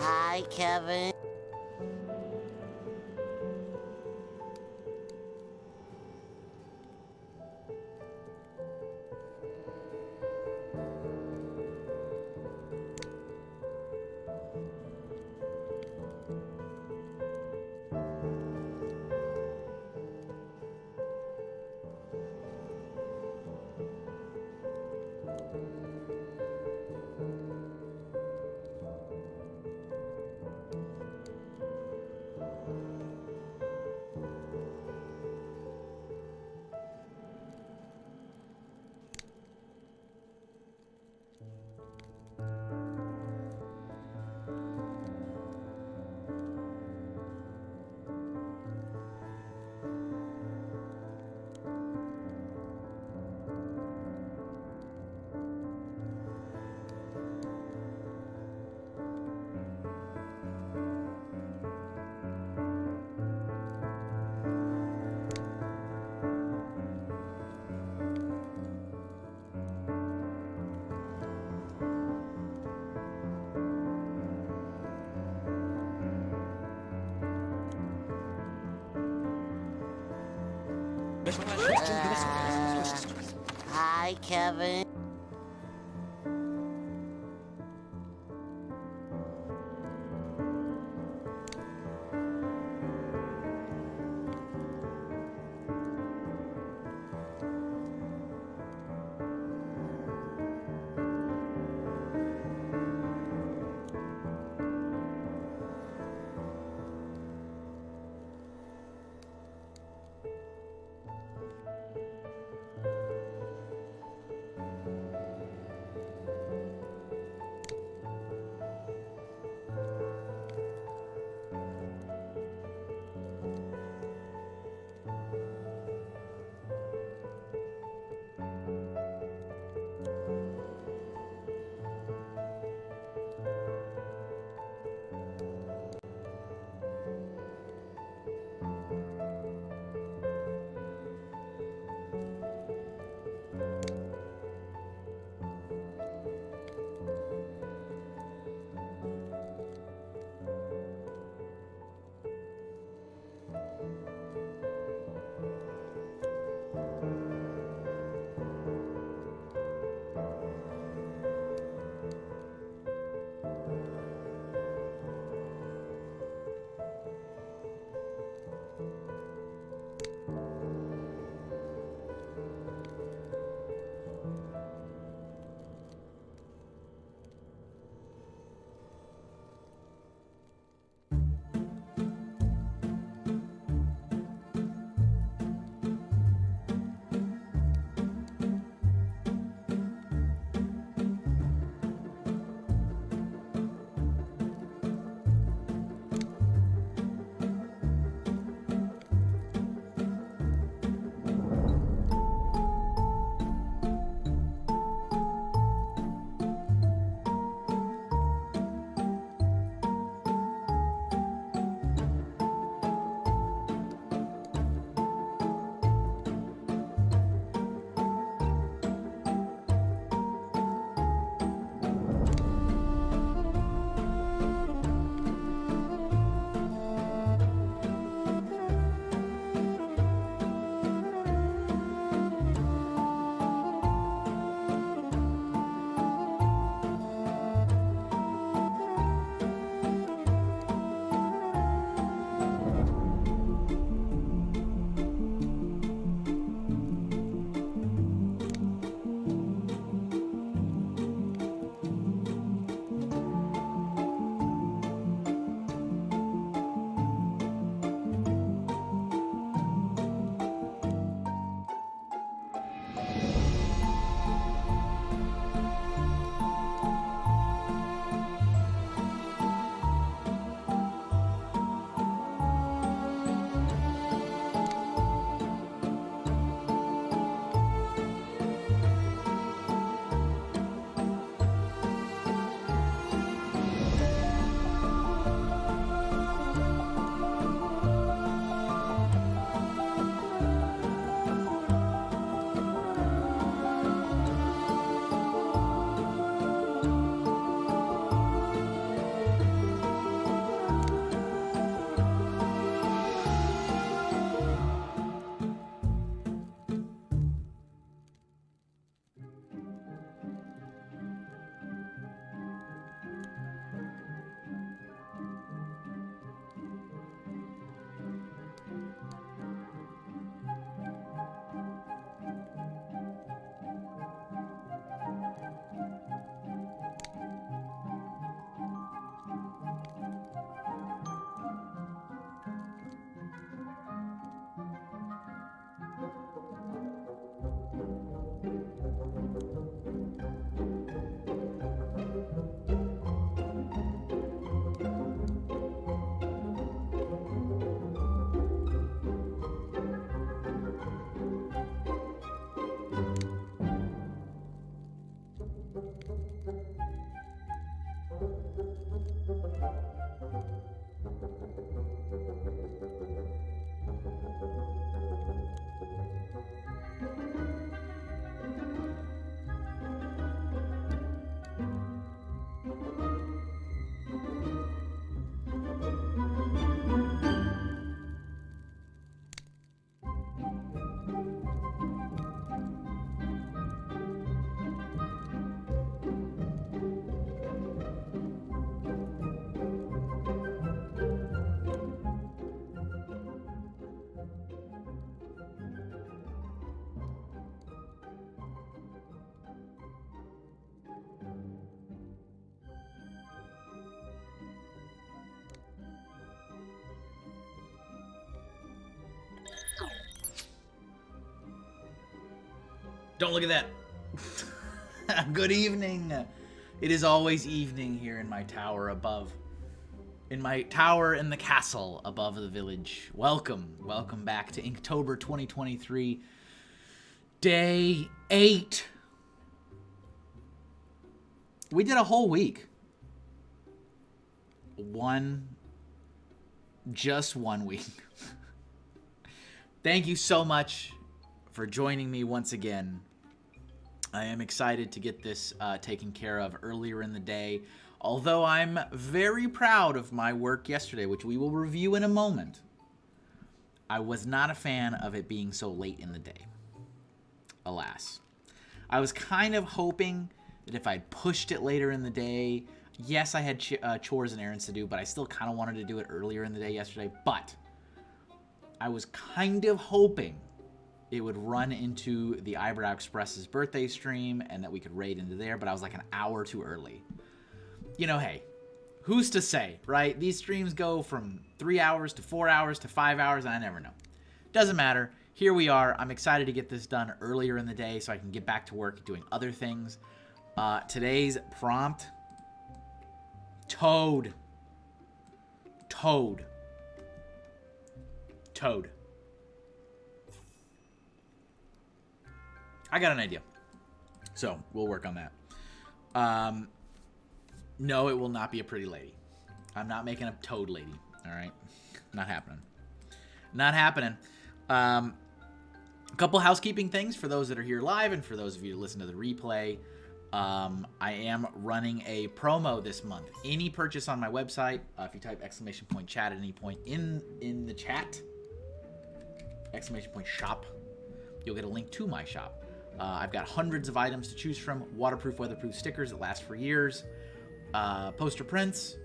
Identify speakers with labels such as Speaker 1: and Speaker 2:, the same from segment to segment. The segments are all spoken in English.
Speaker 1: Hi, Kevin. Hi, Kevin.
Speaker 2: Don't look at that. Good evening. It is always evening here in my tower above. In my tower in the castle above the village. Welcome. Welcome back to Inktober 2023. Day 8. We did a whole week. Just one week. Thank you so much for joining me once again. I am excited to get this taken care of earlier in the day, although I'm very proud of my work yesterday, which we will review in a moment. I was not a fan of it being so late in the day, alas. I was kind of hoping that if I'd pushed it later in the day, yes, I had chores and errands to do, but I still kind of wanted to do it earlier in the day yesterday, but I was kind of hoping it would run into the Eyebrow Express's birthday stream and that we could raid into there, but I was like an hour too early. You know, hey, who's to say, right? These streams go from 3 hours to 4 hours to 5 hours, and I never know. Doesn't matter. Here we are. I'm excited to get this done earlier in the day so I can get back to work doing other things. Today's prompt, Toad. I got an idea. So, we'll work on that. No, it will not be a pretty lady. I'm not making a toad lady. All right? Not happening. Not happening. A couple housekeeping things for those that are here live and for those of you who listen to the replay. I am running a promo this month. Any purchase on my website, if you type !chat at any point in the chat, !shop, you'll get a link to my shop. I've got hundreds of items to choose from, waterproof, weatherproof stickers that last for years, poster prints,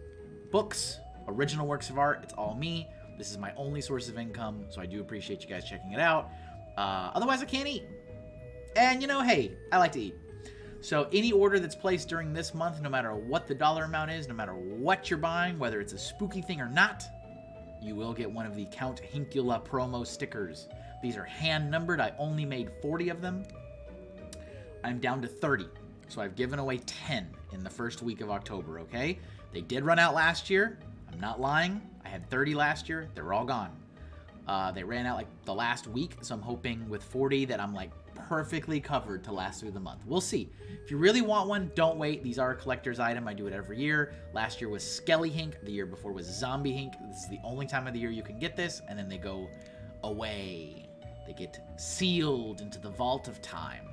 Speaker 2: books, original works of art. It's all me. This is my only source of income, so I do appreciate you guys checking it out. Otherwise, I can't eat. And, you know, hey, I like to eat. So any order that's placed during this month, no matter what the dollar amount is, no matter what you're buying, whether it's a spooky thing or not, you will get one of the Count Hinkula promo stickers. These are hand numbered. I only made 40 of them. I'm down to 30. So I've given away 10 in the first week of October, okay? They did run out last year. I'm not lying. I had 30 last year. They were all gone. They ran out like the last week, so I'm hoping with 40 that I'm like perfectly covered to last through the month. We'll see. If you really want one, don't wait. These are a collector's item. I do it every year. Last year was Skelly Hink. The year before was Zombie Hink. This is the only time of the year you can get this, and then they go away. They get sealed into the vault of time.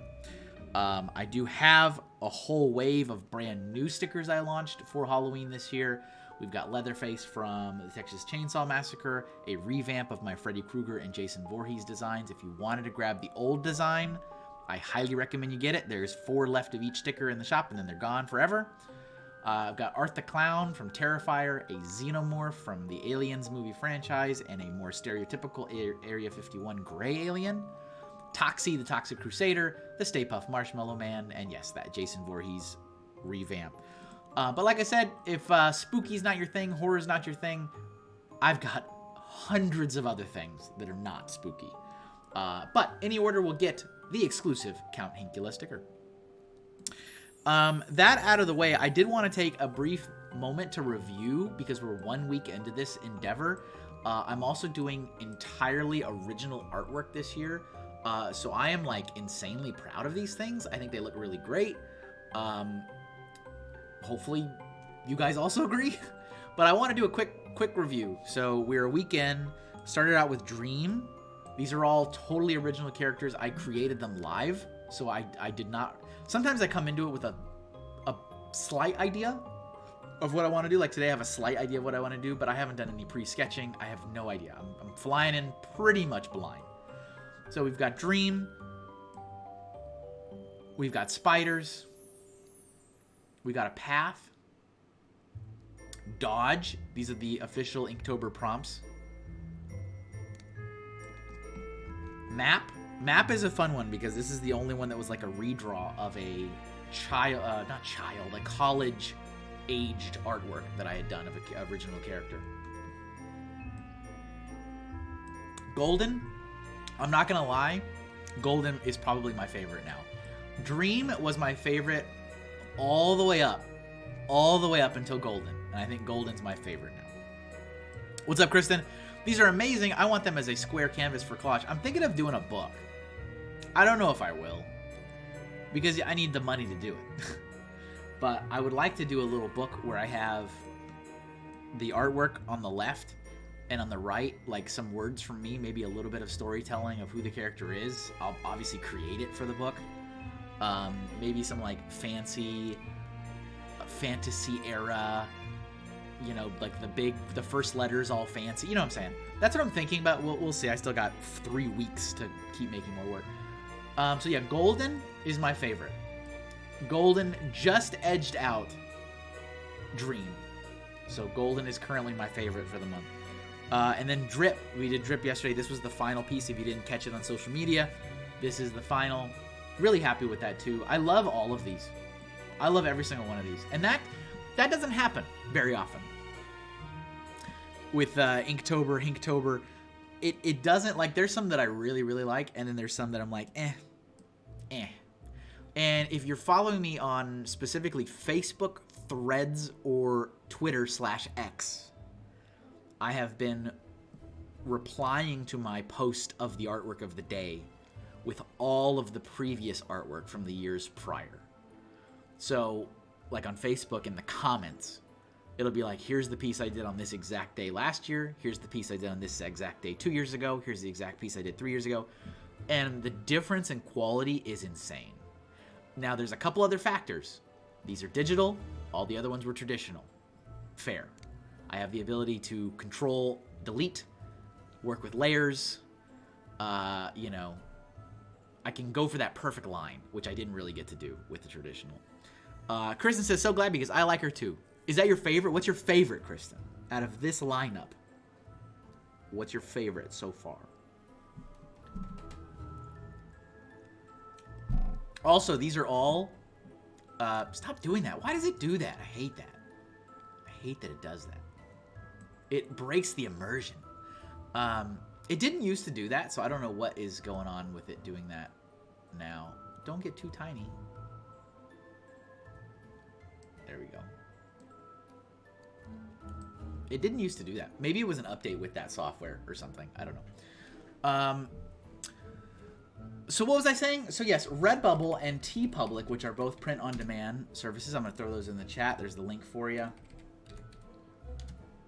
Speaker 2: I do have a whole wave of brand new stickers I launched for Halloween this year. We've got Leatherface from the Texas Chainsaw Massacre, a revamp of my Freddy Krueger and Jason Voorhees designs. If you wanted to grab the old design, I highly recommend you get it. There's 4 left of each sticker in the shop, and then they're gone forever. I've got Art the Clown from Terrifier, a Xenomorph from the Aliens movie franchise, and a more stereotypical Area 51 gray alien. Toxie, the Toxic Crusader, the Stay Puft Marshmallow Man, and yes, that Jason Voorhees revamp. But like I said, if spooky's not your thing, horror's not your thing, I've got hundreds of other things that are not spooky. But any order will get the exclusive Count Hinkula sticker. That out of the way, I did want to take a brief moment to review, because we're 1 week into this endeavor. I'm also doing entirely original artwork this year. So I am like insanely proud of these things. I think they look really great. Hopefully you guys also agree. But I want to do a quick review. So we're a weekend. Started out with Dream. These are all totally original characters. I created them live. So I did not... Sometimes I come into it with a slight idea of what I want to do. Like today I have a slight idea of what I want to do, but I haven't done any pre-sketching. I have no idea. I'm flying in pretty much blind. So we've got Dream. We've got Spiders. We got a Path. Dodge. These are the official Inktober prompts. Map. Map is a fun one because this is the only one that was like a redraw of a a college-aged artwork that I had done of an original character. Golden. I'm not gonna lie, Golden is probably my favorite now. Dream was my favorite all the way up until Golden. And I think Golden's my favorite now. What's up, Kristen? These are amazing. I want them as a square canvas for collage. I'm thinking of doing a book. I don't know if I will, because I need the money to do it. But I would like to do a little book where I have the artwork on the left and on the right, like some words from me, maybe a little bit of storytelling of who the character is. I'll obviously create it for the book. Maybe some like fancy fantasy era, you know, like the first letters all fancy. You know what I'm saying? That's what I'm thinking about. We'll see. I still got 3 weeks to keep making more work. So yeah, Golden is my favorite. Golden just edged out Dream. So Golden is currently my favorite for the month. And then Drip. We did Drip yesterday. This was the final piece. If you didn't catch it on social media, this is the final. Really happy with that too. I love all of these. I love every single one of these. And that doesn't happen very often. With Inktober, it doesn't, like, there's some that I really, really like, and then there's some that I'm like, eh. And if you're following me on specifically Facebook, Threads, or Twitter/X, I have been replying to my post of the artwork of the day with all of the previous artwork from the years prior. So, like on Facebook in the comments, it'll be like, here's the piece I did on this exact day last year. Here's the piece I did on this exact day 2 years ago. Here's the exact piece I did 3 years ago. And the difference in quality is insane. Now, there's a couple other factors. These are digital. All the other ones were traditional. Fair. I have the ability to control, delete, work with layers. You know, I can go for that perfect line, which I didn't really get to do with the traditional. Kristen says, so glad because I like her too. Is that your favorite? What's your favorite, Kristen? Out of this lineup, what's your favorite so far? Also, these are all... stop doing that. Why does it do that? I hate that. I hate that it does that. It breaks the immersion. It didn't used to do that, so I don't know what is going on with it doing that now. Don't get too tiny. There we go. It didn't used to do that. Maybe it was an update with that software or something. I don't know. So what was I saying? So yes, Redbubble and TeePublic, which are both print-on-demand services. I'm going to throw those in the chat. There's the link for you.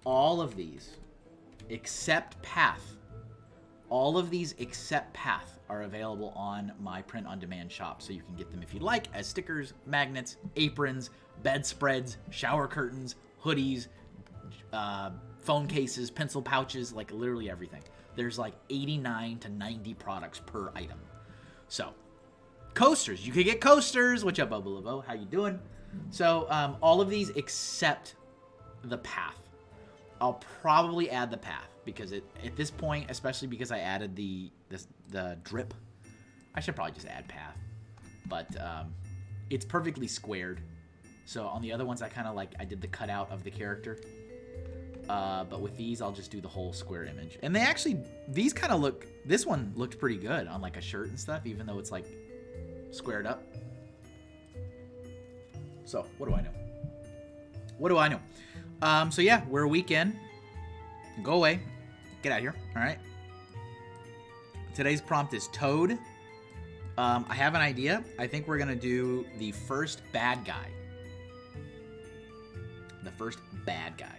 Speaker 2: All of these, except Path. All of these except Path are available on my print-on-demand shop, so you can get them if you'd like as stickers, magnets, aprons, bedspreads, shower curtains, hoodies, phone cases, pencil pouches, like literally everything. There's like 89 to 90 products per item. So, coasters. You could get coasters. What's up, Bubba Lavo? How you doing? So, all of these except the Path. I'll probably add the Path because at this point, especially because I added the drip, I should probably just add Path. But it's perfectly squared. So on the other ones, I kind of like, I did the cutout of the character. But with these, I'll just do the whole square image. And they actually, these kind of look, this one looked pretty good on like a shirt and stuff, even though it's like squared up. So what do I know? What do I know? So yeah, we're a weekend. Go away. Get out of here. All right. Today's prompt is Toad. I have an idea. I think we're going to do the first bad guy. The first bad guy.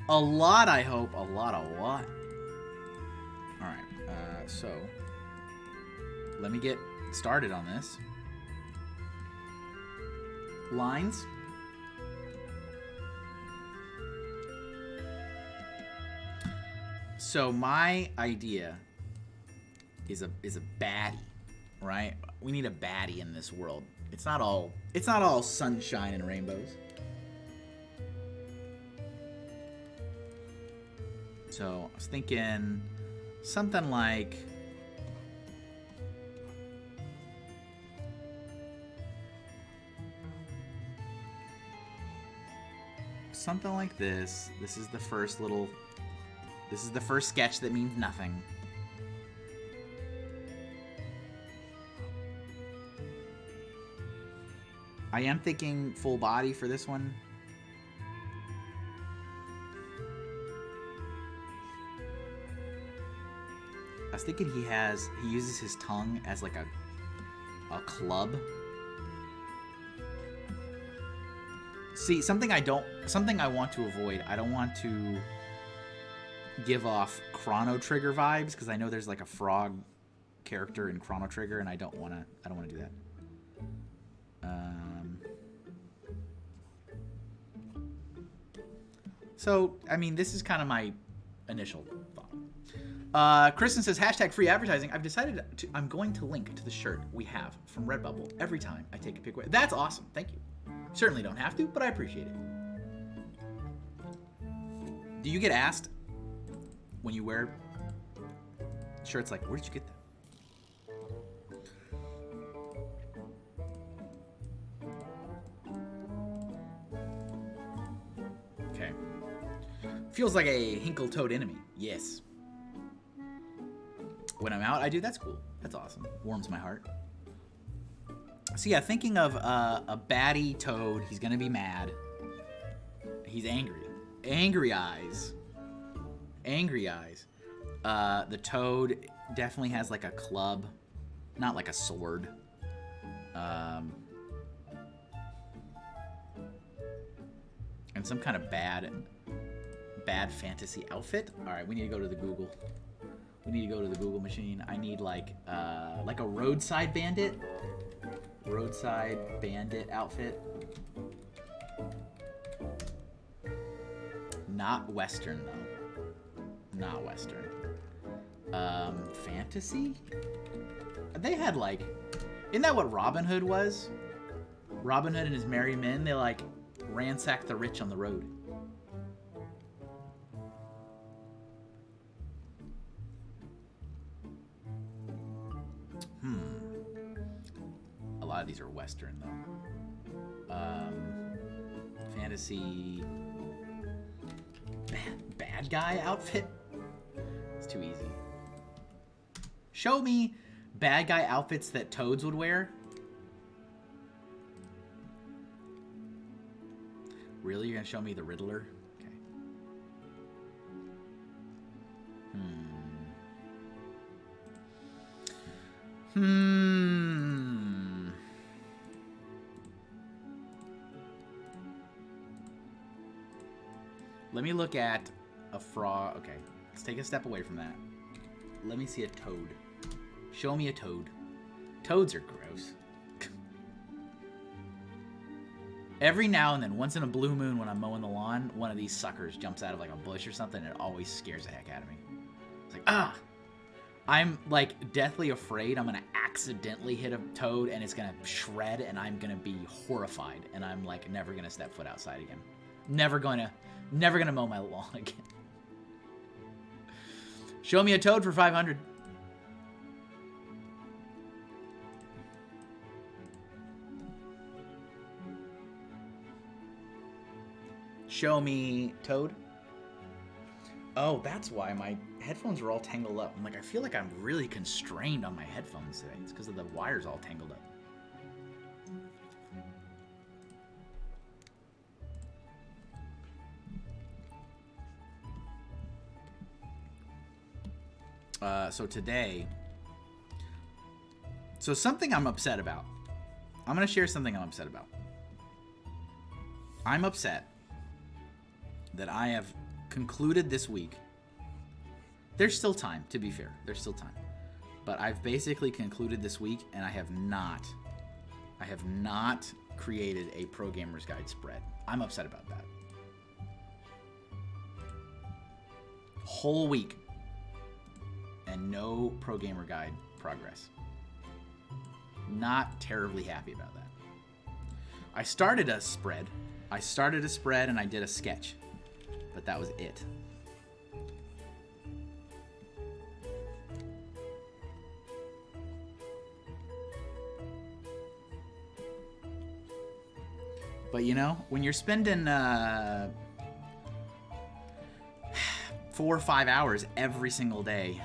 Speaker 2: A lot, I hope. A lot of what? All right. So, let me get started on this. Lines. So, my idea is a baddie, right? We need a baddie in this world. It's not all sunshine and rainbows. So I was thinking something like this. This is the first sketch that means nothing. I am thinking full body for this one. I was thinking he uses his tongue as like a club. See, something I want to avoid. I don't want to give off Chrono Trigger vibes because I know there's like a frog character in Chrono Trigger, and I don't want to do that. So, I mean, this is kind of my initial thought. Kristen says, hashtag free advertising. I've decided I'm going to link to the shirt we have from Redbubble every time I take a pic. That's awesome. Thank you. Certainly don't have to, but I appreciate it. Do you get asked when you wear shirts like, where did you get that? Okay. Feels like a Hinkle Toad enemy. Yes. When I'm out, I do. That's cool. That's awesome. Warms my heart. So yeah, thinking of a baddie Toad. He's gonna be mad. He's angry. Angry eyes. Angry eyes. The Toad definitely has like a club, not like a sword. And some kind of bad fantasy outfit. All right, we need to go to the Google. We need to go to the Google machine. I need like a roadside bandit. Roadside bandit outfit. Not Western though. Not Western. Fantasy? They had like, isn't that what Robin Hood was? Robin Hood and his merry men, they like ransacked the rich on the road. A lot of these are Western though. Fantasy bad guy outfit? It's too easy. Show me bad guy outfits that Toads would wear. Really? You're gonna show me the Riddler? Okay. Let me look at a frog. Okay, let's take a step away from that. Let me see a Toad. Show me a Toad. Toads are gross. Every now and then, once in a blue moon when I'm mowing the lawn, one of these suckers jumps out of like a bush or something, and it always scares the heck out of me. It's like, ah! I'm like deathly afraid I'm gonna accidentally hit a Toad and it's gonna shred and I'm gonna be horrified and I'm like never gonna step foot outside again. Never gonna mow my lawn again. Show me a Toad for 500. Show me Toad. Oh, that's why my headphones are all tangled up. I'm like, I feel like I'm really constrained on my headphones today. It's because of the wires all tangled up. So today, something I'm upset about. I'm going to share something I'm upset about. I'm upset that I have concluded this week. There's still time, to be fair. There's still time. But I've basically concluded this week, and I have not created a Pro Gamer's Guide spread. I'm upset about that. Whole week. And no Pro Gamer Guide progress. Not terribly happy about that. I started a spread and I did a sketch. But that was it. But you know, when you're spending 4 or 5 hours every single day,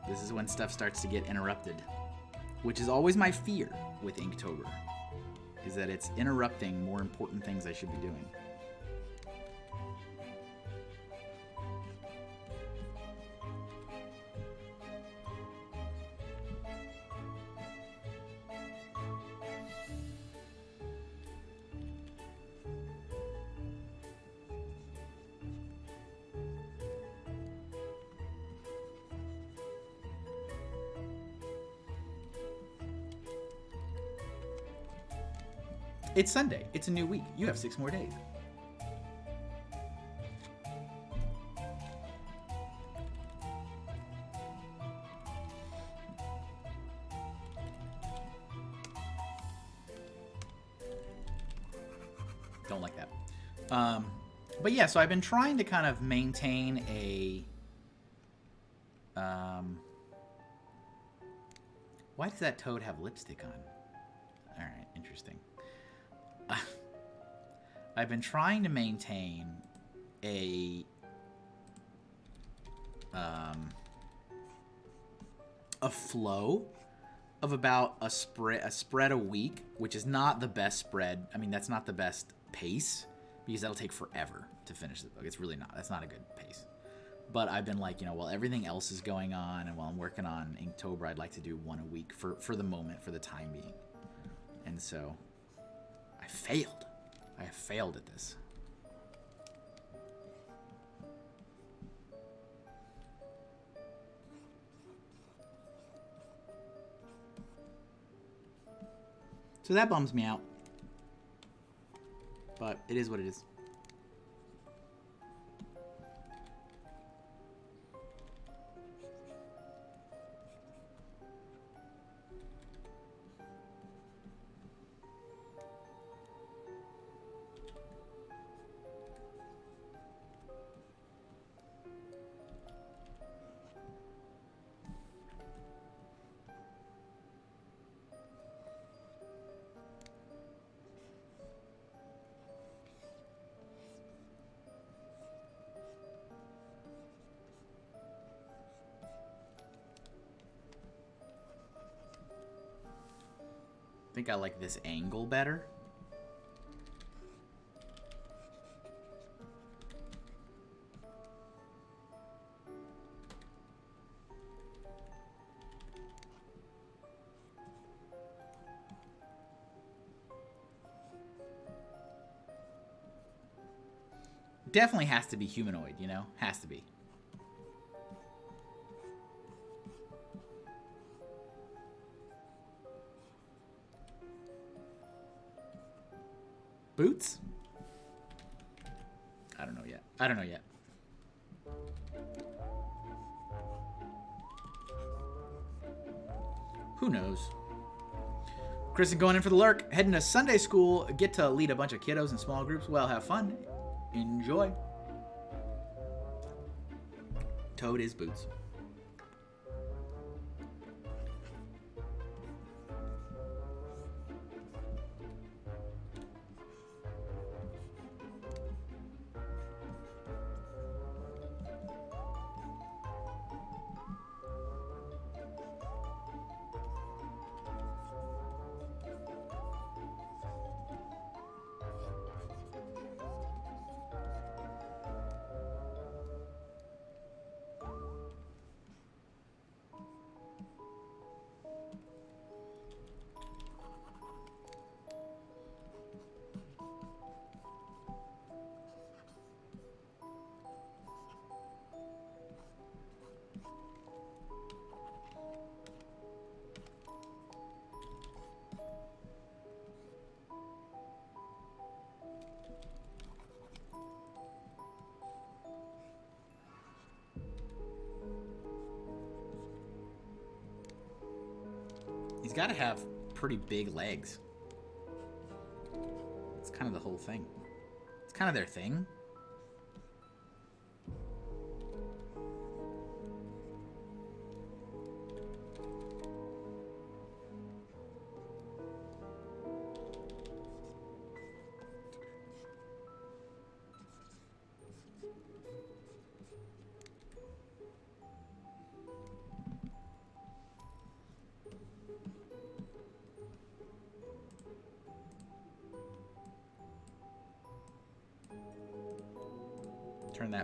Speaker 2: this is when stuff starts to get interrupted. which is always my fear with Inktober, is that it's interrupting more important things I should be doing. It's Sunday. It's a new week. You have 6 more days. Don't like that. But yeah, so I've been trying to kind of maintain a... why does that toad have lipstick on? Alright, interesting. I've been trying to maintain a flow of about a spread a week, which is not the best spread. I mean, that's not the best pace because that'll take forever to finish the book. It's really not. That's not a good pace. But I've been like, you know, while everything else is going on and while I'm working on Inktober, I'd like to do 1 a week for the moment, for the time being. And so I failed. I have failed at this. So that bums me out. But it is what it is. I think I like this angle better. Definitely has to be humanoid, you know? Has to be. Boots? I don't know yet. I don't know yet. Who knows? Chris is going in for the lurk. Heading to Sunday school. Get to lead a bunch of kiddos in small groups. Well, have fun. Enjoy. Toad is boots. He's got to have pretty big legs. It's kind of the whole thing. It's kind of their thing.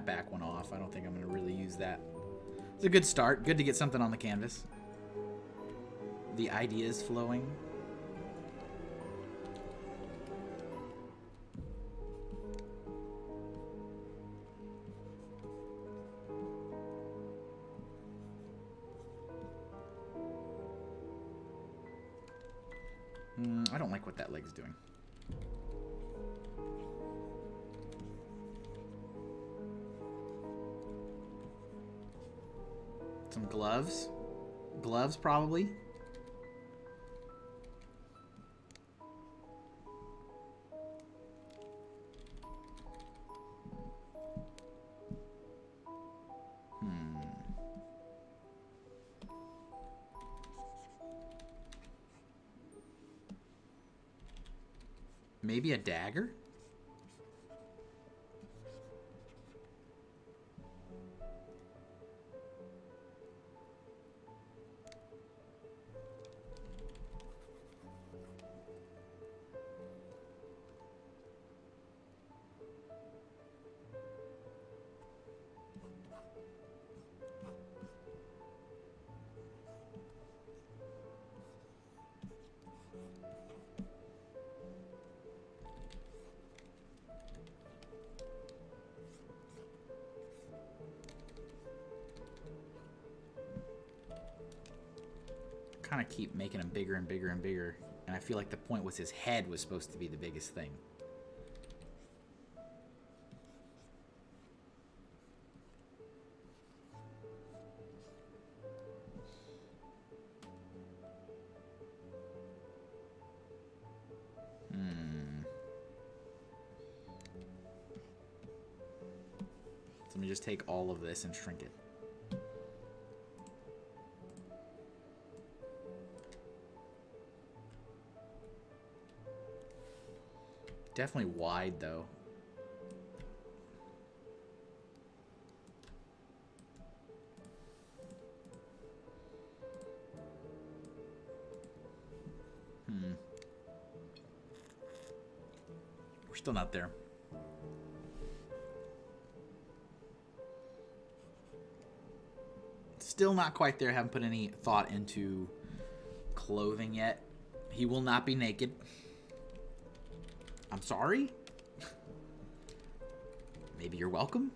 Speaker 2: back one off. I don't think I'm going to really use that. It's a good start. Good to get something on the canvas. The ideas flowing. I don't like what that leg's doing. Some gloves. Gloves, probably. Maybe a dagger? Kind of keep making him bigger and bigger and bigger, and I feel like the point was his head was supposed to be the biggest thing. So let me just take all of this and shrink it. Definitely wide, though. We're still not there. Still not quite there. Haven't put any thought into clothing yet. He will not be naked. I'm sorry? Maybe you're welcome?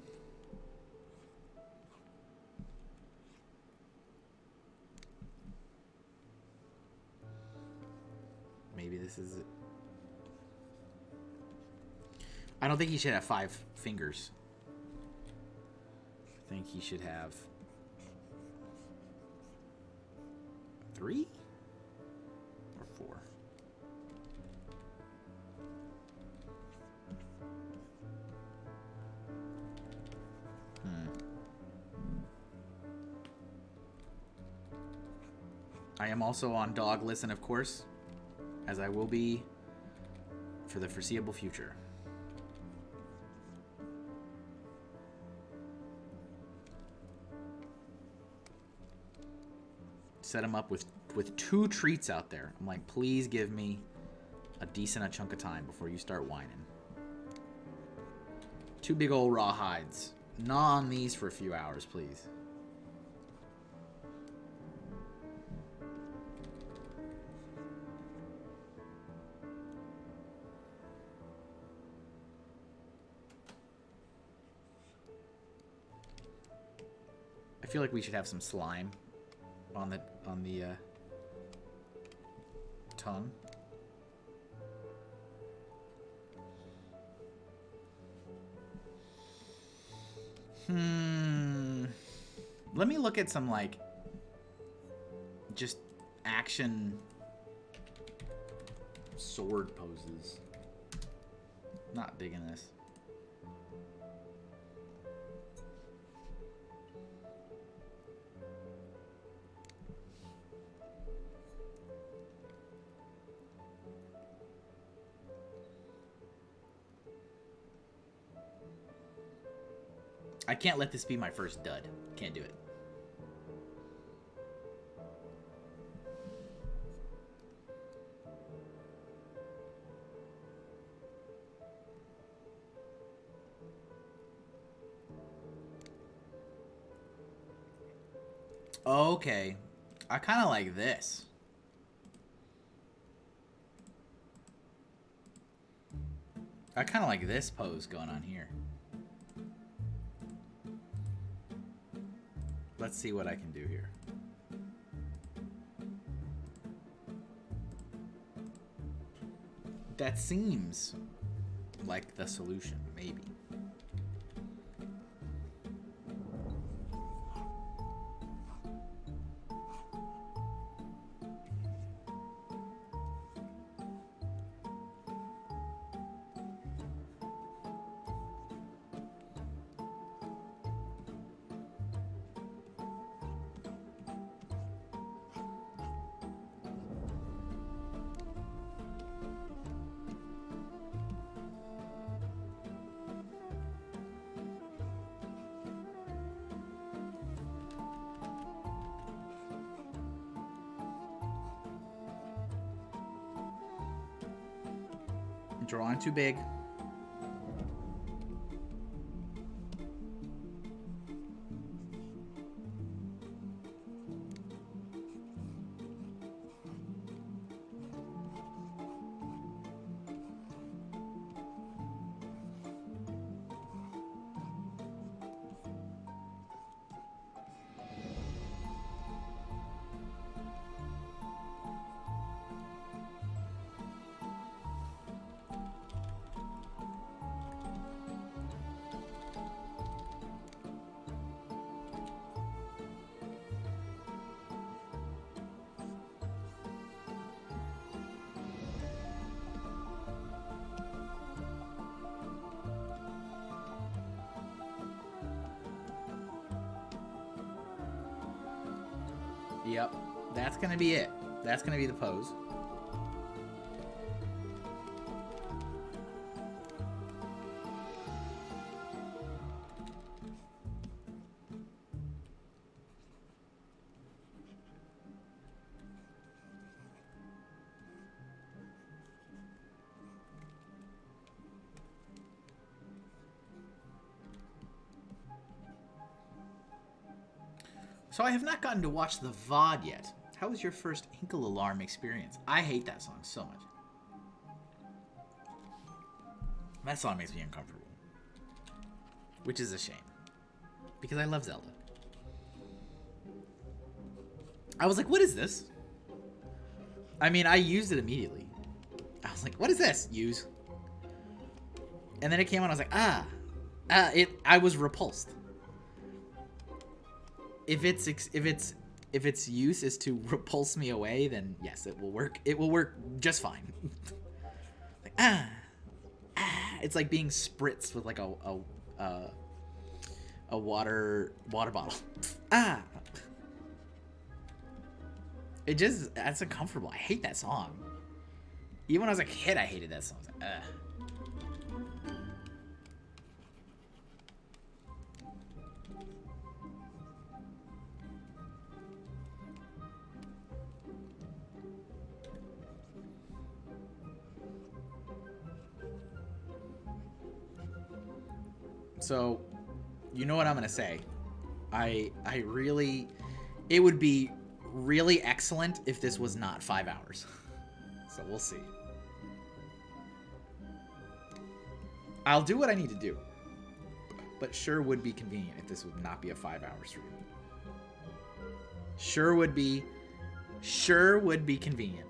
Speaker 2: Maybe this is it. I don't think he should have 5 fingers. I think he should have 3 or 4. I am also on dog listen, of course, as I will be for the foreseeable future. Set him up with 2 treats out there. I'm like, please give me a decent chunk of time before you start whining. 2 big old raw hides. Gnaw on these for a few hours, please. I feel like we should have some slime on the tongue. Let me look at some, like, just action sword poses. Not digging this. I can't let this be my first dud. Can't do it. Okay. I kind of like this. I kind of like this pose going on here. Let's see what I can do here. That seems like the solution, maybe. Drawing too big. Yep, that's gonna be it. That's gonna be the pose. So I have not gotten to watch the VOD yet. How was your first Hinkle Alarm experience? I hate that song so much. That song makes me uncomfortable. Which is a shame. Because I love Zelda. I was like, what is this? I mean, I used it immediately. I was like, what is this? Use. And then it came on, I was like, I was repulsed. If its use is to repulse me away, then yes, it will work. It will work just fine. Like it's like being spritzed with like a water bottle. That's uncomfortable. I hate that song. Even when I was a kid, I hated that song. I was like, So, you know what I'm gonna say. It would be really excellent if this was not 5 hours. So we'll see. I'll do what I need to do. But sure would be convenient if this would not be a 5-hour stream. Sure would be convenient.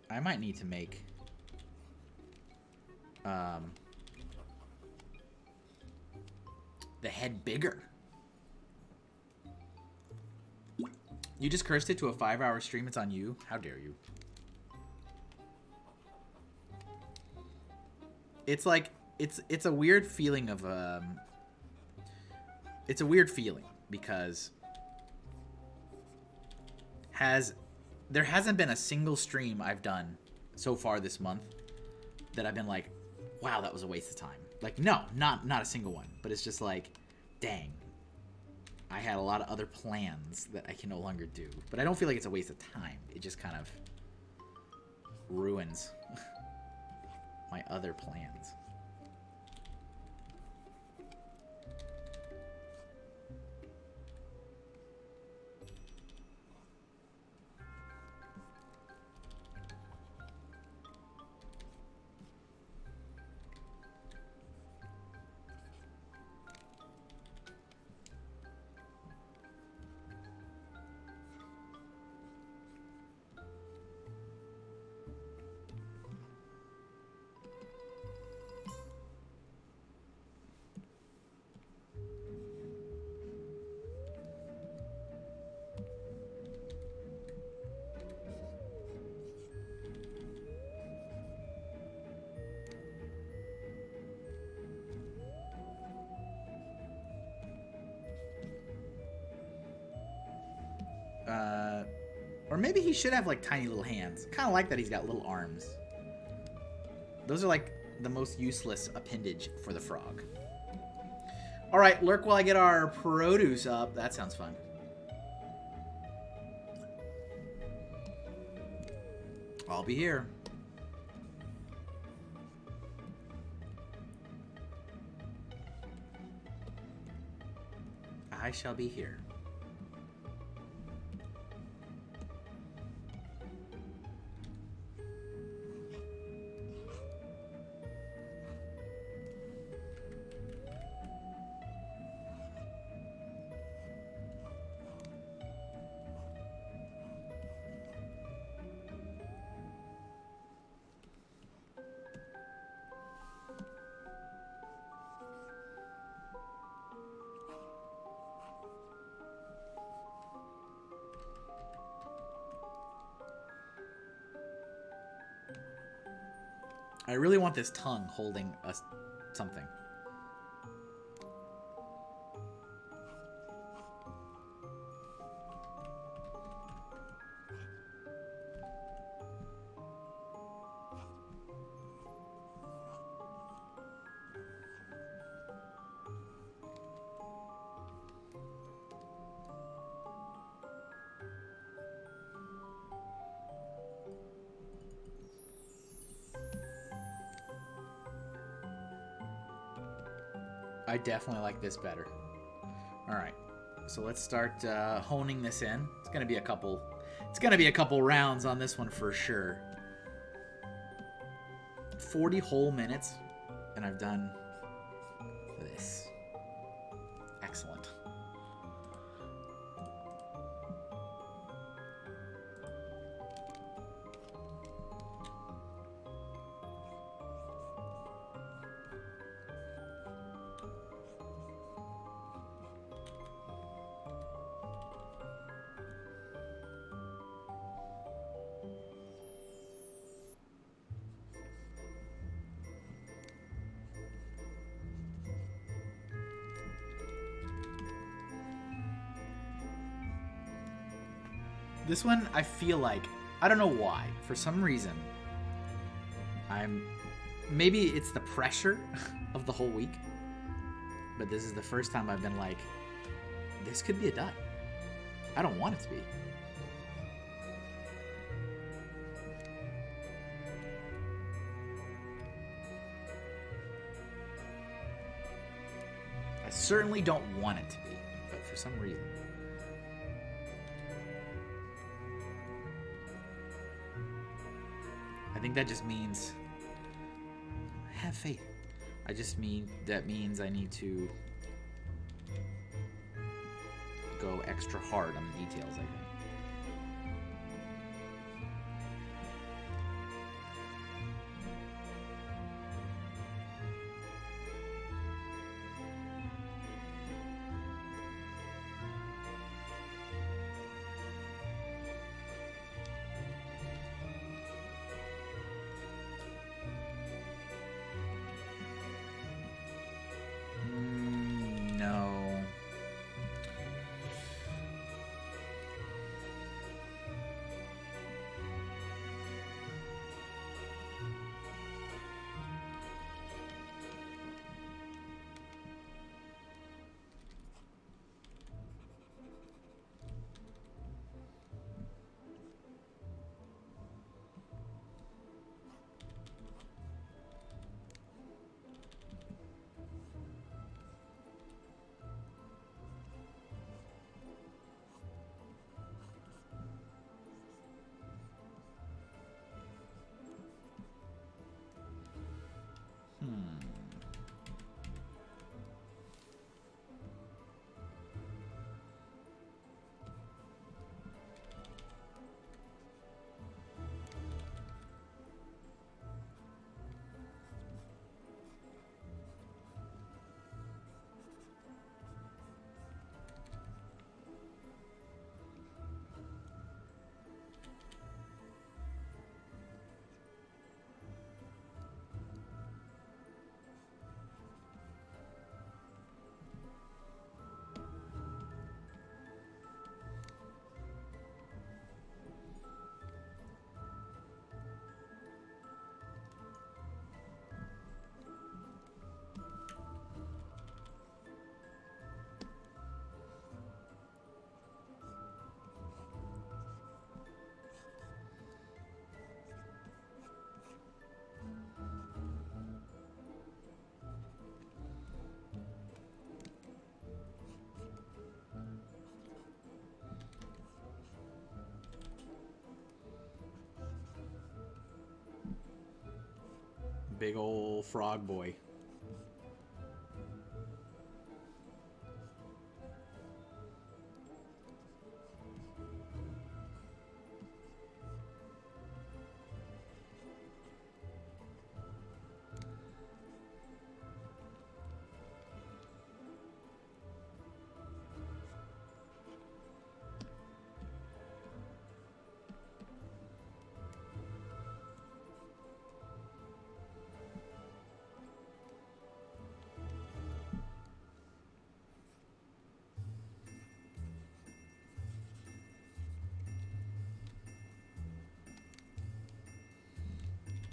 Speaker 2: I might need to make the head bigger. You just cursed it to a 5-hour stream. It's on you. How dare you? It's like it's a weird feeling of it's a weird feeling because there hasn't been a single stream I've done so far this month that I've been like, wow, that was a waste of time. Like, no, not a single one. But it's just like, dang. I had a lot of other plans that I can no longer do. But I don't feel like it's a waste of time. It just kind of ruins my other plans. Or maybe he should have like tiny little hands. Kind of like that he's got little arms. Those are like the most useless appendage for the frog. All right, lurk while I get our produce up. That sounds fun. I'll be here. I shall be here. I really want this tongue holding something. I definitely like this better. All right, so let's start honing this in. It's gonna be a couple. It's gonna be a couple rounds on this one for sure. 40 whole minutes, and I've done this. Excellent. This one, I feel like, I don't know why, for some reason, maybe it's the pressure of the whole week, but this is the first time I've been like, this could be a dud. I don't want it to be. I certainly don't want it to be, but for some reason. I think that just means have faith. That means I need to go extra hard on the details, I think. Big ol' frog boy.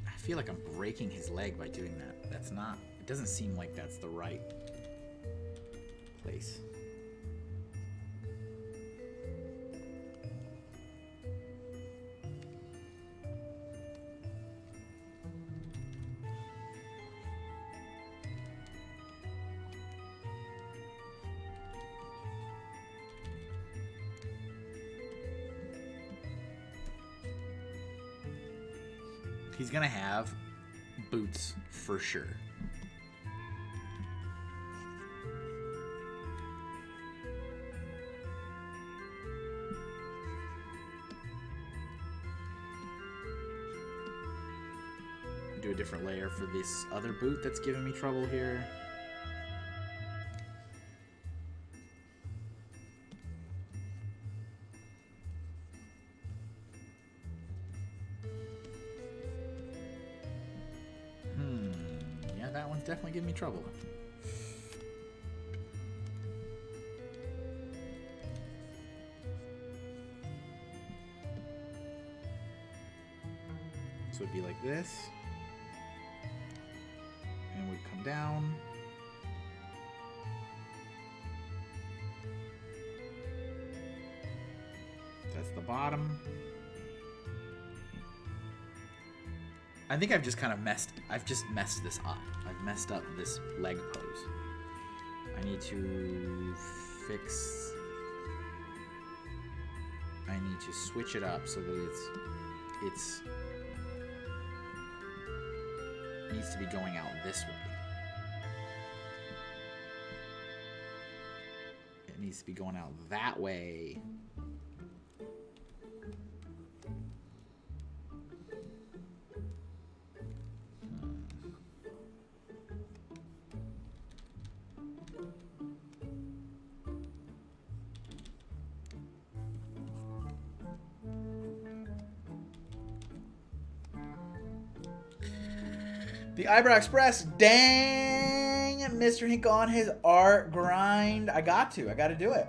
Speaker 2: I feel like I'm breaking his leg by doing that. That's not... It doesn't seem like that's the right place. He's gonna have boots for sure. Do a different layer for this other boot that's giving me trouble here. Definitely give me trouble. So it'd be like this. And we'd come down. That's the bottom. I think I've just kind of messed this up. I've messed up this leg pose. I need to switch it up so that it needs to be going out this way. It needs to be going out that way. The Eyebrow Express, dang, Mr. Hink on his art grind. I got to do it.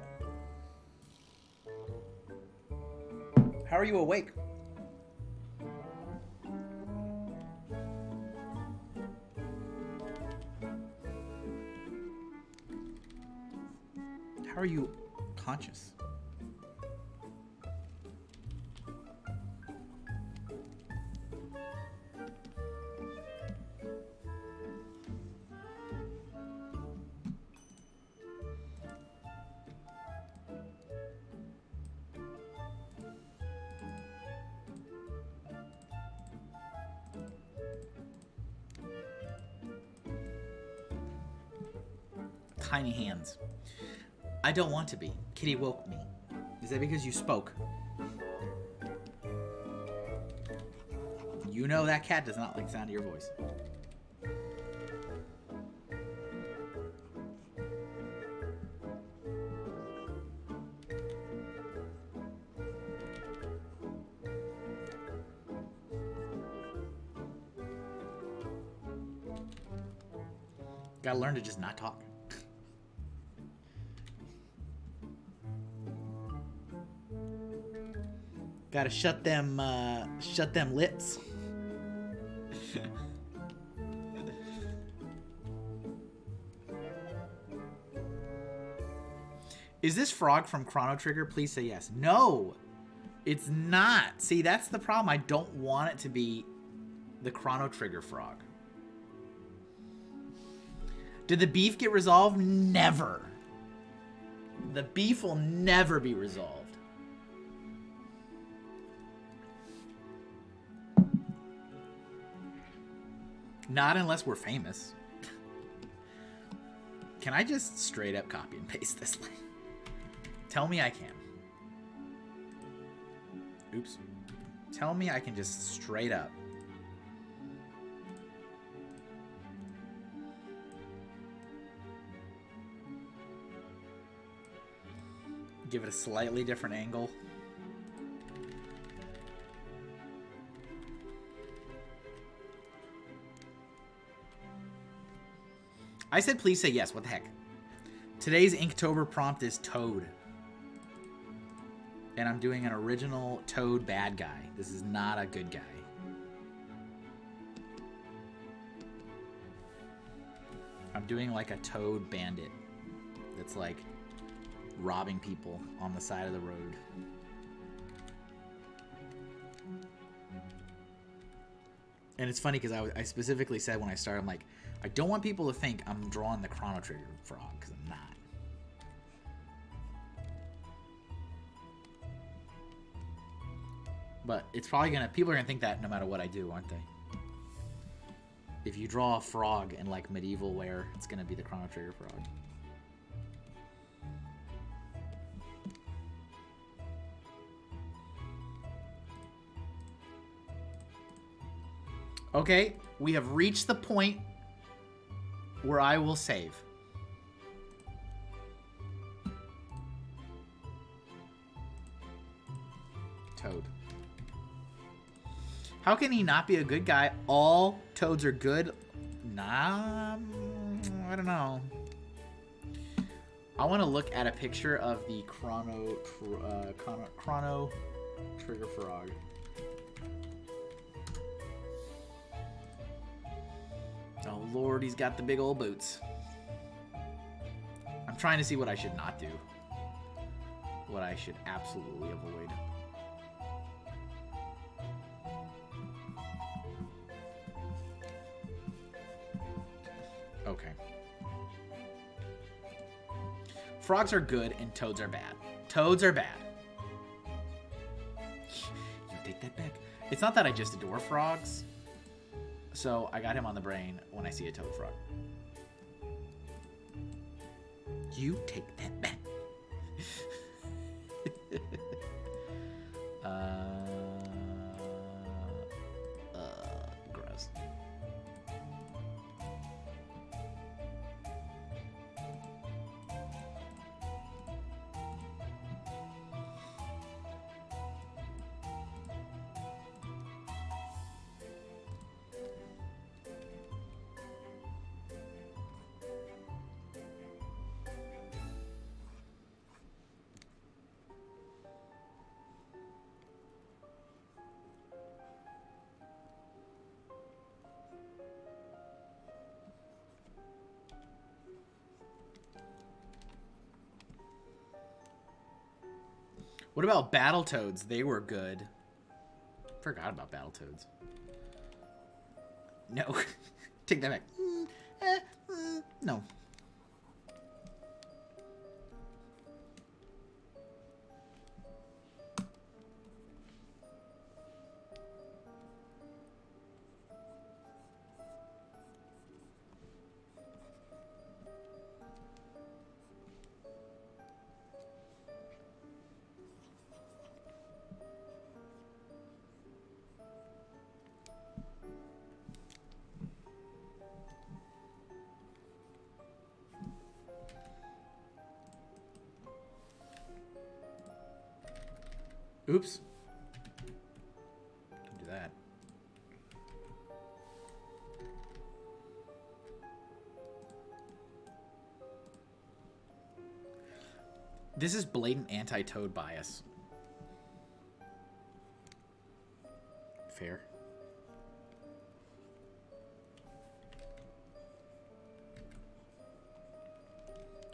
Speaker 2: How are you awake? How are you conscious? Tiny hands. I don't want to be. Kitty woke me. Is that because you spoke? You know that cat does not like the sound of your voice. Gotta learn to just not talk. Gotta shut them lips. Is this frog from Chrono Trigger? Please say yes. No, it's not. See, that's the problem. I don't want it to be the Chrono Trigger frog. Did the beef get resolved? Never. The beef will never be resolved. Not unless we're famous. Can I just straight up copy and paste this link? Tell me I can. Oops. Tell me I can just straight up. Give it a slightly different angle. I said please say yes. What the heck? Today's Inktober prompt is Toad. And I'm doing an original Toad bad guy. This is not a good guy. I'm doing like a Toad bandit that's like robbing people on the side of the road. And it's funny because I specifically said when I started, I'm like, I don't want people to think I'm drawing the Chrono Trigger frog, because I'm not. But it's probably gonna, people are gonna think that no matter what I do, aren't they? If you draw a frog in like medieval wear, it's gonna be the Chrono Trigger frog. Okay, we have reached the point where I will save. Toad. How can he not be a good guy? All toads are good? Nah, I don't know. I want to look at a picture of the Chrono Trigger frog. Oh Lord, he's got the big old boots. I'm trying to see what I should not do. What I should absolutely avoid. Okay. Frogs are good and toads are bad. Toads are bad. You take that back. It's not that I just adore frogs. So I got him on the brain when I see a toad frog. You take that back. Gross. What about Battletoads? They were good. Forgot about Battletoads. No. Take that back. No. Oops. Don't do that. This is blatant anti-toad bias. Fair.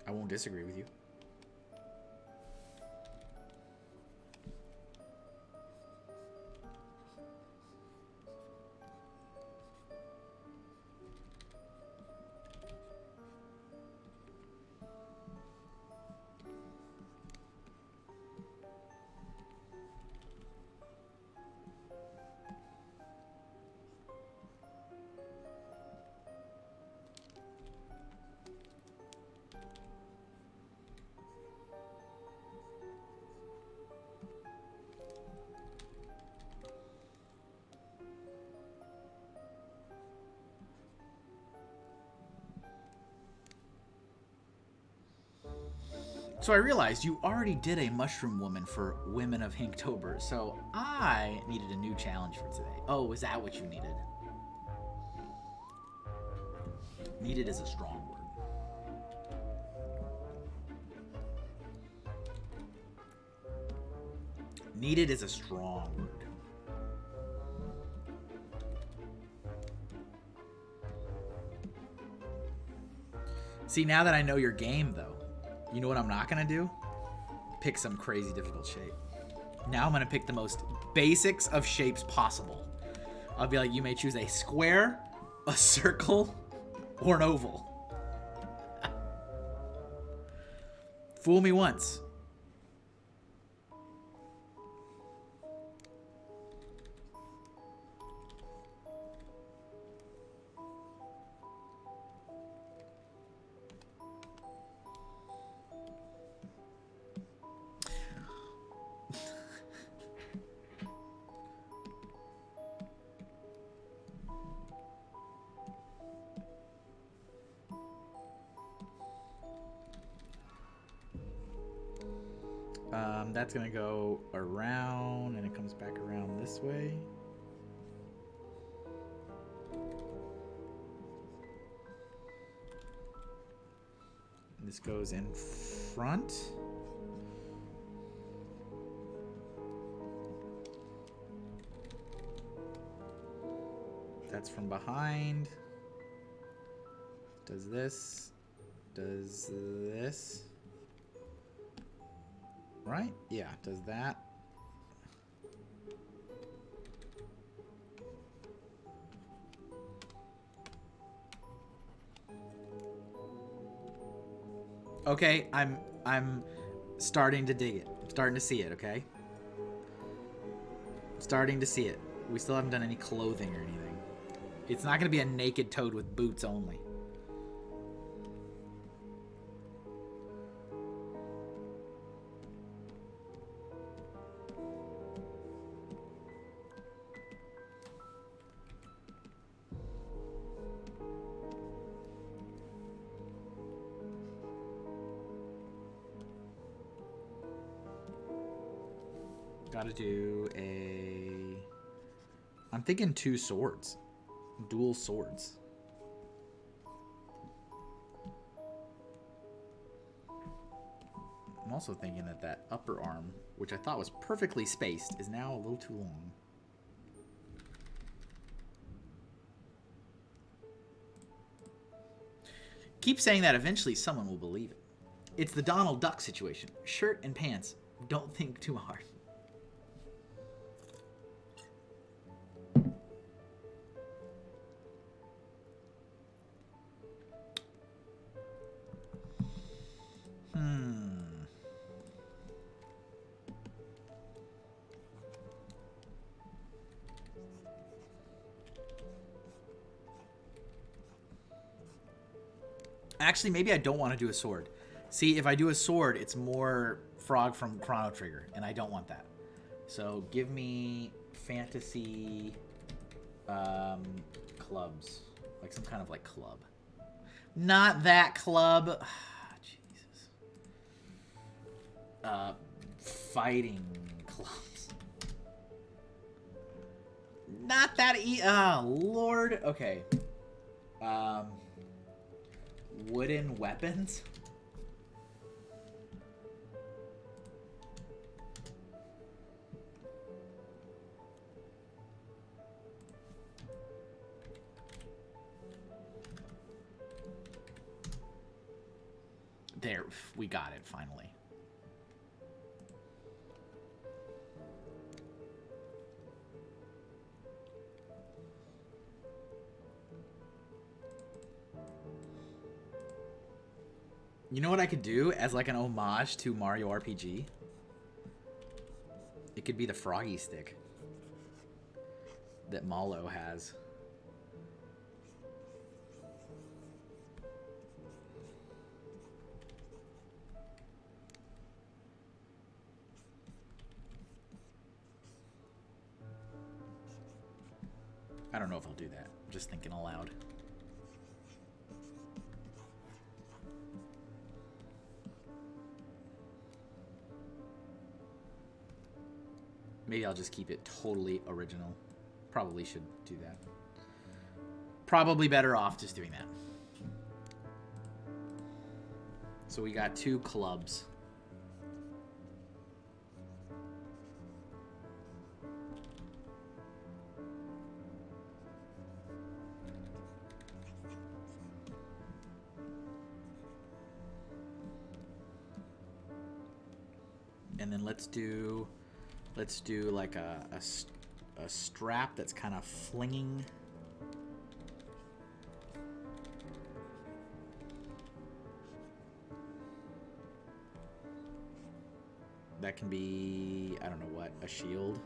Speaker 2: I won't disagree with you. So I realized you already did a mushroom woman for Women of Inktober, so I needed a new challenge for today. Oh, was that what you needed? Needed is a strong word. Needed is a strong word. See, now that I know your game, though, you know what I'm not going to do? Pick some crazy difficult shape. Now I'm going to pick the most basics of shapes possible. I'll be like, you may choose a square, a circle, or an oval. Fool me once. That's gonna go around and it comes back around this way. And this goes in front. That's from behind. Does this. Does this. Right? Yeah, does that. Okay, I'm starting to dig it. I'm starting to see it, okay? Starting to see it. We still haven't done any clothing or anything. It's not going to be a naked toad with boots only. Gotta do a... I'm thinking 2 swords. Dual swords. I'm also thinking that that upper arm, which I thought was perfectly spaced, is now a little too long. Keep saying that, eventually someone will believe it. It's the Donald Duck situation. Shirt and pants. Don't think too hard. Actually, maybe I don't want to do a sword. See, if I do a sword, it's more Frog from Chrono Trigger, and I don't want that. So give me fantasy clubs. Like some kind of like club. Not that club. Jesus. Fighting clubs. Not that oh, Lord. Okay. Wooden weapons? There, we got it finally. You know what I could do as like an homage to Mario RPG? It could be the froggy stick that Malo has. I don't know if I'll do that. I'm just thinking aloud. Maybe I'll just keep it totally original. Probably should do that. Probably better off just doing that. So we got 2 clubs. And then let's do like a strap that's kind of flinging. That can be, I don't know what, a shield.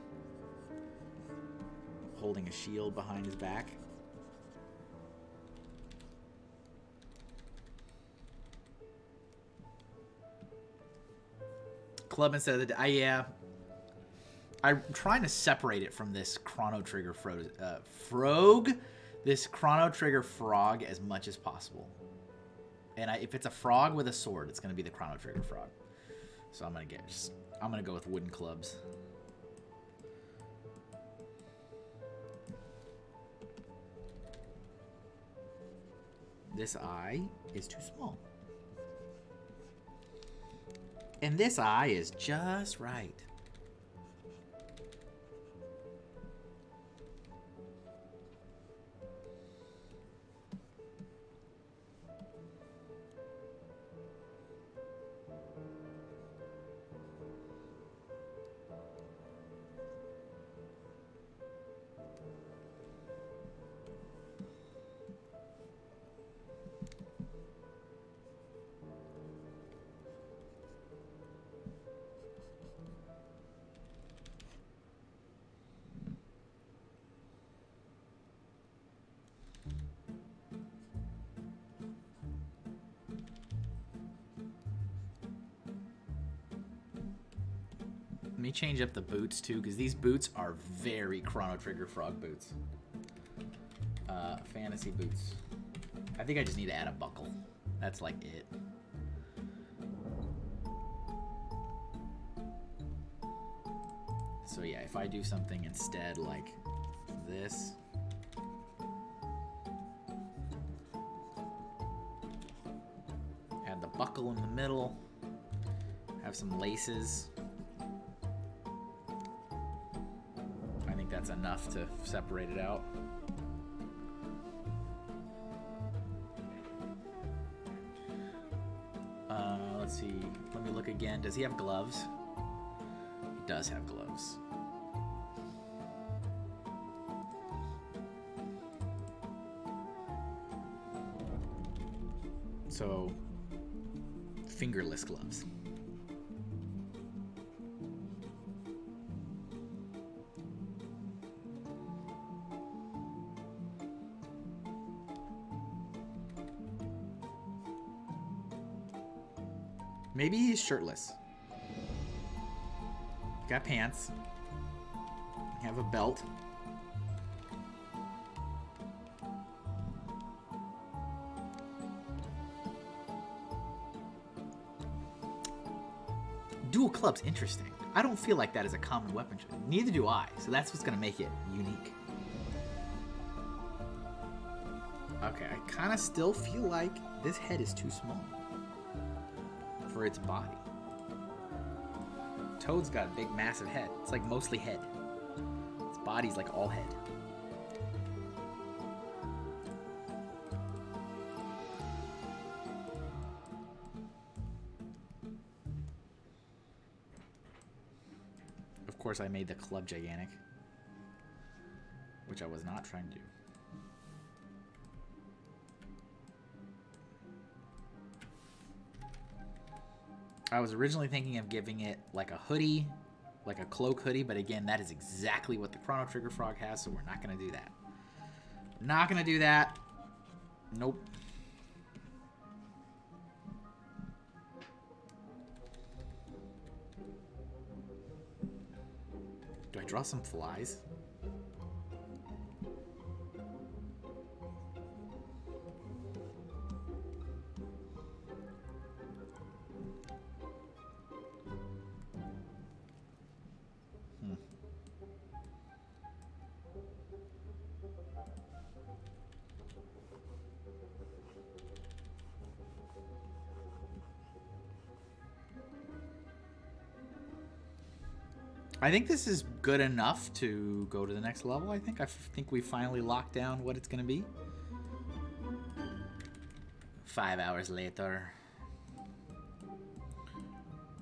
Speaker 2: Holding a shield behind his back. Club instead of the... yeah. I'm trying to separate it from this Chrono Trigger frog. This Chrono Trigger frog as much as possible. And if it's a frog with a sword, it's going to be the Chrono Trigger frog. So I'm going to go with wooden clubs. This eye is too small. And this eye is just right. Let me change up the boots too, because these boots are very Chrono Trigger frog boots. Fantasy boots. I think I just need to add a buckle. That's like it. So yeah, if I do something instead like this. Add the buckle in the middle. Have some laces. I think that's enough to separate it out. Let's see. Let me look again. Does he have gloves? He does have gloves. So, fingerless gloves. Maybe he's shirtless. Got pants. Have a belt. Dual clubs, interesting. I don't feel like that is a common weapon. Neither do I, so that's what's gonna make it unique. Okay, I kind of still feel like this head is too small for its body. Toad's got a big, massive head. It's like mostly head. Its body's like all head. Of course, I made the club gigantic, which I was not trying to do. I was originally thinking of giving it like a hoodie, like a cloak hoodie, but again, that is exactly what the Chrono Trigger frog has, so we're not going to do that. Not going to do that. Nope. Do I draw some flies? I think this is good enough to go to the next level, I think. I think we finally locked down what it's going to be. 5 hours later.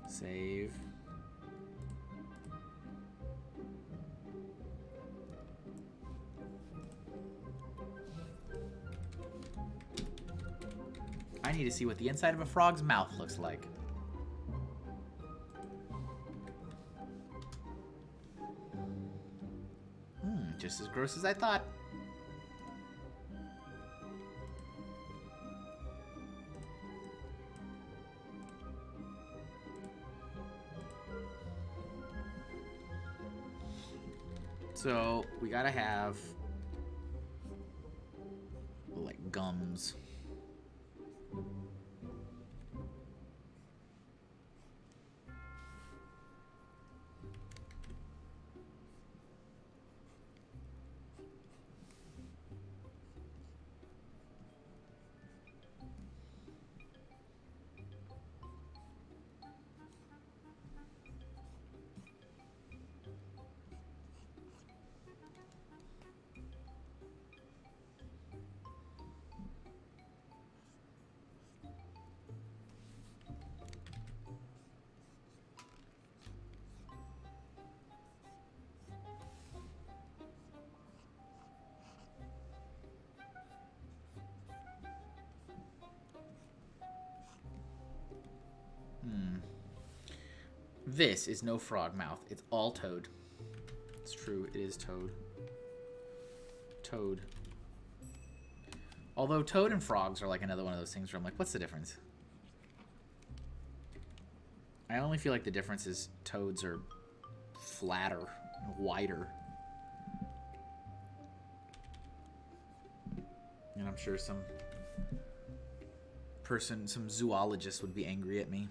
Speaker 2: Save. I need to see what the inside of a frog's mouth looks like. Just as gross as I thought. So we gotta have like gums. This is no frog mouth. It's all toad. It's true. It is toad. Toad. Although toad and frogs are like another one of those things where I'm like, what's the difference? I only feel like the difference is toads are flatter and wider. And I'm sure some zoologist would be angry at me.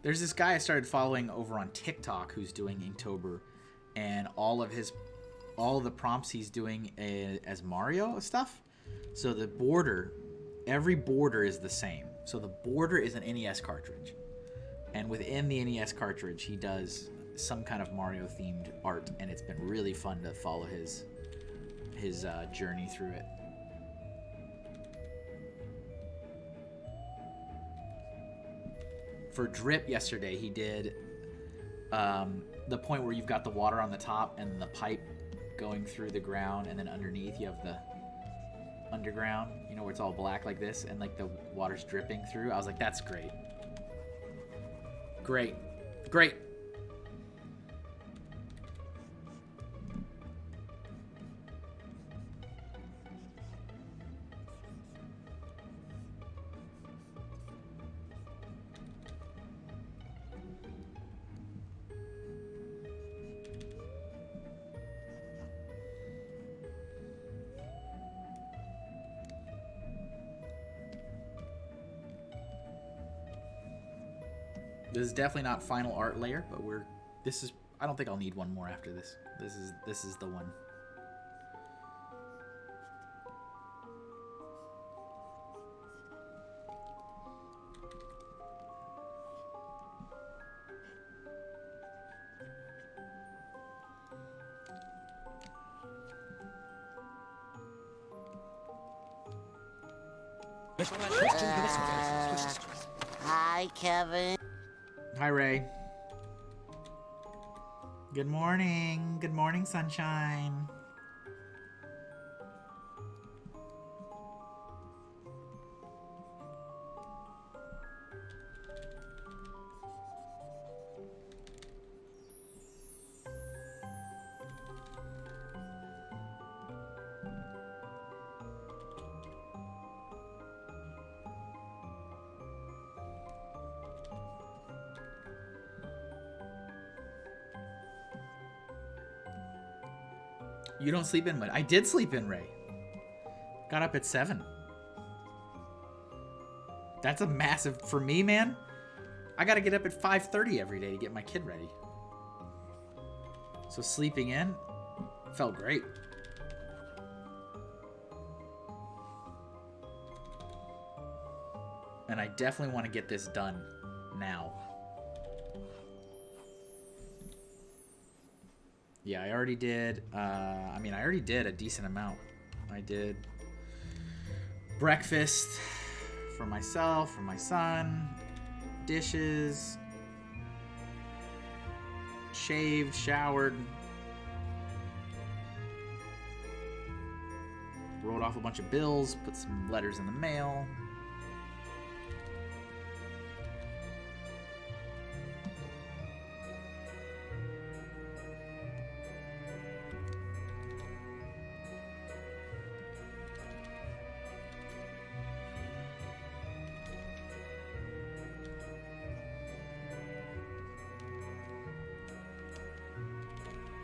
Speaker 2: There's this guy I started following over on TikTok who's doing Inktober, and all of the prompts he's doing as Mario stuff. So the border, every border is the same. So the border is an NES cartridge, and within the NES cartridge, he does some kind of Mario themed art, and it's been really fun to follow his journey through it. For Drip yesterday, he did the point where you've got the water on the top and the pipe going through the ground, and then underneath you have the underground, you know, where it's all black like this, and like the water's dripping through. I was like, that's great. Great. Great. This is definitely not final art layer, but I don't think I'll need one more after this. This is the one.
Speaker 1: Hi, Kevin.
Speaker 2: Hi, Ray. Good morning. Good morning, sunshine. You don't sleep in, but I did sleep in, Ray. Got up at 7. That's a massive, for me, man. I gotta get up at 5:30 every day to get my kid ready. So sleeping in felt great. And I definitely want to get this done now. Yeah, I already did, I already did a decent amount. I did breakfast for myself, for my son, dishes, shaved, showered, wrote off a bunch of bills, put some letters in the mail.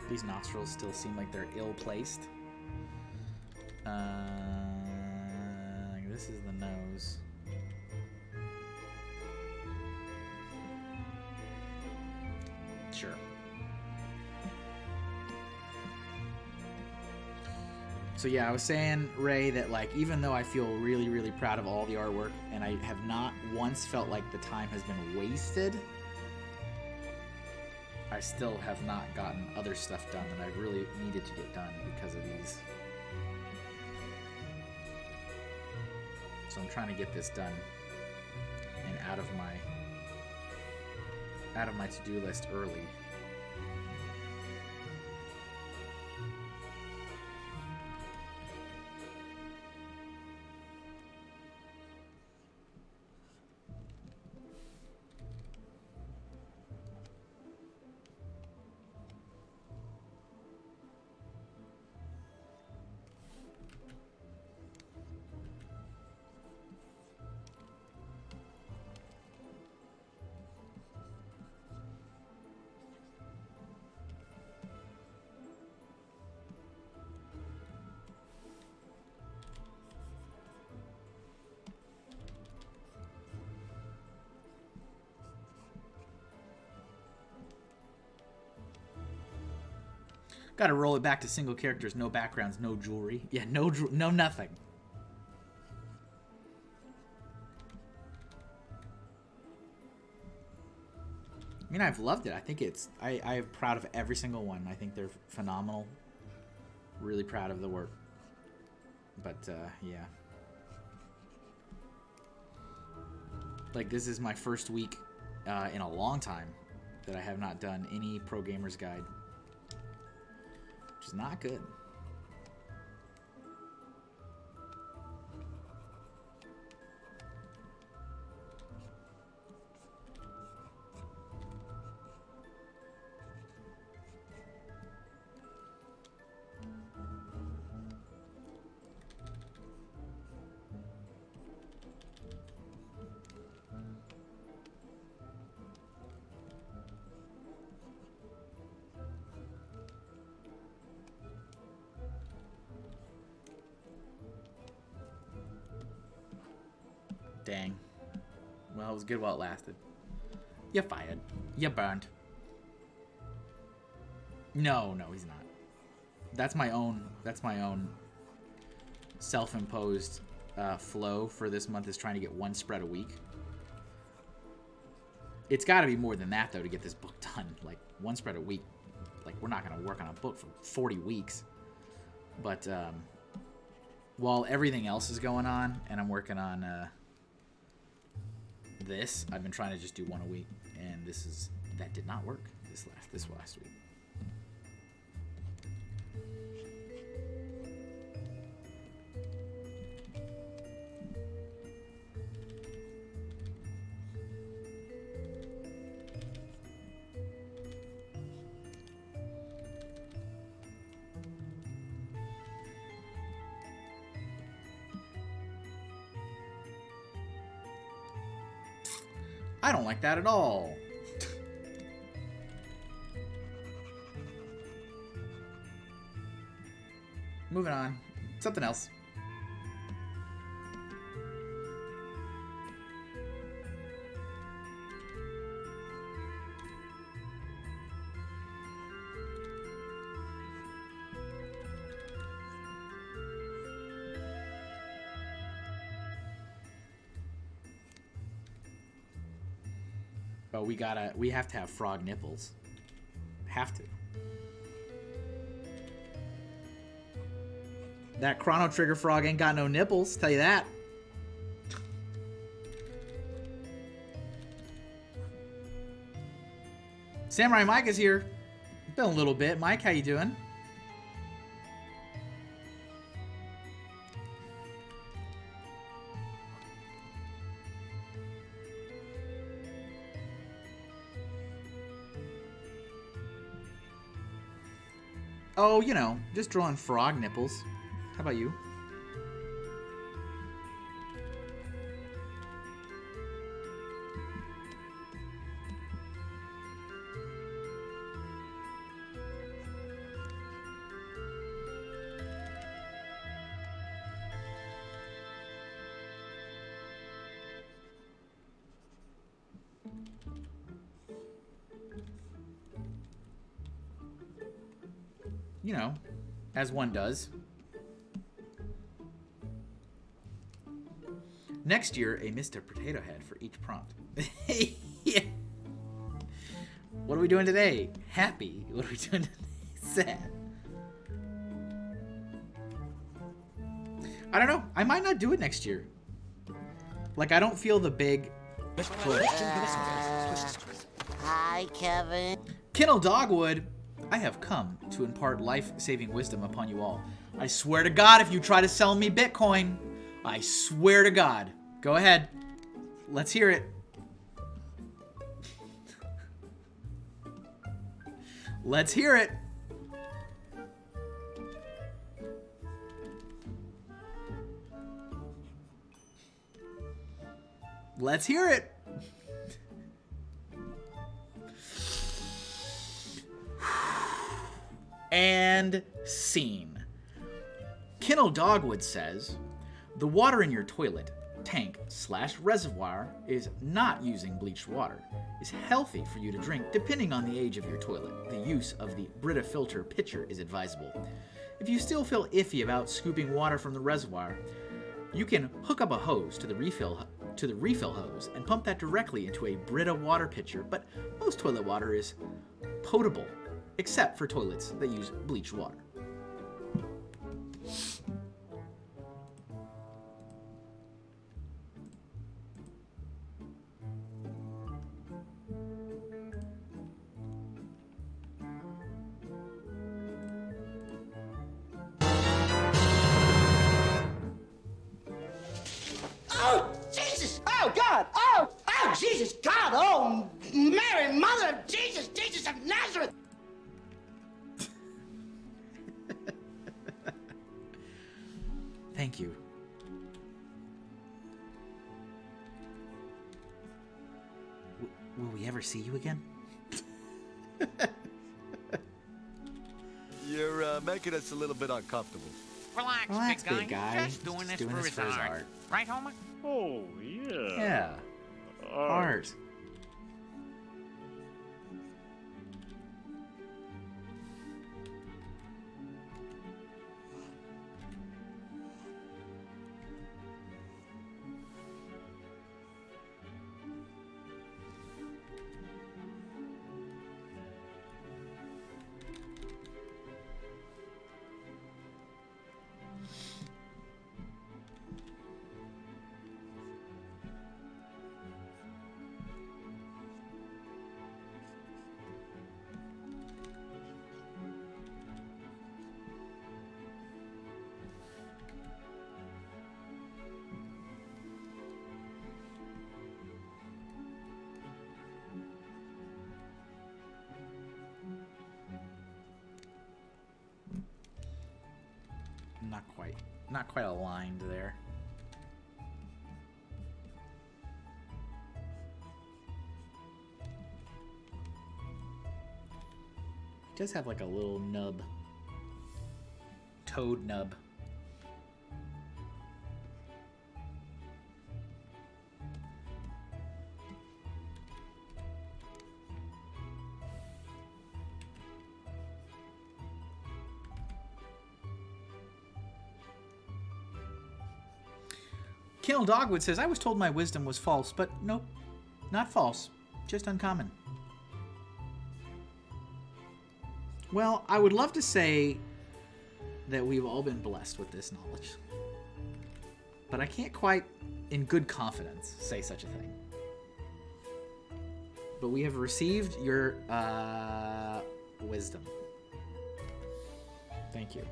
Speaker 2: These nostrils still seem like they're ill-placed. This is the nose. Sure. So yeah, I was saying, Ray, that like even though I feel really, really proud of all the artwork, and I have not once felt like the time has been wasted, I still have not gotten other stuff done that I really needed to get done because of these. So I'm trying to get this done and out of my to-do list early. Got to roll it back to single characters, no backgrounds, no jewelry. Yeah, no nothing. I mean, I've loved it. I think I'm proud of every single one. I think they're phenomenal. Really proud of the work. But, yeah. Like, this is my first week in a long time that I have not done any Pro Gamer's Guide. Which is not good. Dang. Well, it was good while it lasted. You're fired. You're burned. No, he's not. That's my own self-imposed flow for this month, is trying to get one spread a week. It's got to be more than that, though, to get this book done. Like, one spread a week. Like, we're not going to work on a book for 40 weeks. But while everything else is going on, and I'm working on this, I've been trying to just do one a week, and that did not work this last week. I don't like that at all. Moving on. Something else. Oh, we have to have frog nipples. Have to. That Chrono Trigger frog ain't got no nipples, tell you that. Samurai Mike is here. Been a little bit. Mike, how you doing? Oh, you know, just drawing frog nipples. How about you? You know, as one does. Next year, a Mr. Potato Head for each prompt. Yeah. What are we doing today? Happy. What are we doing today? Sad. I don't know. I might not do it next year. Like, I don't feel the big push.
Speaker 1: Hi, Kevin.
Speaker 2: Kennel Dogwood, I have come to impart life-saving wisdom upon you all. I swear to God, if you try to sell me Bitcoin, I swear to God. Go ahead. Let's hear it. Let's hear it. Let's hear it. And scene. Kennel Dogwood says, the water in your toilet, tank / reservoir is not using bleached water. Is healthy for you to drink depending on the age of your toilet. The use of the Brita filter pitcher is advisable. If you still feel iffy about scooping water from the reservoir, you can hook up a hose to the refill hose and pump that directly into a Brita water pitcher, but most toilet water is potable, except for toilets that use bleached water.
Speaker 3: Oh, Jesus! Oh, God! Oh, Jesus! God! Oh, Mary, Mother of Jesus! Jesus of Nazareth!
Speaker 2: Thank you. Will we ever see you again?
Speaker 4: You're making us a little bit uncomfortable.
Speaker 5: Relax,
Speaker 2: big guy.
Speaker 5: Just doing this for his art. Right, Homer?
Speaker 6: Oh, yeah.
Speaker 2: Yeah. Art. Not quite aligned there. It does have like a little nub. Toad nub. Kennel Dogwood says, I was told my wisdom was false, but nope, not false. Just uncommon. Well, I would love to say that we've all been blessed with this knowledge. But I can't quite, in good confidence, say such a thing. But we have received your wisdom. Thank you.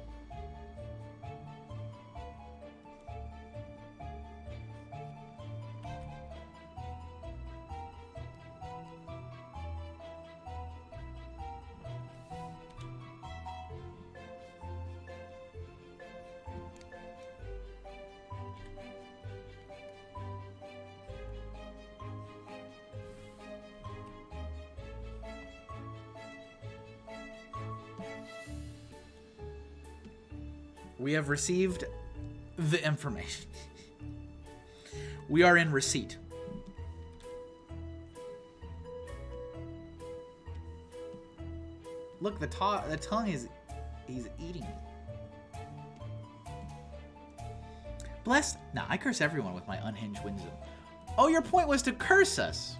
Speaker 2: We have received the information. We are in receipt. Look, the tongue is... He's eating me. Blessed... Nah, I curse everyone with my unhinged wisdom. Oh, your point was to curse us.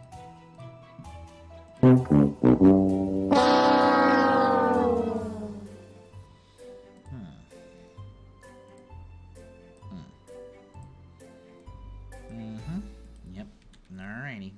Speaker 2: Yep. Alrighty.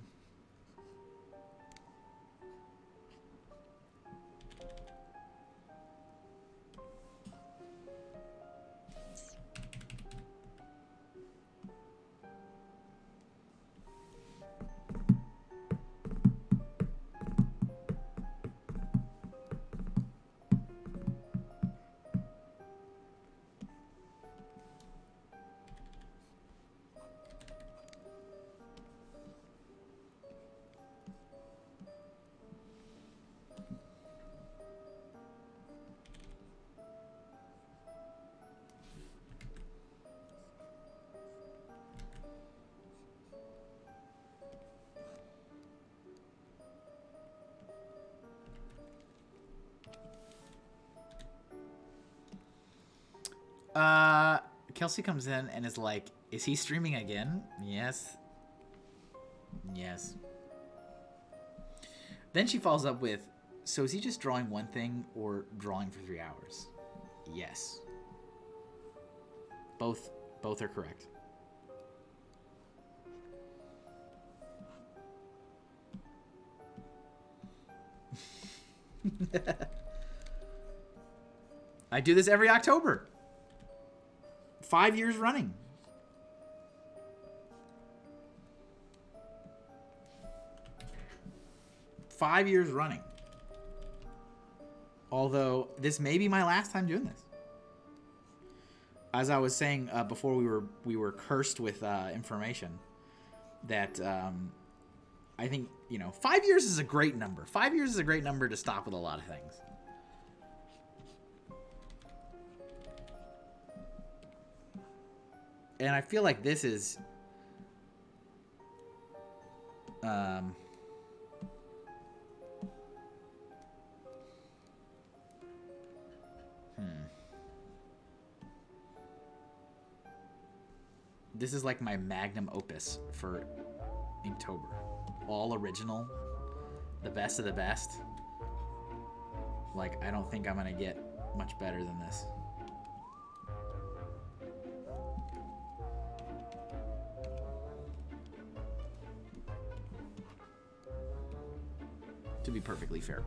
Speaker 2: Kelsey comes in and is like, is he streaming again? Yes. Yes. Then she follows up with, so is he just drawing one thing or drawing for 3 hours? Yes. Both are correct. I do this every October. 5 years running. Although this may be my last time doing this. As I was saying before, we were cursed with information that I think 5 years is a great number. 5 years is a great number to stop with a lot of things. And I feel like this is this is like my magnum opus for Inktober. All original, the best of the best. Like, I don't think I'm gonna get much better than this. To be perfectly fair.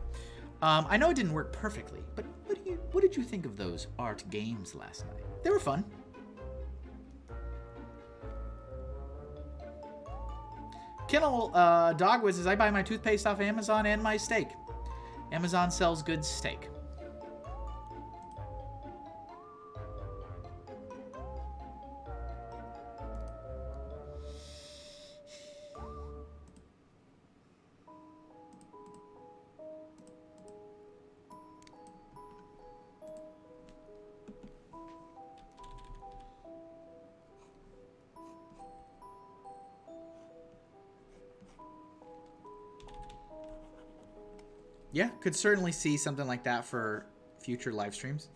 Speaker 2: I know it didn't work perfectly, but what did you think of those art games last night? They were fun. Kennel Dogwiz says, I buy my toothpaste off Amazon and my steak. Amazon sells good steak. Yeah, could certainly see something like that for future live streams.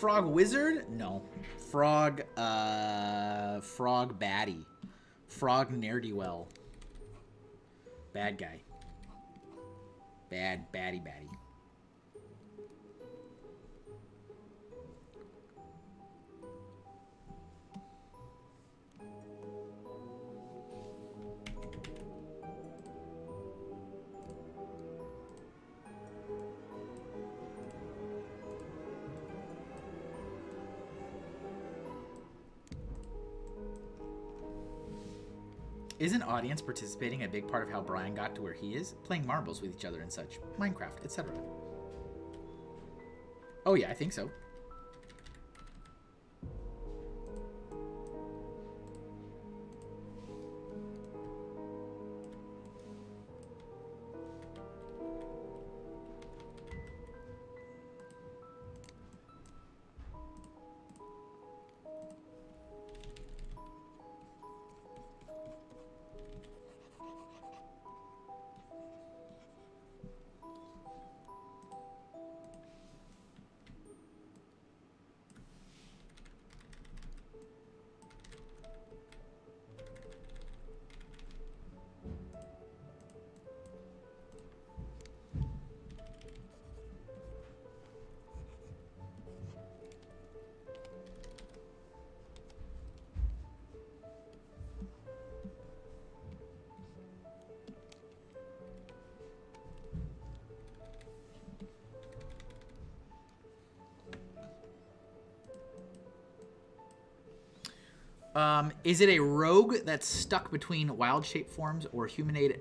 Speaker 2: Frog wizard? No. Frog, frog baddie. Frog ne'er-do-well. Bad guy. Bad, baddie. Isn't audience participating a big part of how Brian got to where he is? Playing marbles with each other and such. Minecraft, etc. Oh yeah, I think so. Is it a rogue that's stuck between wild shape forms or humanoid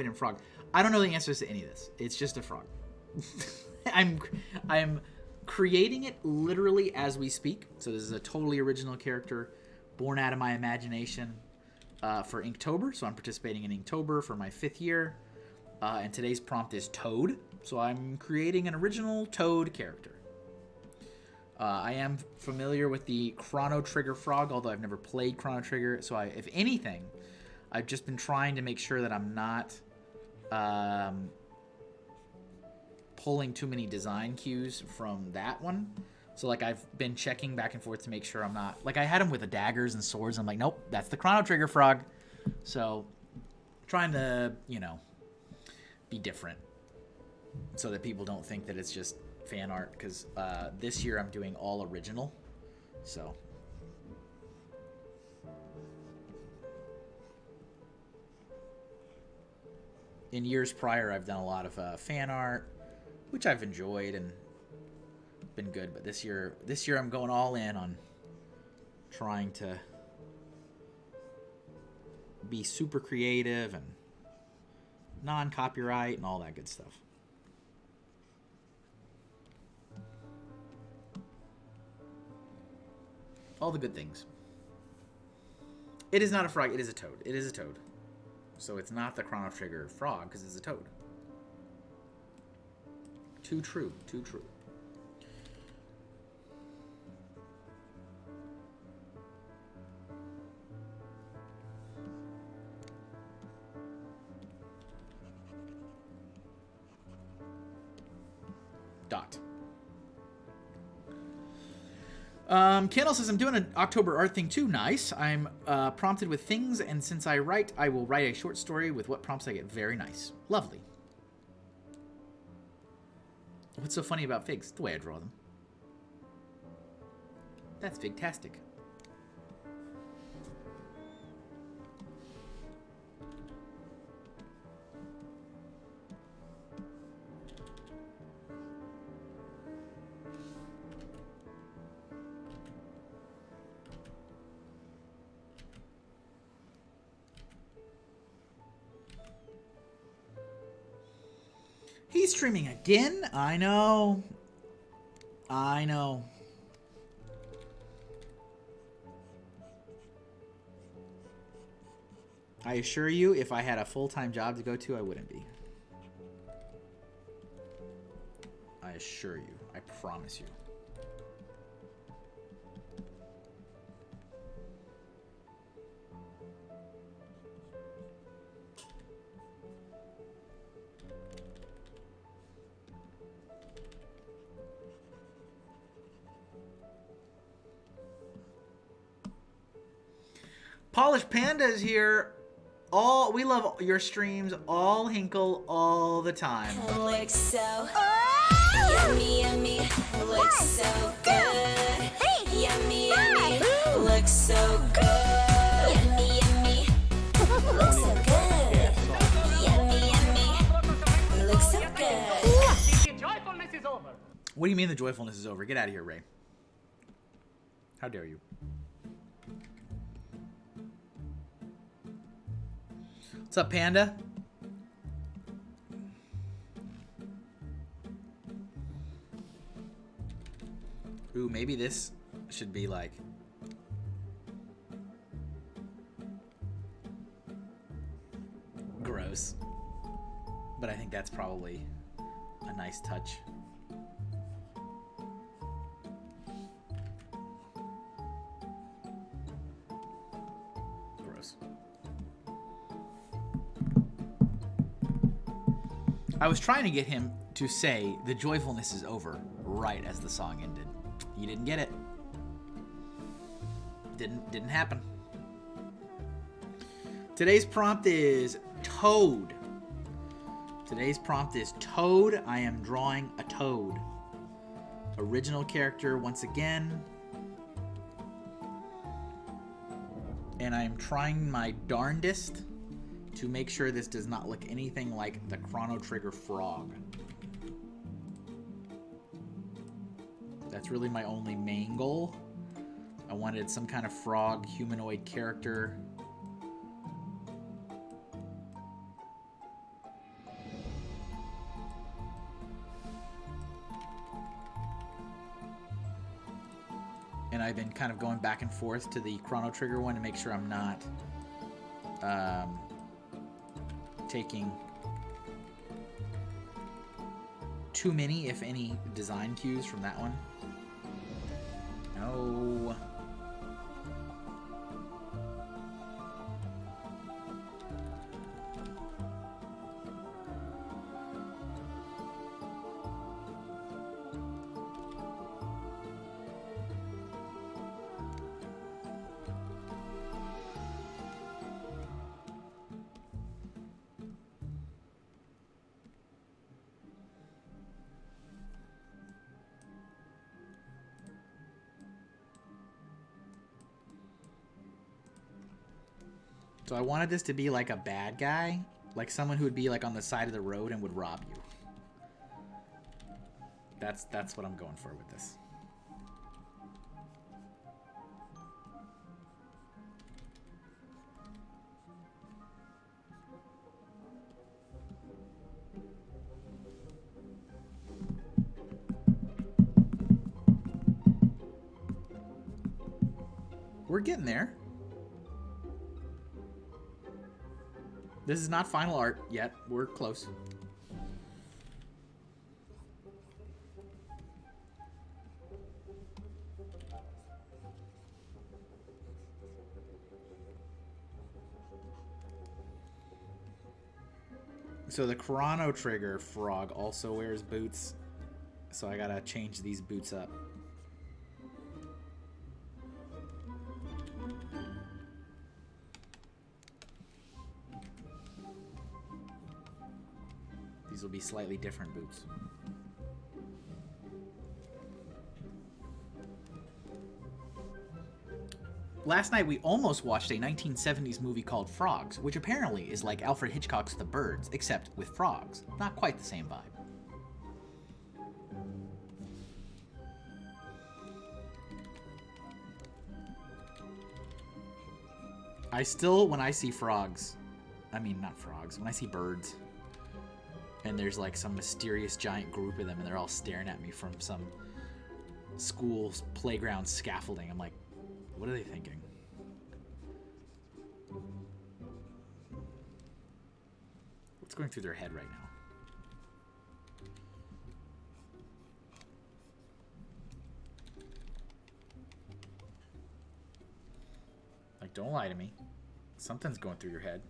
Speaker 2: and frog? I don't know the answers to any of this. It's just a frog. I'm creating it literally as we speak. So this is a totally original character born out of my imagination for Inktober. So I'm participating in Inktober for my 5th year. And today's prompt is Toad. So I'm creating an original Toad character. I am familiar with the Chrono Trigger frog, although I've never played Chrono Trigger. So if anything, I've just been trying to make sure that I'm not pulling too many design cues from that one. So like I've been checking back and forth to make sure I'm not... Like I had him with the daggers and swords. I'm like, nope, that's the Chrono Trigger frog. So trying to, you know, be different so that people don't think that it's just fan art, because this year I'm doing all original. So in years prior I've done a lot of fan art, which I've enjoyed and been good, but this year I'm going all in on trying to be super creative and non-copyright and all that good stuff. All the good things. It is not a frog, it is a toad. It is a toad. So it's not the Chrono Trigger frog, because it's a toad. Too true, too true. Dot. Candle says, I'm doing an October art thing too. Nice. I'm prompted with things, and since I write, I will write a short story with what prompts I get. Very nice. Lovely. What's so funny about figs? The way I draw them. That's fig-tastic. He's streaming again? I know. I know. I assure you, if I had a full-time job to go to, I wouldn't be. I assure you. I promise you. Polished Panda is here. We love your streams. All Hinkle all the time.
Speaker 6: Looks so yummy, yummy. Looks so good. Yummy, yummy. Looks so good. Yummy, yummy. Looks so good. Yummy, yummy. Looks so good.
Speaker 3: The joyfulness is over.
Speaker 2: What do you mean the joyfulness is over? Get out of here, Ray. How dare you? What's up, Panda? Ooh, maybe this should be like... gross. But I think that's probably a nice touch. Gross. I was trying to get him to say the joyfulness is over right as the song ended. He didn't get it. Didn't happen. Today's prompt is Toad. Today's prompt is Toad. I am drawing a toad. Original character once again. And I am trying my darndest to make sure this does not look anything like the Chrono Trigger frog. That's really my only main goal. I wanted some kind of frog humanoid character. And I've been kind of going back and forth to the Chrono Trigger one to make sure I'm not taking too many, if any, design cues from that one. No. So I wanted this to be like a bad guy, like someone who would be like on the side of the road and would rob you. That's what I'm going for with this. We're getting there. This is not final art yet. We're close. So the Chrono Trigger frog also wears boots. So I gotta change these boots up. These will be slightly different boots. Last night we almost watched a 1970s movie called Frogs, which apparently is like Alfred Hitchcock's The Birds, except with frogs. Not quite the same vibe. I still, when I see frogs, I mean not frogs, when I see birds, and there's like some mysterious giant group of them and they're all staring at me from some school's playground scaffolding, I'm like, what are they thinking? What's going through their head right now? Like, don't lie to me. Something's going through your head.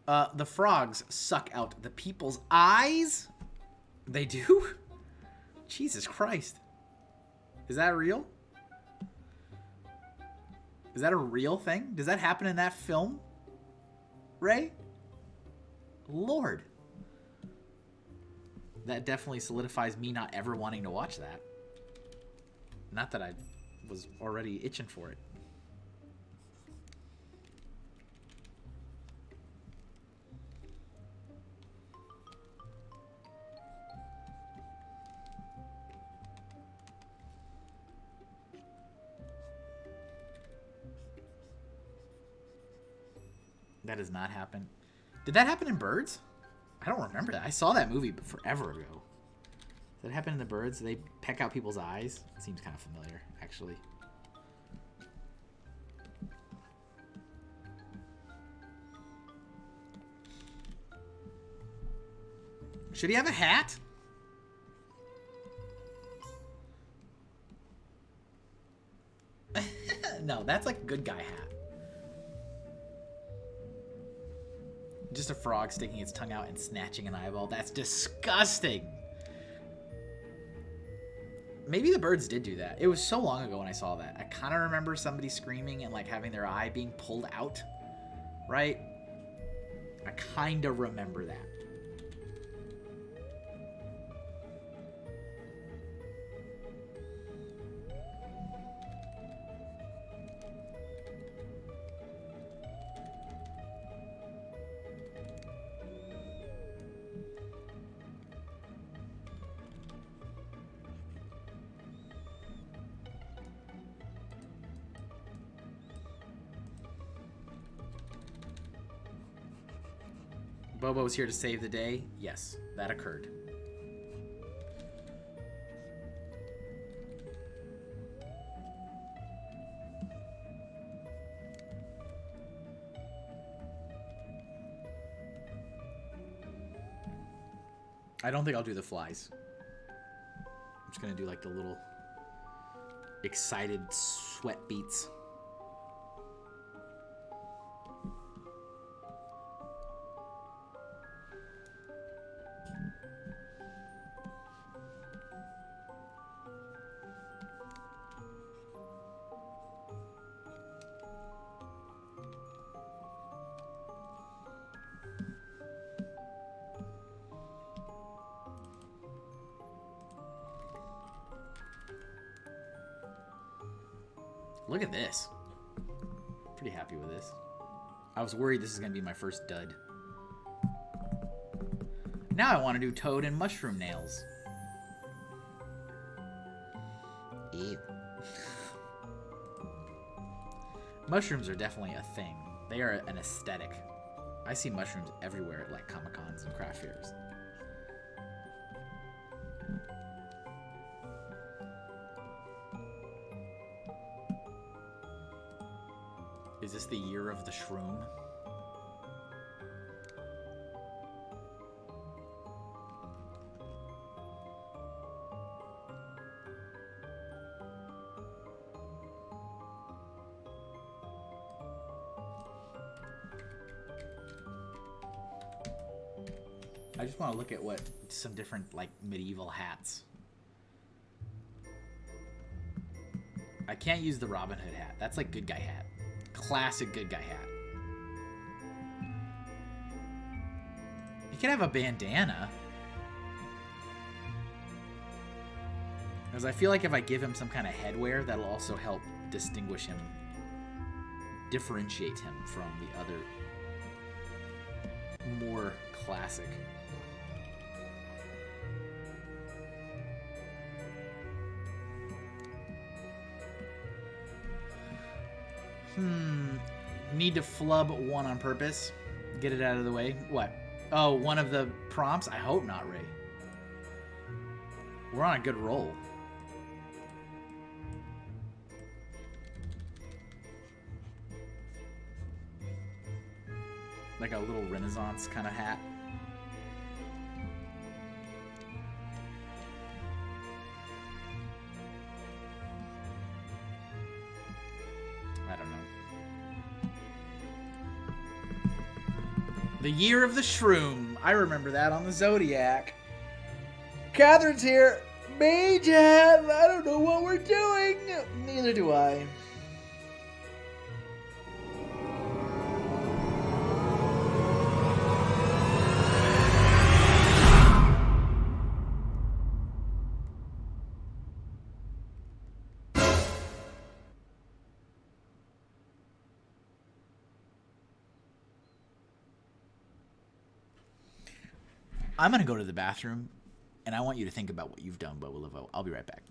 Speaker 2: The frogs suck out the people's eyes? They do? Jesus Christ. Is that real? Is that a real thing? Does that happen in that film? Ray? Lord. That definitely solidifies me not ever wanting to watch that. Not that I was already itching for it. That does not happen. Did that happen in Birds? I don't remember that. I saw that movie forever ago. Does that happen in the Birds? Do they peck out people's eyes? It seems kind of familiar, actually. Should he have a hat? No, that's like a good guy hat. Just a frog sticking its tongue out and snatching an eyeball. That's disgusting. Maybe the Birds did do that. It was so long ago when I saw that. I kind of remember somebody screaming and like having their eye being pulled out. Right? I kind of remember that. Bobo's here to save the day. Yes, that occurred. I don't think I'll do the flies. I'm just gonna do like the little excited sweat beats. Look at this. Pretty happy with this. I was worried this is going to be my first dud. Now I want to do toad and mushroom nails. Ew. Mushrooms are definitely a thing. They are an aesthetic. I see mushrooms everywhere at like Comic-Cons and craft fairs. Is this the year of the shroom? I just want to look at what some different like medieval hats. I can't use the Robin Hood hat. That's like good guy hat. Classic good guy hat. You can have a bandana. Because I feel like if I give him some kind of headwear, that'll also help distinguish him, differentiate him from the other more classic. Need to flub one on purpose. Get it out of the way. What? Oh, one of the prompts? I hope not, Ray. We're on a good roll. Like a little Renaissance kind of hat. I don't know. The year of the shroom. I remember that on the Zodiac. Catherine's here. Mayhem! I don't know what we're doing. Neither do I. I'm going to go to the bathroom, and I want you to think about what you've done, Boba Laveau. I'll be right back.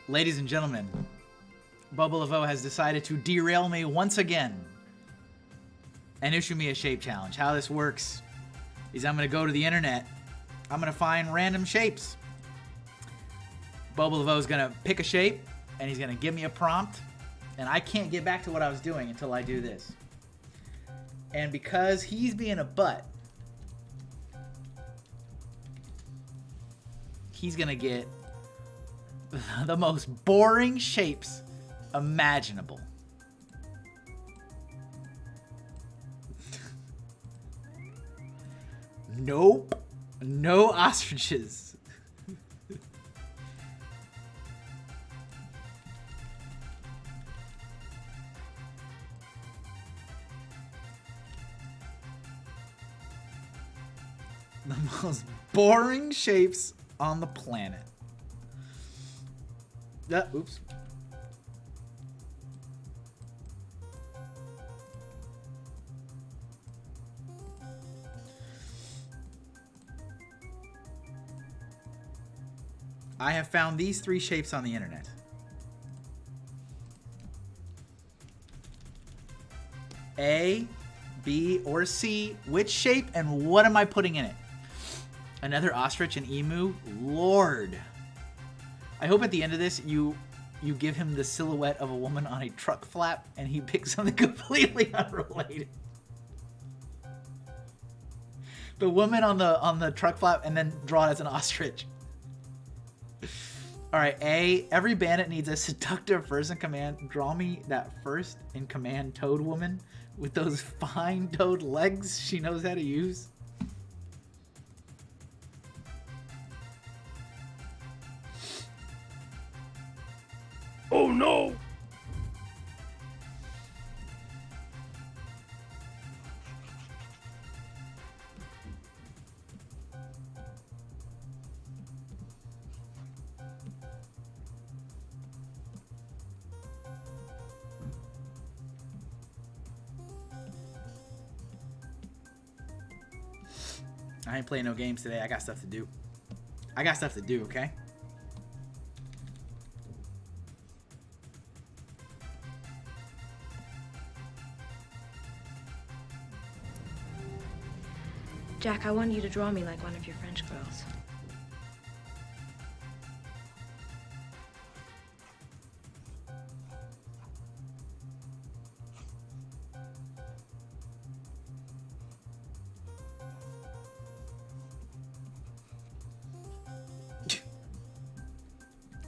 Speaker 2: Ladies and gentlemen, Boba Laveau has decided to derail me once again and issue me a shape challenge. How this works is I'm going to go to the internet. I'm going to find random shapes. Boba Laveau is going to pick a shape, and he's going to give me a prompt, and I can't get back to what I was doing until I do this. And because he's being a butt, he's going to get the most boring shapes imaginable. Nope. No ostriches. The most boring shapes on the planet. Oops. I have found these three shapes on the internet. A, B, or C. Which shape and what am I putting in it? Another ostrich and emu? Lord. I hope at the end of this you give him the silhouette of a woman on a truck flap and he picks something completely unrelated. The woman on the truck flap and then draw it as an ostrich. All right, A. Every bandit needs a seductive first in command. Draw me that first in command toad woman with those fine toad legs she knows how to use.
Speaker 7: Oh no!
Speaker 2: I ain't playing no games today. I got stuff to do. I got stuff to do, okay?
Speaker 8: Jack, I want you to draw me like one of your French girls.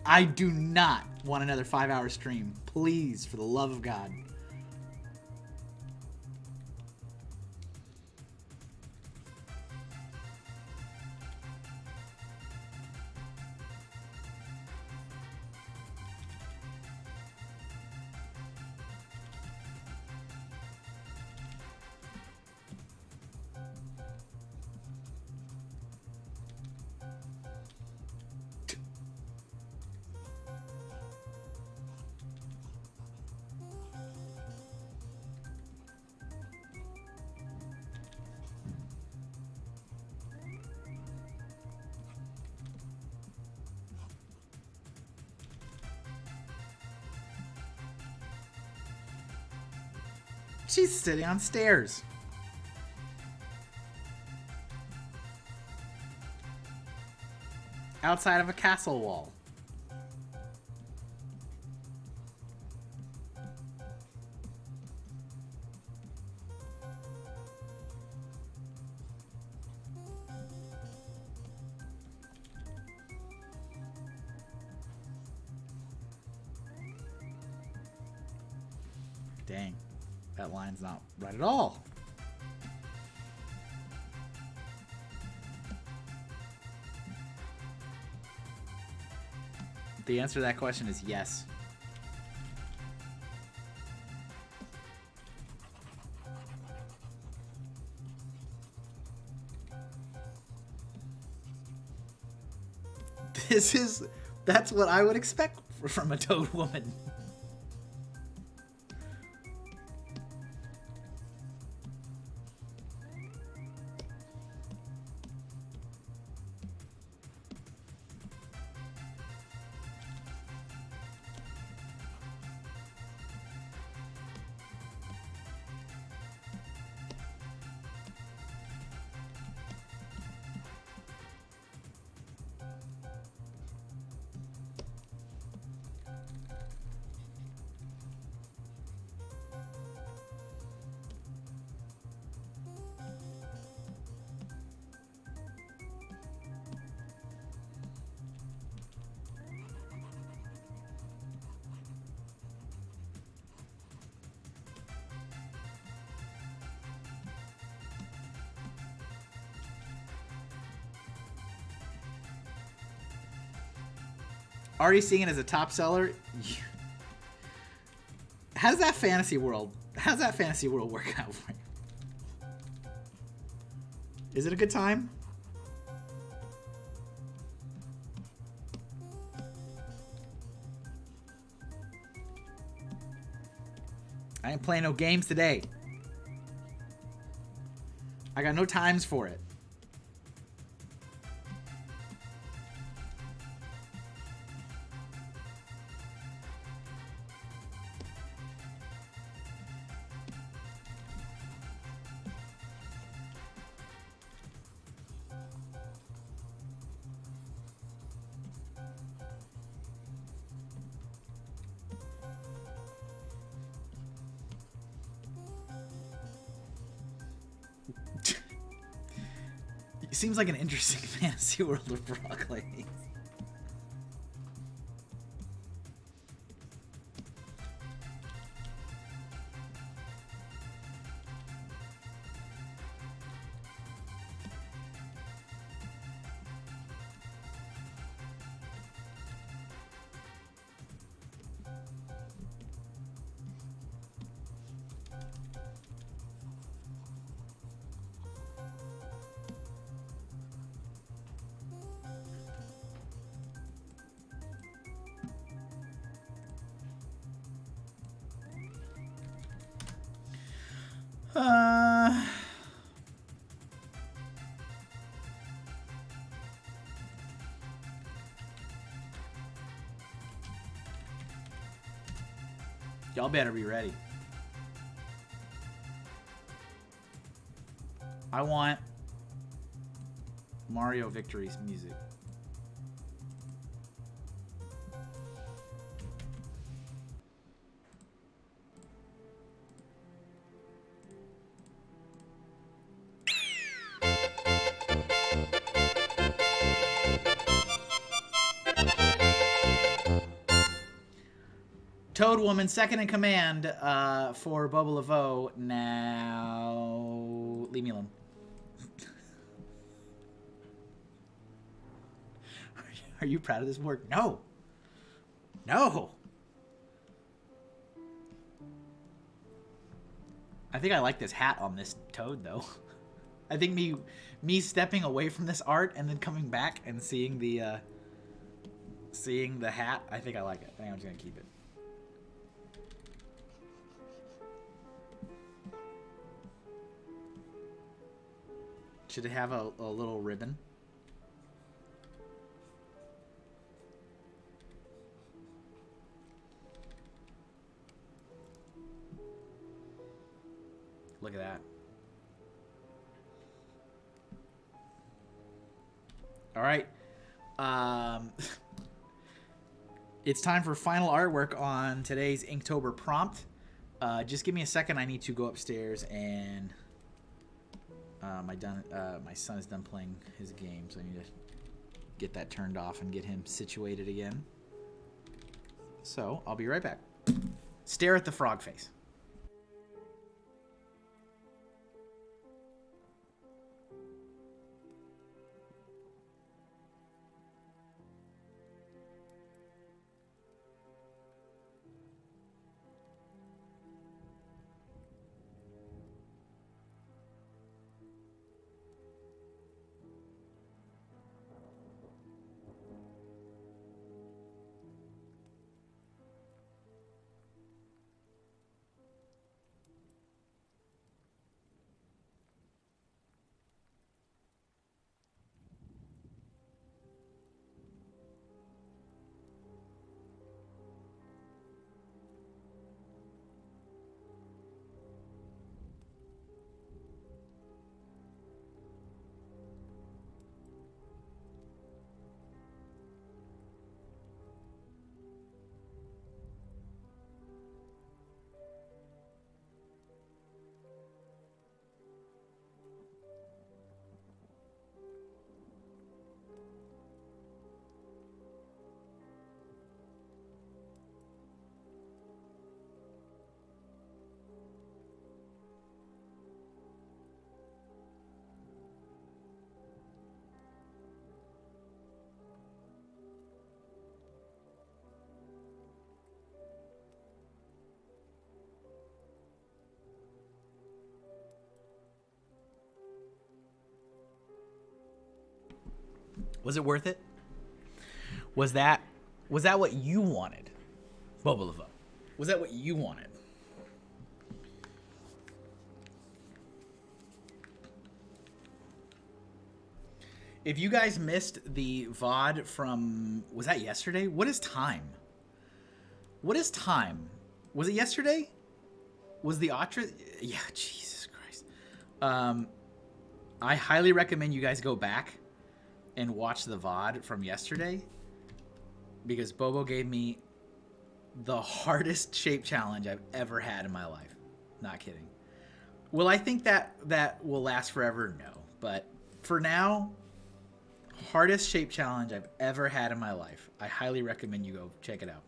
Speaker 2: I do not want another 5-hour stream. Please, for the love of God. She's sitting on stairs. Outside of a castle wall. Dang. That line's not right at all. The answer to that question is yes. That's what I would expect from a toad woman. Already seeing it as a top seller. How's that fantasy world work out for you? Is it a good time? I ain't playing no games today. I got no times for it. It seems like an interesting fantasy world of broccoli. Y'all better be ready. I want Mario Victory's music. Toad Woman, second in command for Boba Laveau. Now, leave me alone. Are you proud of this work? No. No. I think I like this hat on this Toad, though. I think me stepping away from this art and then coming back and seeing the hat, I think I like it. I think I'm just gonna keep it. Should it have a little ribbon? Look at that. All right. It's time for final artwork on today's Inktober prompt. Just give me a second. I need to go upstairs and my son is done playing his game, so I need to get that turned off and get him situated again. So I'll be right back. Stare at the frog face. Was it worth it? Was that what you wanted, Boba Laveau? Was that what you wanted? If you guys missed the VOD from, was that yesterday? What is time? What is time? Was it yesterday? Was the Atra? Yeah, Jesus Christ. I highly recommend you guys go back and watch the VOD from yesterday, because Bobo gave me the hardest shape challenge I've ever had in my life. Not kidding. Will I think that will last forever? No. But for now, hardest shape challenge I've ever had in my life. I highly recommend you go check it out.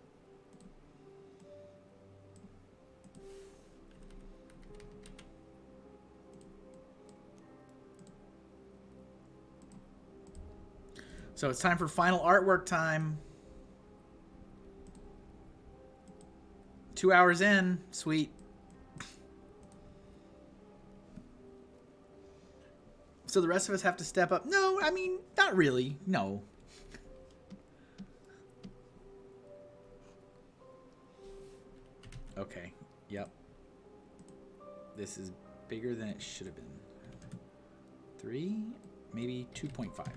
Speaker 2: So it's time for final artwork time. 2 hours in. Sweet. So the rest of us have to step up. No, I mean, not really. No. Okay. Yep. This is bigger than it should have been. 3, maybe 2.5.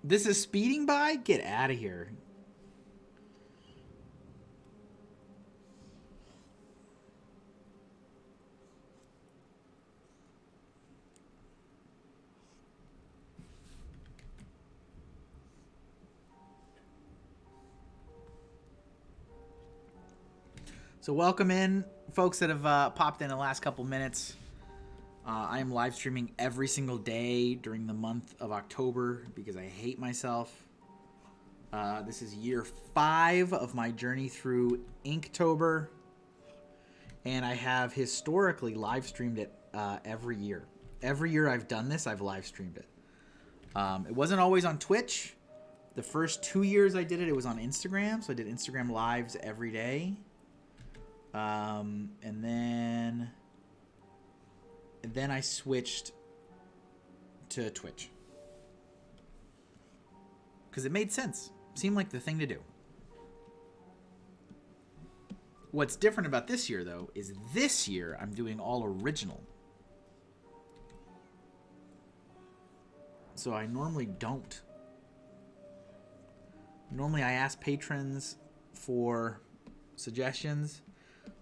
Speaker 2: This is speeding by? Get out of here. So welcome in, folks that have popped in the last couple minutes. I am live streaming every single day during the month of October because I hate myself. This is year 5 of my journey through Inktober, and I have historically live streamed it every year. Every year I've done this, I've live streamed it. It wasn't always on Twitch. The first 2 years I did it, it was on Instagram, so I did Instagram lives every day. And then I switched to Twitch because it made sense. Seemed like the thing to do. What's different about this year, though, is this year I'm doing all original. So I normally don't. Normally I ask patrons for suggestions.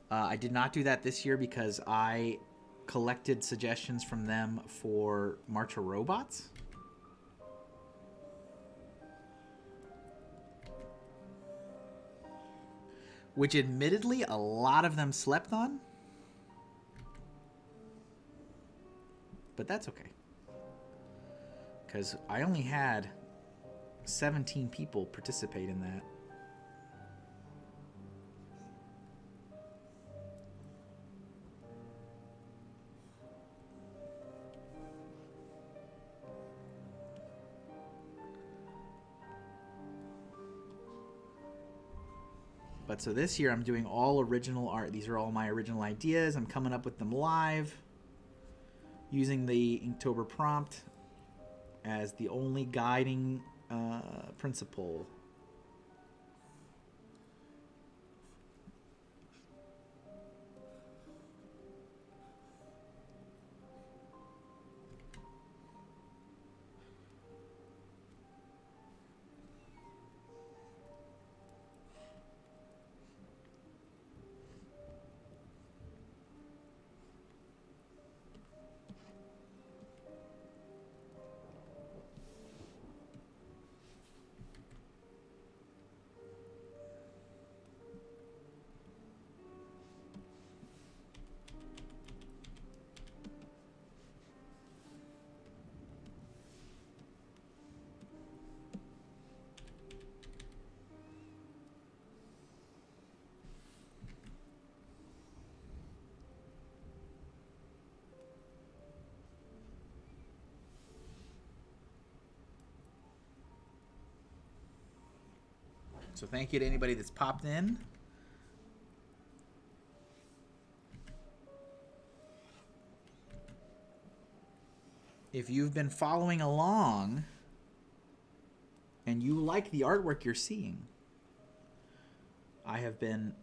Speaker 2: I did not do that this year because I collected suggestions from them for March of Robots. Which admittedly a lot of them slept on. But that's okay. Because I only had 17 people participate in that. But so this year I'm doing all original art. These are all my original ideas. I'm coming up with them live using the Inktober prompt as the only guiding principle. So thank you to anybody that's popped in. If you've been following along and you like the artwork you're seeing, I have been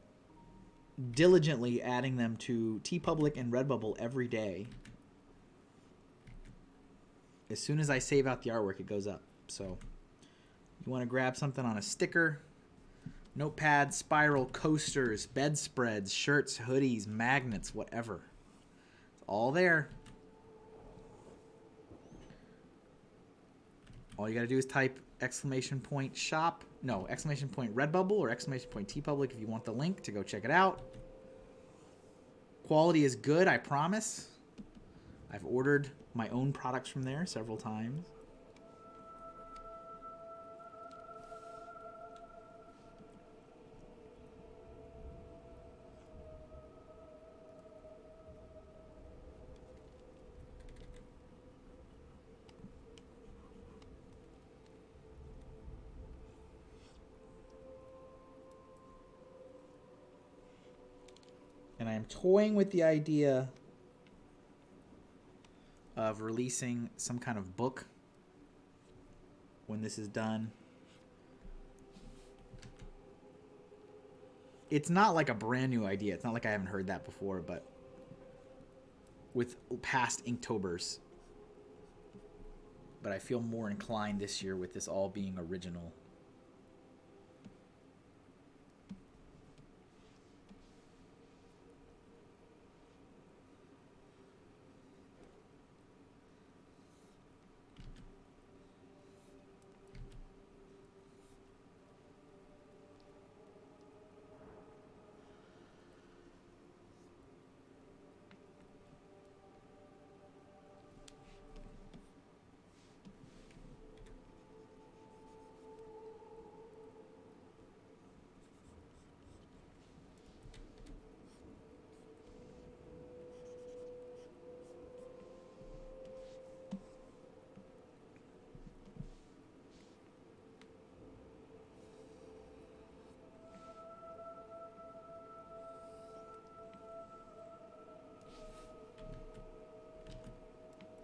Speaker 2: diligently adding them to TeePublic and Redbubble every day. As soon as I save out the artwork, it goes up. So you want to grab something on a sticker, notepad, spiral, coasters, bedspreads, shirts, hoodies, magnets, whatever. It's all there. All you got to do is type !shop, no, !Redbubble or !TeePublic if you want the link to go check it out. Quality is good, I promise. I've ordered my own products from there several times. am toying with the idea of releasing some kind of book when this is done. It's not like a brand new idea. It's not like I haven't heard that before, but with past Inktobers. But I feel more inclined this year with this all being original.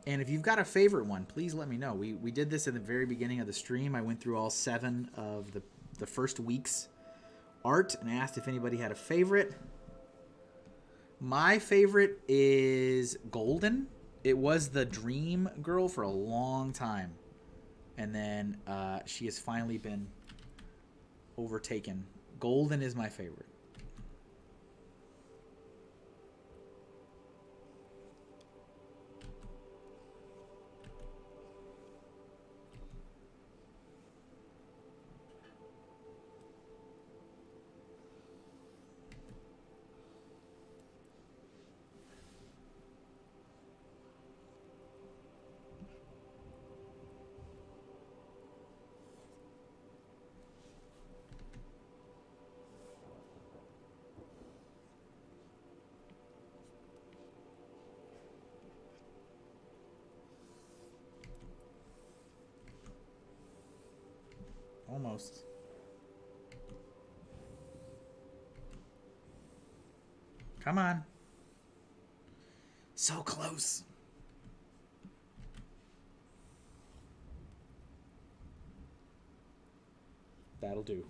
Speaker 2: And if you've got a favorite one, please let me know. We did this at the very beginning of the stream. I went through all 7 of the first week's art and asked if anybody had a favorite. My favorite is Golden. It was the dream girl for a long time. And then she has finally been overtaken. Golden is my favorite. Almost. Come on. So close. That'll do.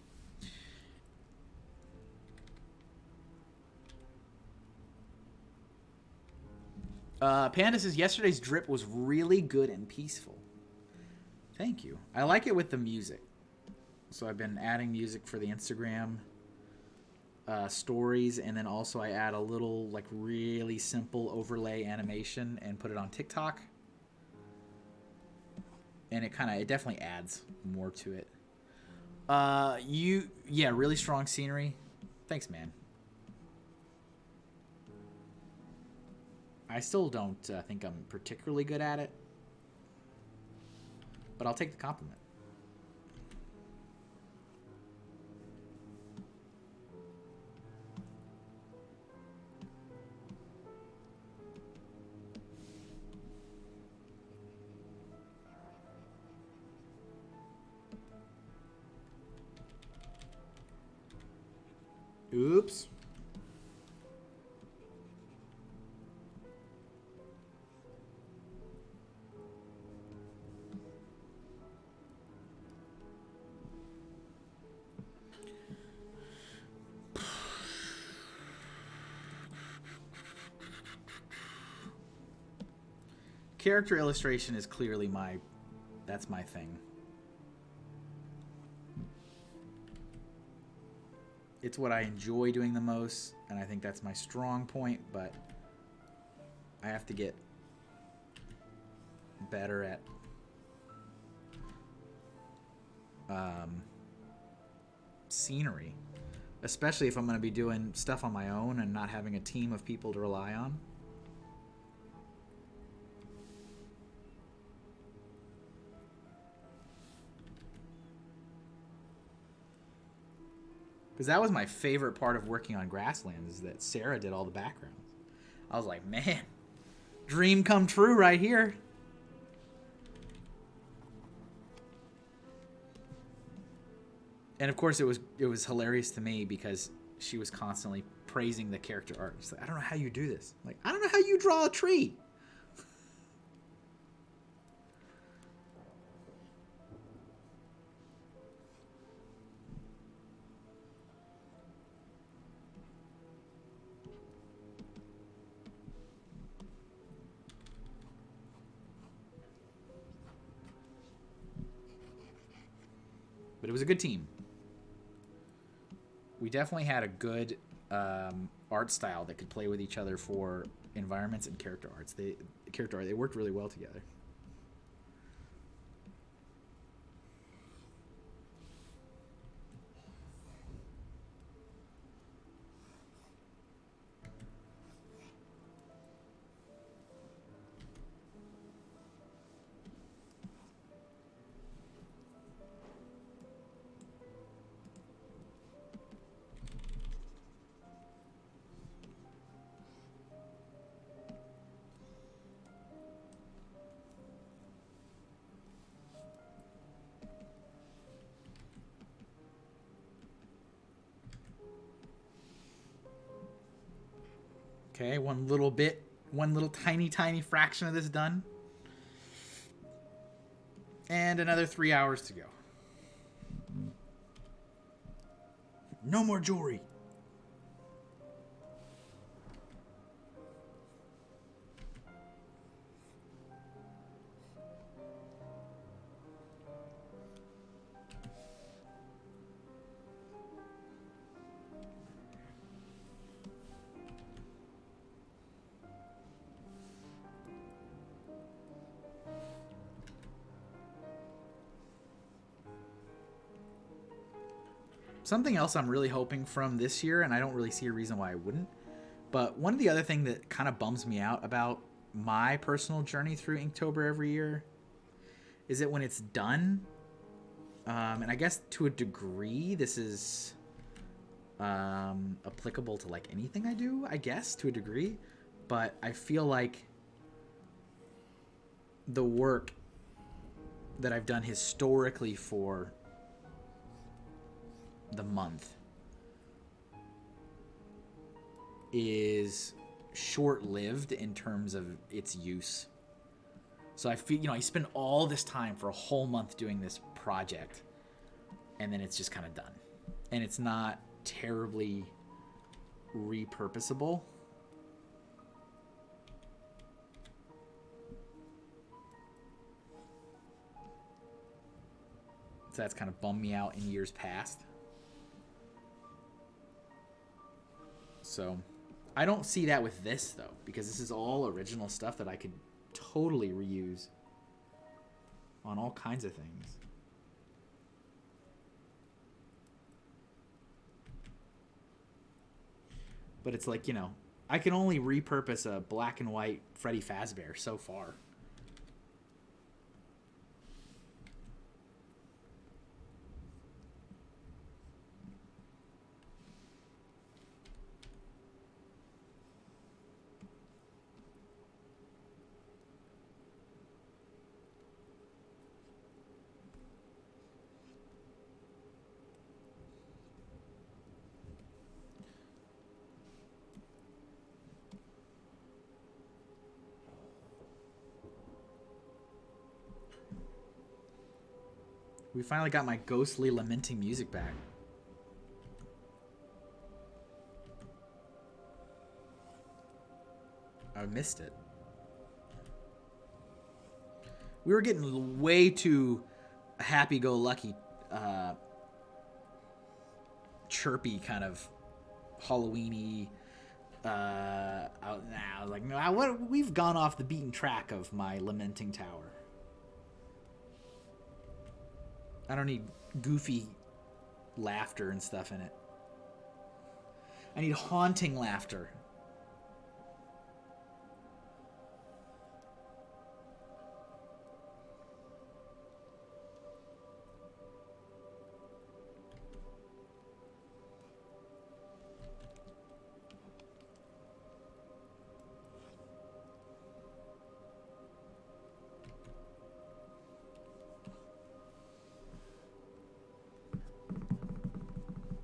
Speaker 2: Panda says yesterday's drip was really good and peaceful. Thank you. I like it with the music. So I've been adding music for the Instagram stories, and then also I add a little like really simple overlay animation and put it on TikTok. And it definitely adds more to it. Yeah, really strong scenery. Thanks, man. I still don't think I'm particularly good at it, but I'll take the compliment. Oops. Character illustration is clearly that's my thing. It's what I enjoy doing the most, and I think that's my strong point, but I have to get better at scenery, especially if I'm going to be doing stuff on my own and not having a team of people to rely on. Because that was my favorite part of working on Grasslands, is that Sarah did all the backgrounds. I was like, man, dream come true right here. And of course it was hilarious to me because she was constantly praising the character art. She's like, I don't know how you do this. I'm like, I don't know how you draw a tree. But it was a good team. We definitely had a good art style that could play with each other for environments and character arts. They worked really well together. Okay, one little tiny fraction of this done. And another 3 hours to go. No more jewelry. Something else I'm really hoping from this year, and I don't really see a reason why I wouldn't, but one of the other things that kind of bums me out about my personal journey through Inktober every year is that when it's done, and I guess to a degree this is applicable to like anything I do, I guess, to a degree, but I feel like the work that I've done historically for the month is short-lived in terms of its use. So I feel, I spend all this time for a whole month doing this project, and then it's just kind of done. And it's not terribly repurposable. So that's kind of bummed me out in years past. So I don't see that with this, though, because this is all original stuff that I could totally reuse on all kinds of things. But it's like, I can only repurpose a black and white Freddy Fazbear so far. We finally got my ghostly lamenting music back. I missed it. We were getting way too happy-go-lucky, chirpy kind of Halloween-y. I was like, no, we've gone off the beaten track of my lamenting tower. I don't need goofy laughter and stuff in it. I need haunting laughter.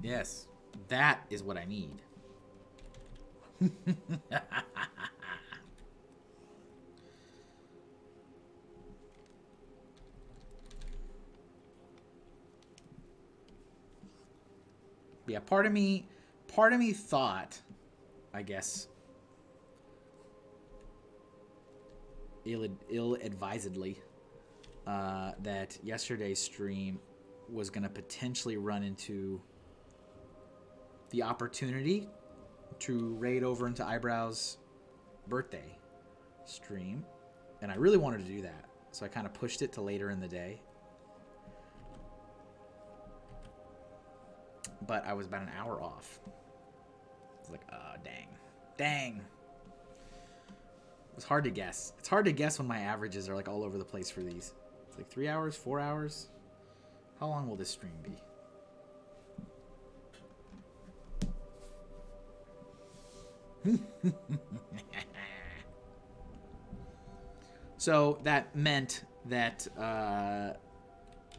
Speaker 2: Yes, That is what I need. Yeah, part of me thought, I guess, ill-advisedly, that yesterday's stream was going to potentially run into the opportunity to raid over into Eyebrow's birthday stream, and I really wanted to do that, so I kind of pushed it to later in the day. But I was about an hour off. It's like, dang. It was hard to guess. It's hard to guess when my averages are like all over the place for these. It's like 3 hours, 4 hours. How long will this stream be? So that meant that,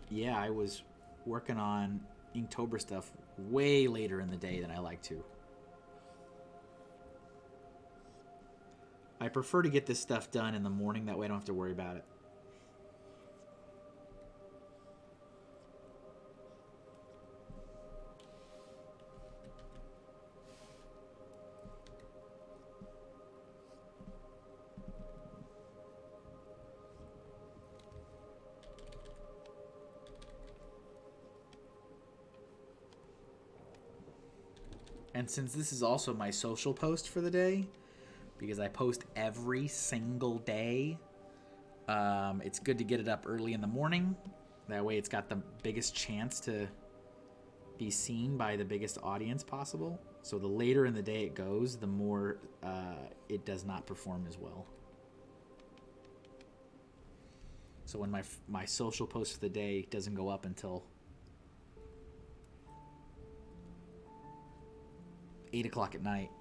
Speaker 2: yeah, I was working on Inktober stuff way later in the day than I like to. I prefer to get this stuff done in the morning, that way I don't have to worry about it. And since this is also my social post for the day, because I post every single day, it's good to get it up early in the morning. That way it's got the biggest chance to be seen by the biggest audience possible. So the later in the day it goes, the more it does not perform as well. So when my social post for the day doesn't go up until 8 o'clock at night,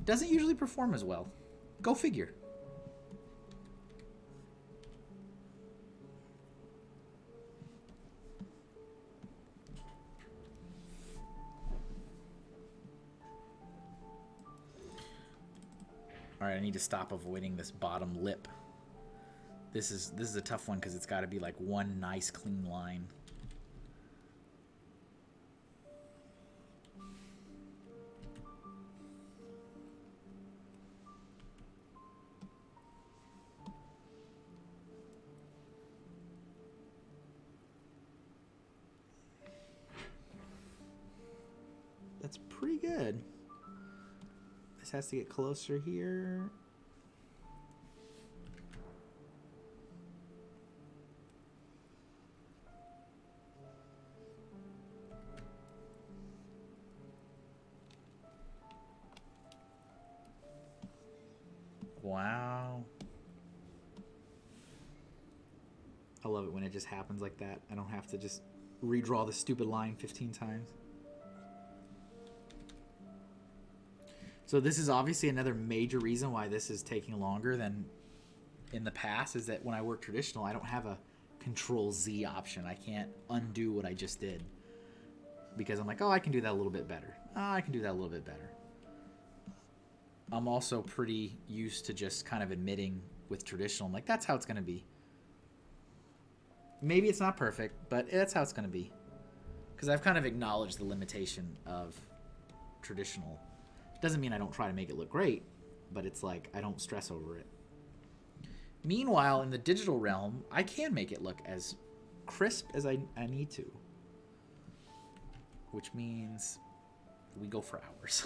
Speaker 2: doesn't usually perform as well. Go figure. All right, I need to stop avoiding this bottom lip. This is a tough one because it's got to be like one nice clean line. That's pretty good. This has to get closer here. Wow. I love it when it just happens like that. I don't have to just redraw the stupid line 15 times. So this is obviously another major reason why this is taking longer than in the past, is that when I work traditional, I don't have a Control-Z option. I can't undo what I just did. Because I'm like, oh, I can do that a little bit better. Oh, I can do that a little bit better. I'm also pretty used to just kind of admitting with traditional, I'm like, that's how it's going to be. Maybe it's not perfect, but that's how it's going to be. Because I've kind of acknowledged the limitation of traditional. Doesn't mean I don't try to make it look great, but it's like I don't stress over it. Meanwhile, in the digital realm, I can make it look as crisp as I need to. Which means we go for hours.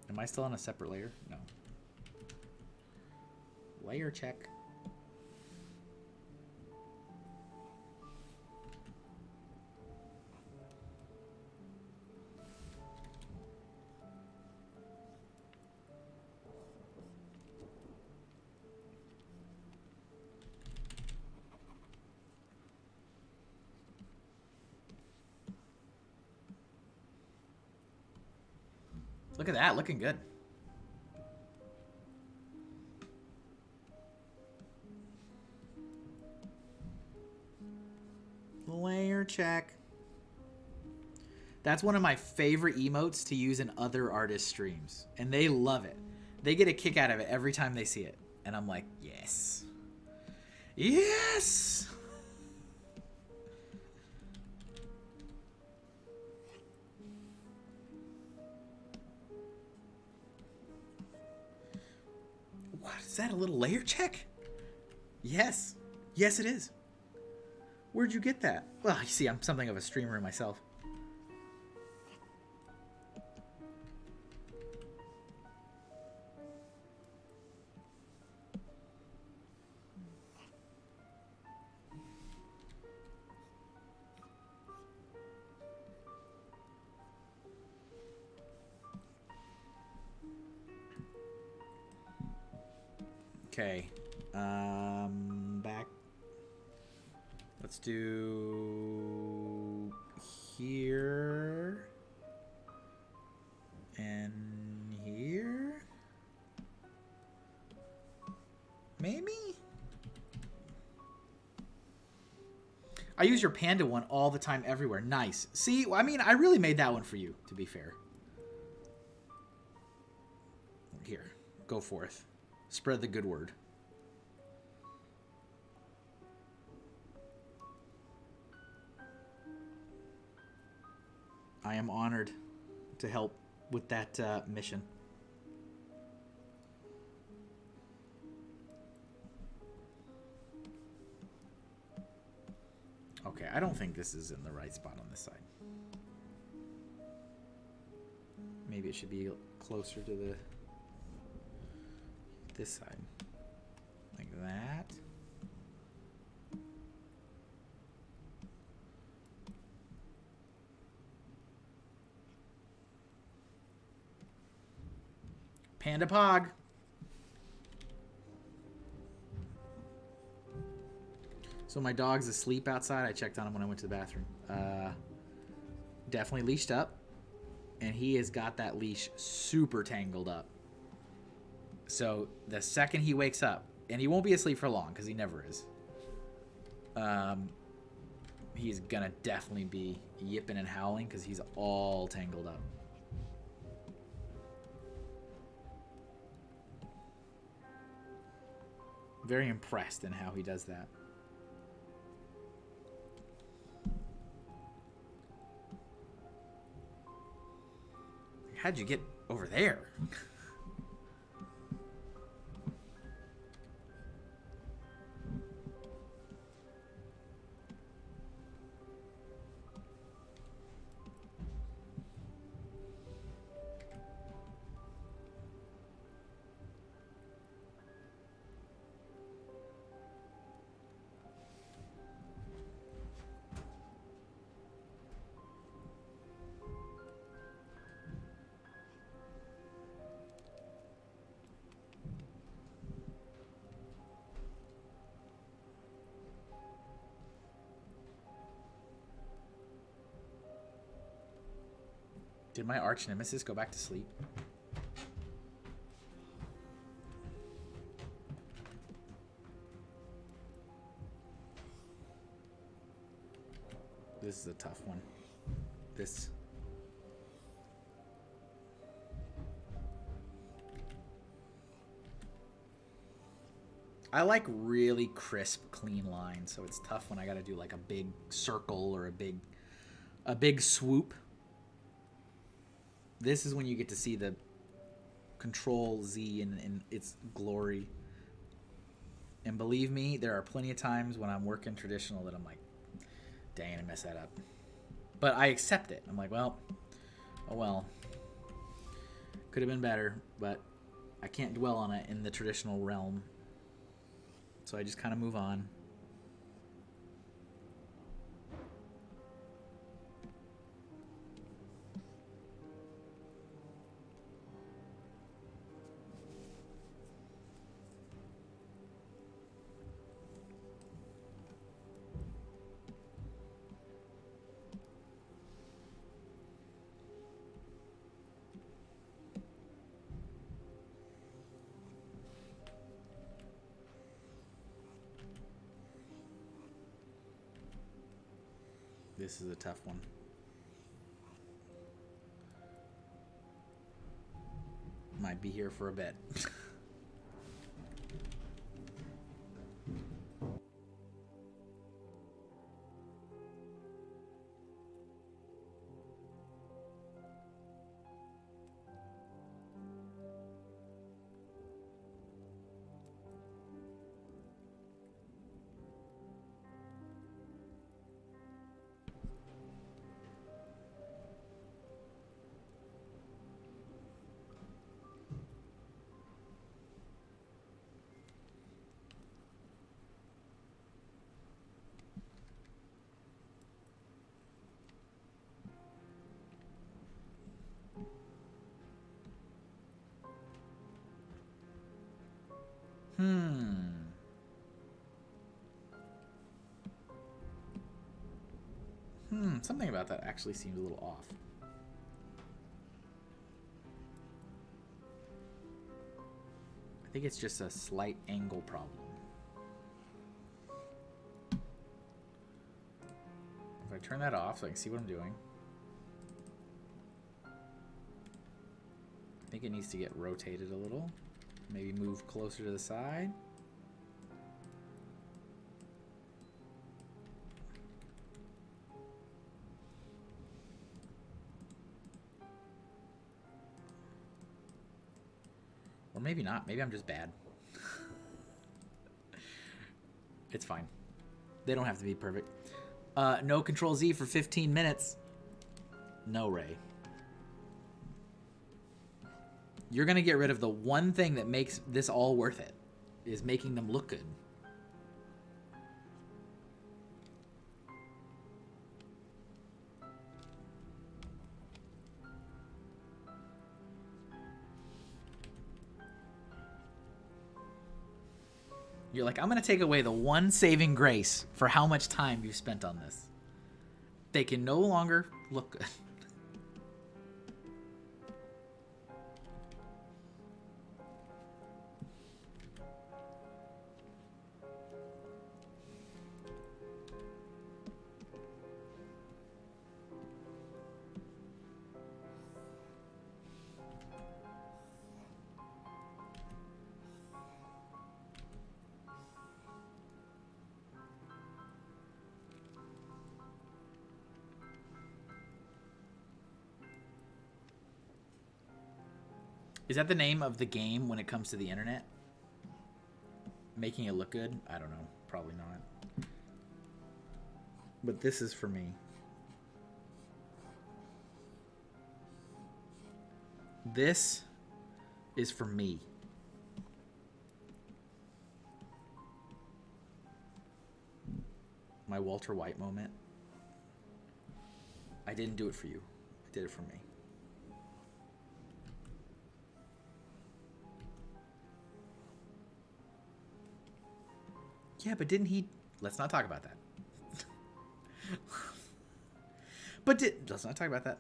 Speaker 2: Am I still on a separate layer? No. Layer check. Look at that, looking good. check. That's one of my favorite emotes to use in other artists' streams. And they love it. They get a kick out of it every time they see it. And I'm like, yes. Yes! What, is that a little layer check? Yes. Yes, it is. Where'd you get that? Well, you see, I'm something of a streamer myself. Okay, back. Let's do here and here. Maybe? I use your panda one all the time everywhere. Nice. See, I mean, I really made that one for you, to be fair. Here, go forth. Spread the good word. I am honored to help with that mission. Okay, I don't think this is in the right spot on this side. Maybe it should be closer to the this side. Like that. Panda Pog. So my dog's asleep outside. I checked on him when I went to the bathroom. Definitely leashed up. And he has got that leash super tangled up. So the second he wakes up, and he won't be asleep for long because he never is. He's gonna definitely be yipping and howling because he's all tangled up. Very impressed in how he does that. How'd you get over there? Did my arch nemesis go back to sleep? This is a tough one. This. I like really crisp, clean lines, so it's tough when I gotta do like a big circle or a big swoop. This is when you get to see the Control Z in its glory. And believe me, there are plenty of times when I'm working traditional that I'm like, dang, I messed that up. But I accept it. I'm like, well, oh well. Could have been better, but I can't dwell on it in the traditional realm. So I just kind of move on. This is a tough one. Might be here for a bit. Something about that actually seemed a little off. I think it's just a slight angle problem. If I turn that off so I can see what I'm doing. I think it needs to get rotated a little. Maybe move closer to the side. Or maybe not. Maybe I'm just bad. It's fine. They don't have to be perfect. No Control Z for 15 minutes. No, Ray. You're going to get rid of the one thing that makes this all worth it, is making them look good. You're like, I'm going to take away the one saving grace for how much time you've spent on this. They can no longer look good. Is that the name of the game when it comes to the internet? Making it look good? I don't know. Probably not. But this is for me. This is for me. My Walter White moment. I didn't do it for you. I did it for me. Yeah, but didn't he... Let's not talk about that. Let's not talk about that.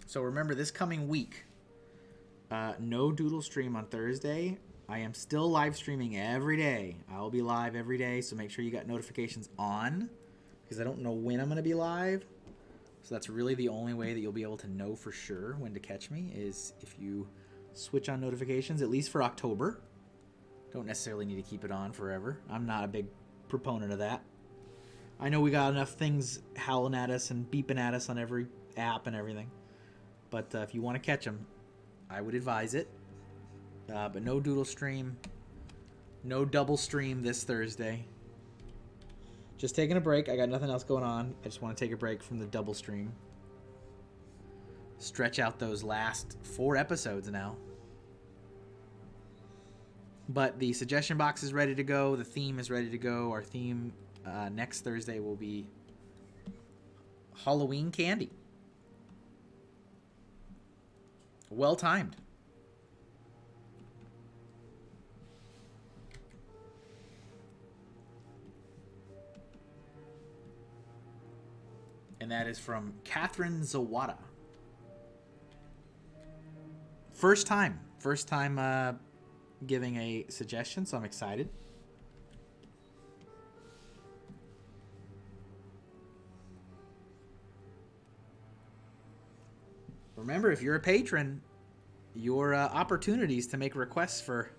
Speaker 2: So remember, this coming week, no doodle stream on Thursday. I am still live streaming every day. I'll be live every day, so make sure you got notifications on, because I don't know when I'm going to be live. So that's really the only way that you'll be able to know for sure when to catch me, is if you switch on notifications, at least for October. Don't necessarily need to keep it on forever. I'm not a big proponent of that. I know we got enough things howling at us and beeping at us on every app and everything. But if you want to catch them, I would advise it. But no doodle stream. No double stream this Thursday. Just taking a break. I got nothing else going on. I just want to take a break from the double stream. Stretch out those last 4 episodes now. But the suggestion box is ready to go. The theme is ready to go. Our theme next Thursday will be Halloween candy. Well timed. And that is from Catherine Zawada. First time giving a suggestion, so I'm excited. Remember, if you're a patron, your opportunities to make requests for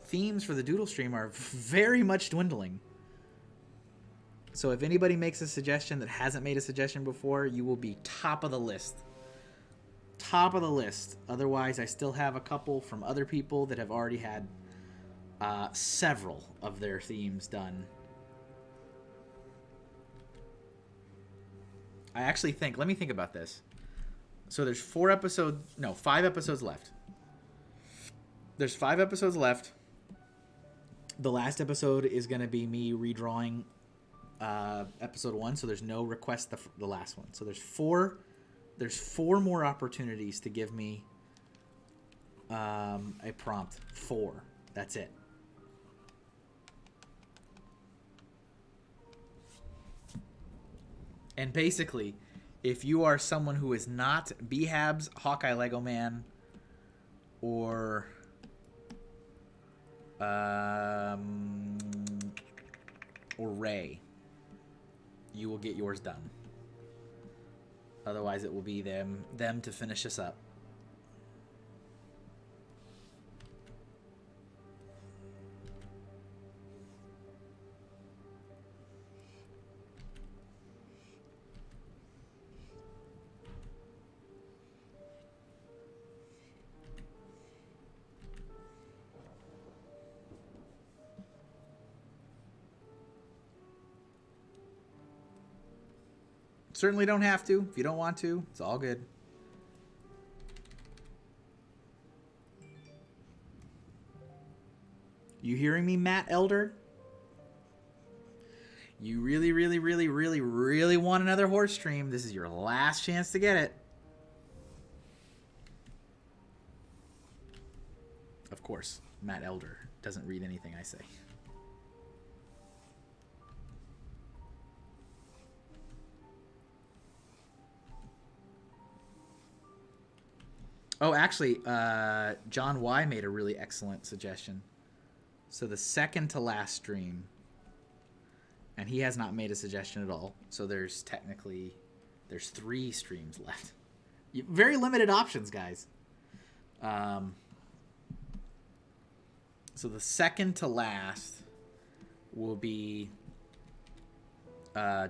Speaker 2: themes for the Doodle Stream are very much dwindling. So if anybody makes a suggestion that hasn't made a suggestion before, you will be top of the list. Top of the list. Otherwise, I still have a couple from other people that have already had several of their themes done. I actually think, let me think about this. So there's 5 episodes left. There's 5 episodes left. The last episode is going to be me redrawing episode 1, so there's no request the last one. So there's 4 more opportunities to give me a prompt. 4. That's it. And basically, if you are someone who is not Behabs, Hawkeye Lego Man, or Ray, you will get yours done. Otherwise, it will be them to finish us up. Certainly don't have to. If you don't want to, it's all good. You hearing me, Matt Elder? You really, really, really, really, really want another horse stream. This is your last chance to get it. Of course, Matt Elder doesn't read anything I say. Oh, actually, John Y. made a really excellent suggestion. So the second to last stream, and he has not made a suggestion at all, so there's 3 streams left. Very limited options, guys. So the second to last will be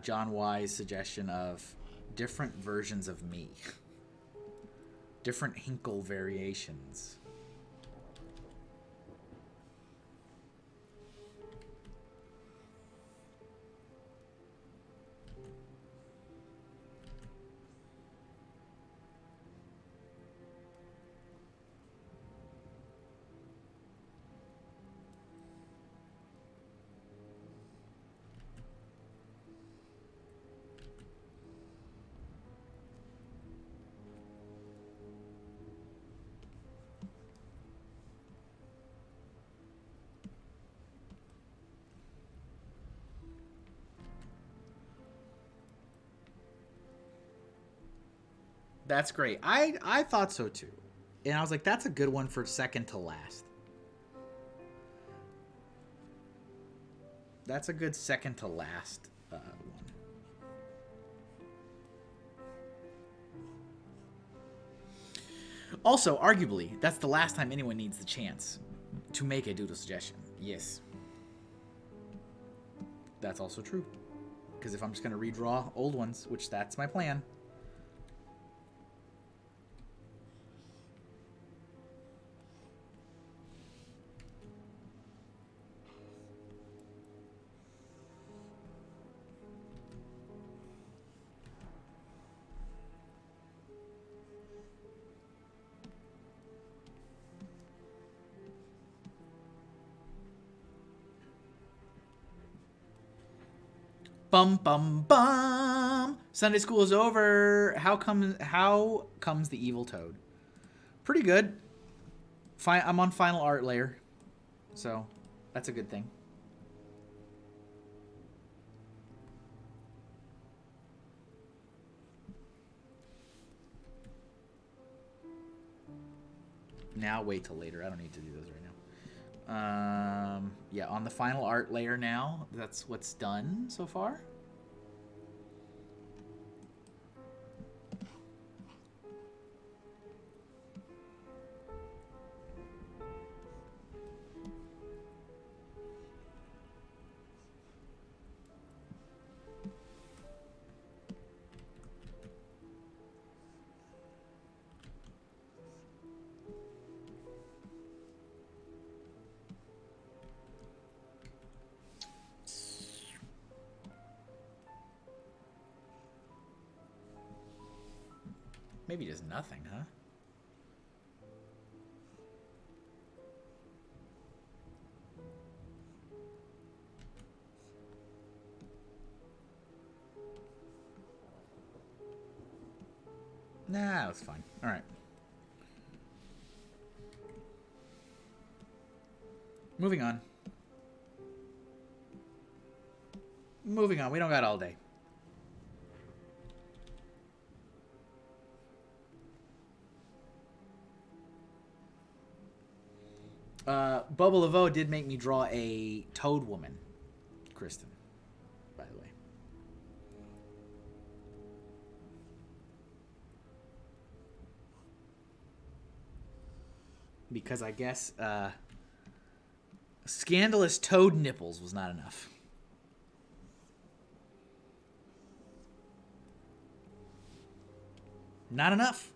Speaker 2: John Y.'s suggestion of different versions of me. Different Hinkle variations. That's great. I thought so too. And I was like, that's a good one for second to last. That's a good second to last one. Also, arguably, that's the last time anyone needs the chance to make a doodle suggestion. Yes. That's also true. Because if I'm just going to redraw old ones, which that's my plan. Bum bum bum. Sunday school is over. How comes the evil toad? Pretty good. I'm on final art layer, so that's a good thing. Now wait till later. I don't need to do those right now. Yeah, on the final art layer now. That's what's done so far. Maybe just nothing, huh? Nah, that's fine. All right. Moving on. Moving on. We don't got all day. Bubble Laveau did make me draw a toad woman, Kristen, by the way. Because I guess scandalous toad nipples was not enough. Not enough.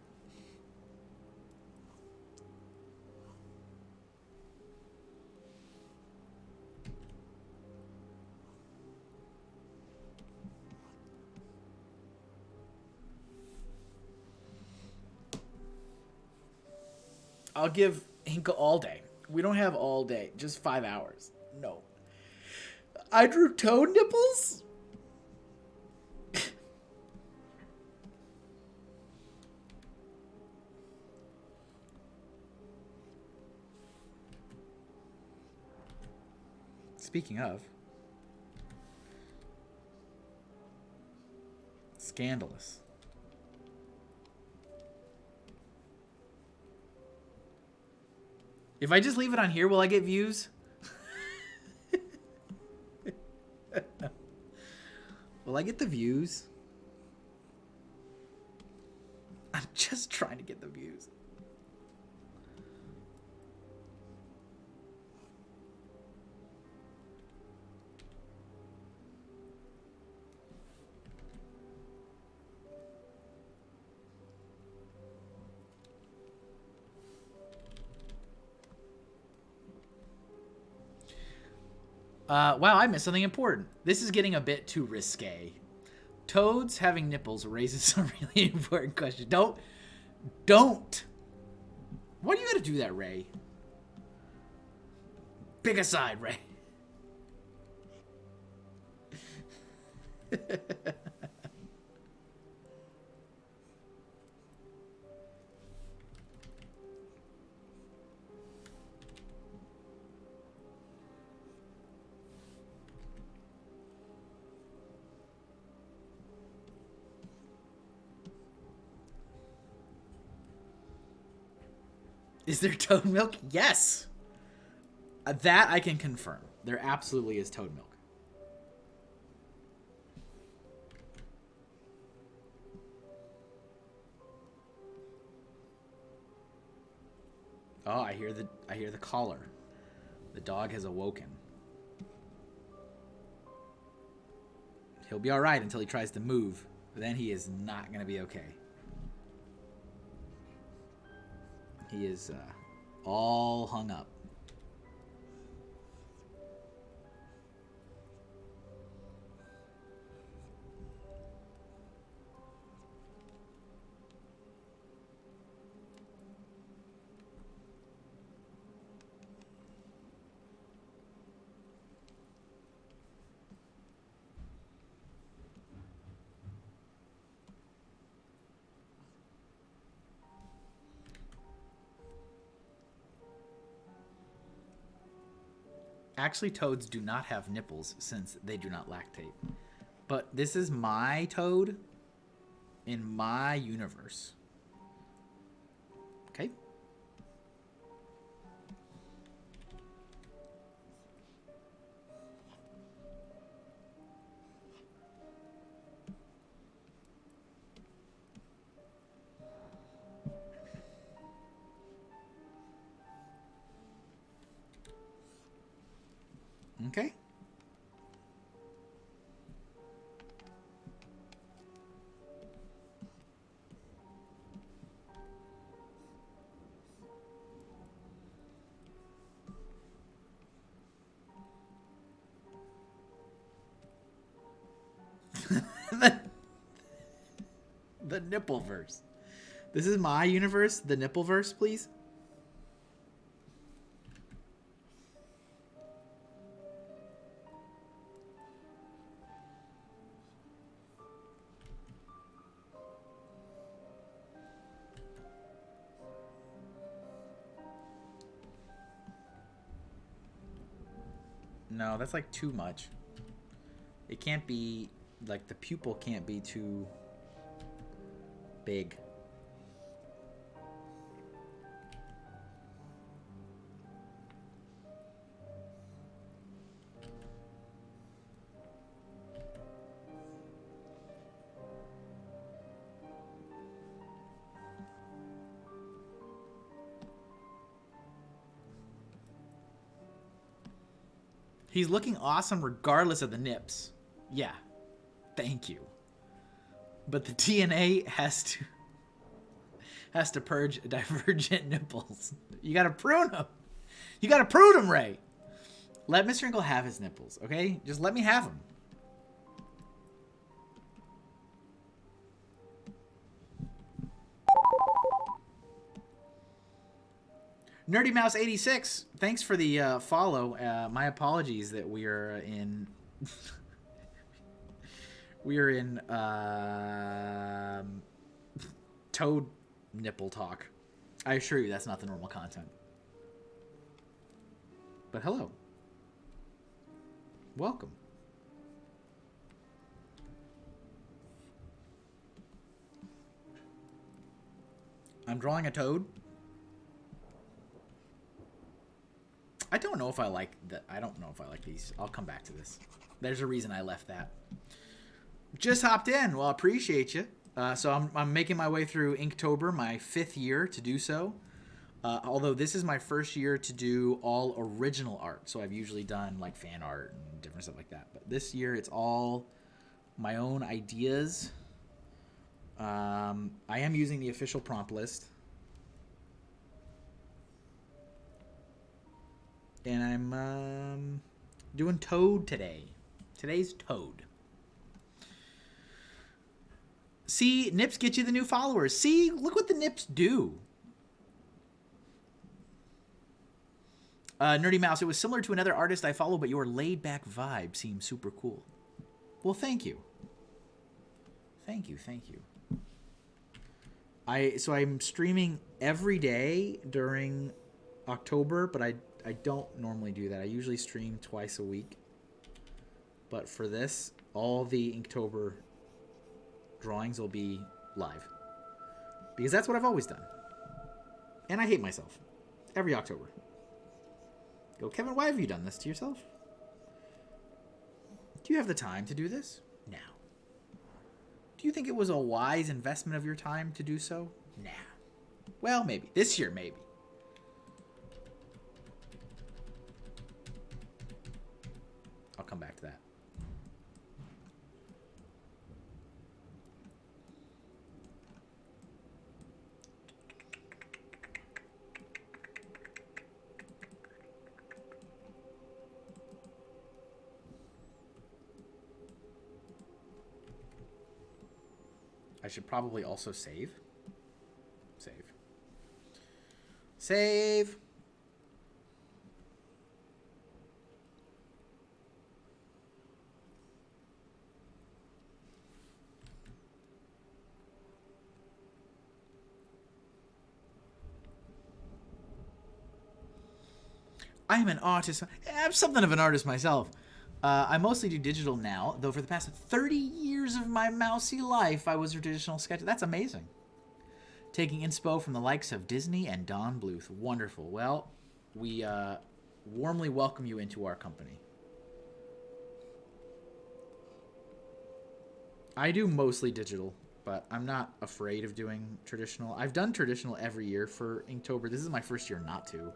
Speaker 2: I'll give Hinkle all day. We don't have all day. Just 5 hours. No. I drew toad nipples? Speaking of. Scandalous. If I just leave it on here, will I get views? Will I get the views? I'm just trying to get the views. Wow, I missed something important. This is getting a bit too risque. Toads having nipples raises some really important questions. Don't. Why do you gotta do that, Ray? Pick a side, Ray. Is there toad milk? Yes. That I can confirm. There absolutely is toad milk. Oh, I hear the collar. The dog has awoken. He'll be all right until he tries to move. But then he is not going to be okay. He is all hung up. Actually, toads do not have nipples since they do not lactate. But this is my toad in my universe. Okay. Okay. The nipple verse. This is my universe, the nipple verse, please. No, that's like too much. It can't be, like, the pupil can't be too big. He's looking awesome regardless of the nips. Yeah. Thank you. But the DNA has to purge divergent nipples. You gotta prune them. You gotta prune them, Ray. Let Mr. Inkle have his nipples, okay? Just let me have them. Nerdy Mouse 86, thanks for the follow. My apologies that we are in we are in toad nipple talk. I assure you that's not the normal content. But hello. Welcome. I'm drawing a toad. I don't know if I like that. I don't know if I like these. I'll come back to this. There's a reason I left that. Just hopped in. Well, I appreciate you. So I'm making my way through Inktober, my 5th year to do so. Although this is my first year to do all original art. So I've usually done like fan art and different stuff like that. But this year it's all my own ideas. I am using the official prompt list. And I'm doing Toad today. Today's Toad. See, nips get you the new followers. See, look what the nips do. Nerdy Mouse, it was similar to another artist I follow, but your laid-back vibe seems super cool. Well, thank you. Thank you, thank you. So I'm streaming every day during October, but I don't normally do that. I usually stream twice a week. But for this, all the Inktober drawings will be live. Because that's what I've always done. And I hate myself. Every October. Go, Kevin, why have you done this to yourself? Do you have the time to do this? No. Do you think it was a wise investment of your time to do so? Nah. Well, maybe. This year, maybe. I'll come back to that. I should probably also save. Save. Save. I am an artist. I'm something of an artist myself. I mostly do digital now, though for the past 30 years of my mousy life, I was a traditional sketcher. That's amazing. Taking inspo from the likes of Disney and Don Bluth. Wonderful. Well, we warmly welcome you into our company. I do mostly digital, but I'm not afraid of doing traditional. I've done traditional every year for Inktober. This is my first year not to.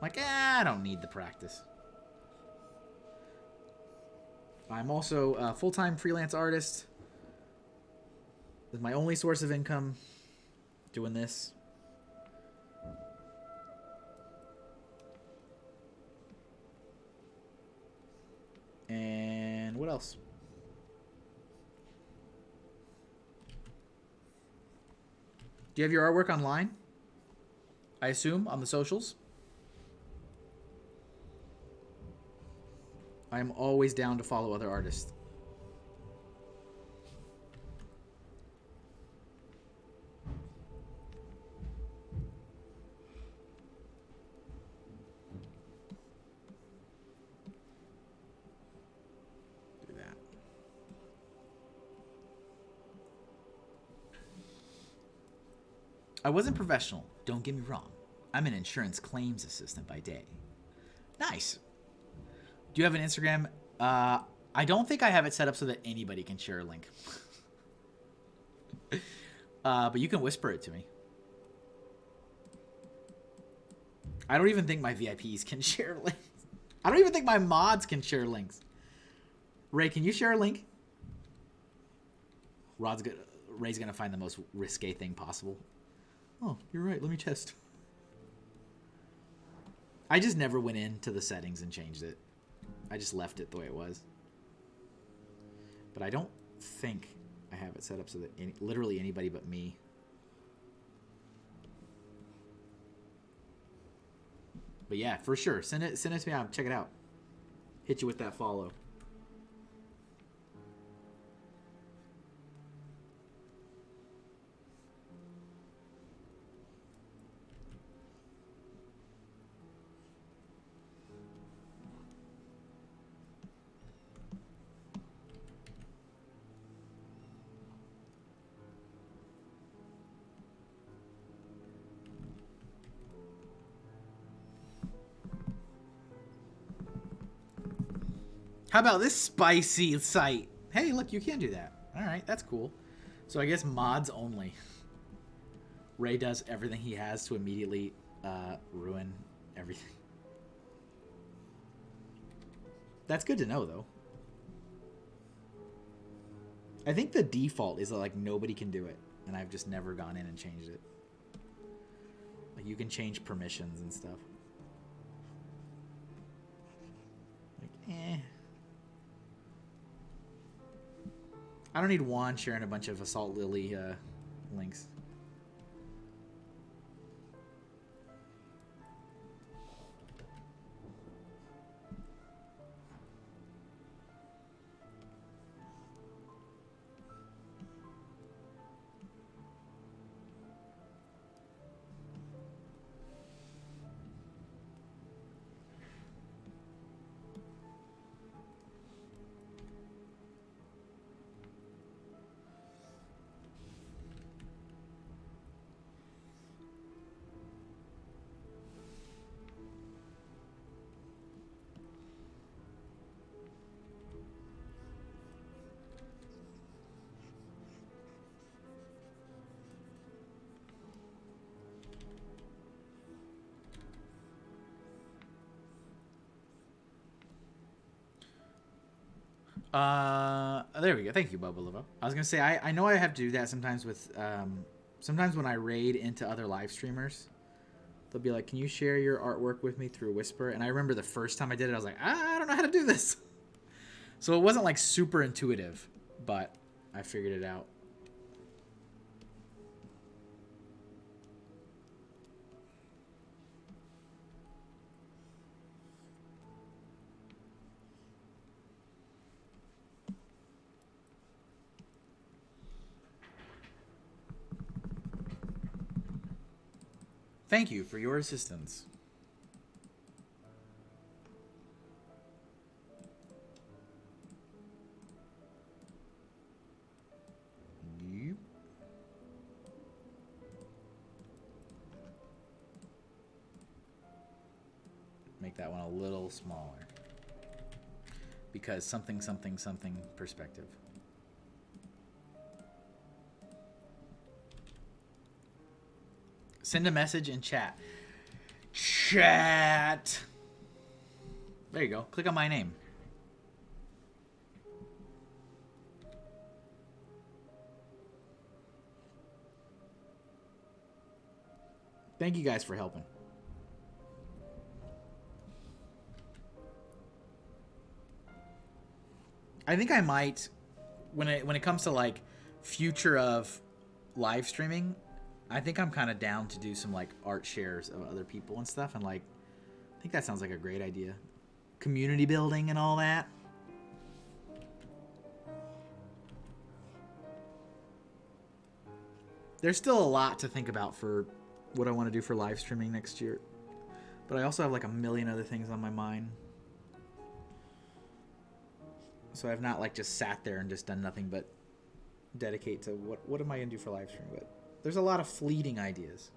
Speaker 2: Like, I don't need the practice. I'm also a full-time freelance artist. This is my only source of income doing this. And what else? Do you have your artwork online? I assume on the socials? I am always down to follow other artists. Do that. I wasn't professional, don't get me wrong. I'm an insurance claims assistant by day. Nice. Do you have an Instagram? I don't think I have it set up so that anybody can share a link. But you can whisper it to me. I don't even think my VIPs can share links. I don't even think my mods can share links. Ray, can you share a link? Ray's gonna find the most risque thing possible. Oh, you're right. Let me test. I just never went into the settings and changed it. I just left it the way it was. But I don't think I have it set up so that literally anybody but me. But yeah, for sure. Send it to me. I'll check it out. Hit you with that follow. How about this spicy site? Hey, look, you can do that. All right, that's cool. So I guess mods only. Ray does everything he has to immediately ruin everything. That's good to know, though. I think the default is that, like, nobody can do it, and I've just never gone in and changed it. Like, you can change permissions and stuff. Like, I don't need Juan sharing a bunch of Assault Lily links. There we go. Thank you, Bubba Lavo. I was gonna say I know I have to do that sometimes with sometimes when I raid into other live streamers, they'll be like, "Can you share your artwork with me through Whisper?" And I remember the first time I did it, I was like, I don't know how to do this. So it wasn't like super intuitive, but I figured it out. Thank you for your assistance. that one a little smaller. Because something perspective. Send a message in chat. Chat! There you go. Click on my name. Thank you guys for helping. I think I might, when it comes to like future of live streaming, I think I'm kind of down to do some like art shares of other people and stuff, and like I think that sounds like a great idea. Community building and all that. There's still a lot to think about for what I want to do for live streaming next year, but I also have like a million other things on my mind. So I've not like just sat there and just done nothing but dedicate to what am I gonna do for live stream. But there's a lot of fleeting ideas.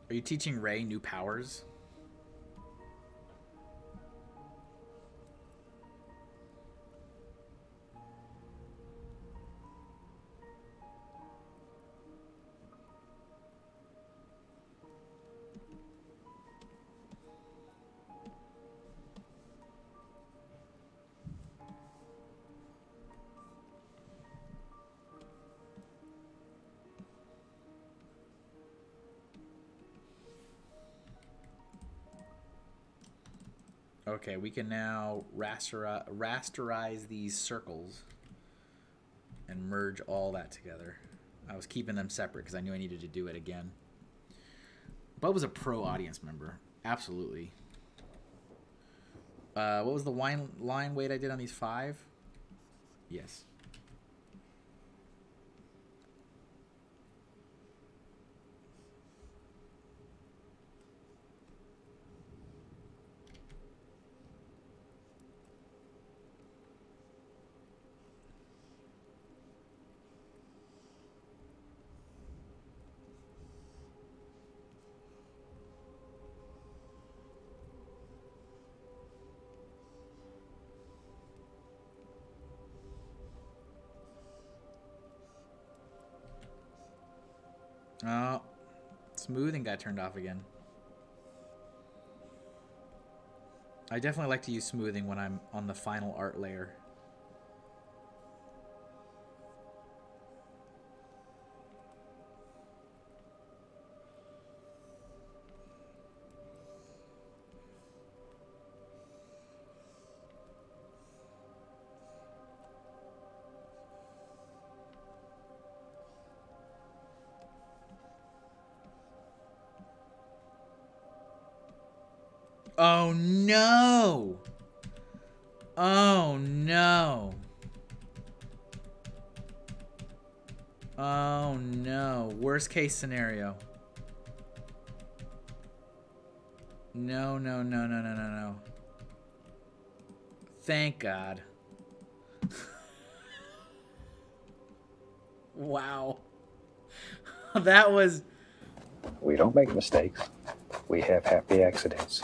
Speaker 2: Are you teaching Ray new powers? Okay, we can now rasterize these circles and merge all that together. I was keeping them separate because I knew I needed to do it again. Bub was a pro audience member. Absolutely. What was the line weight I did on these 5? Yes. Oh, smoothing got turned off again. I definitely like to use smoothing when I'm on the final art layer. Oh no! Oh no! Oh no! Worst case scenario. No, no, no, no, no, no, no. Thank God. Wow. That was...
Speaker 9: We don't make mistakes. We have happy accidents.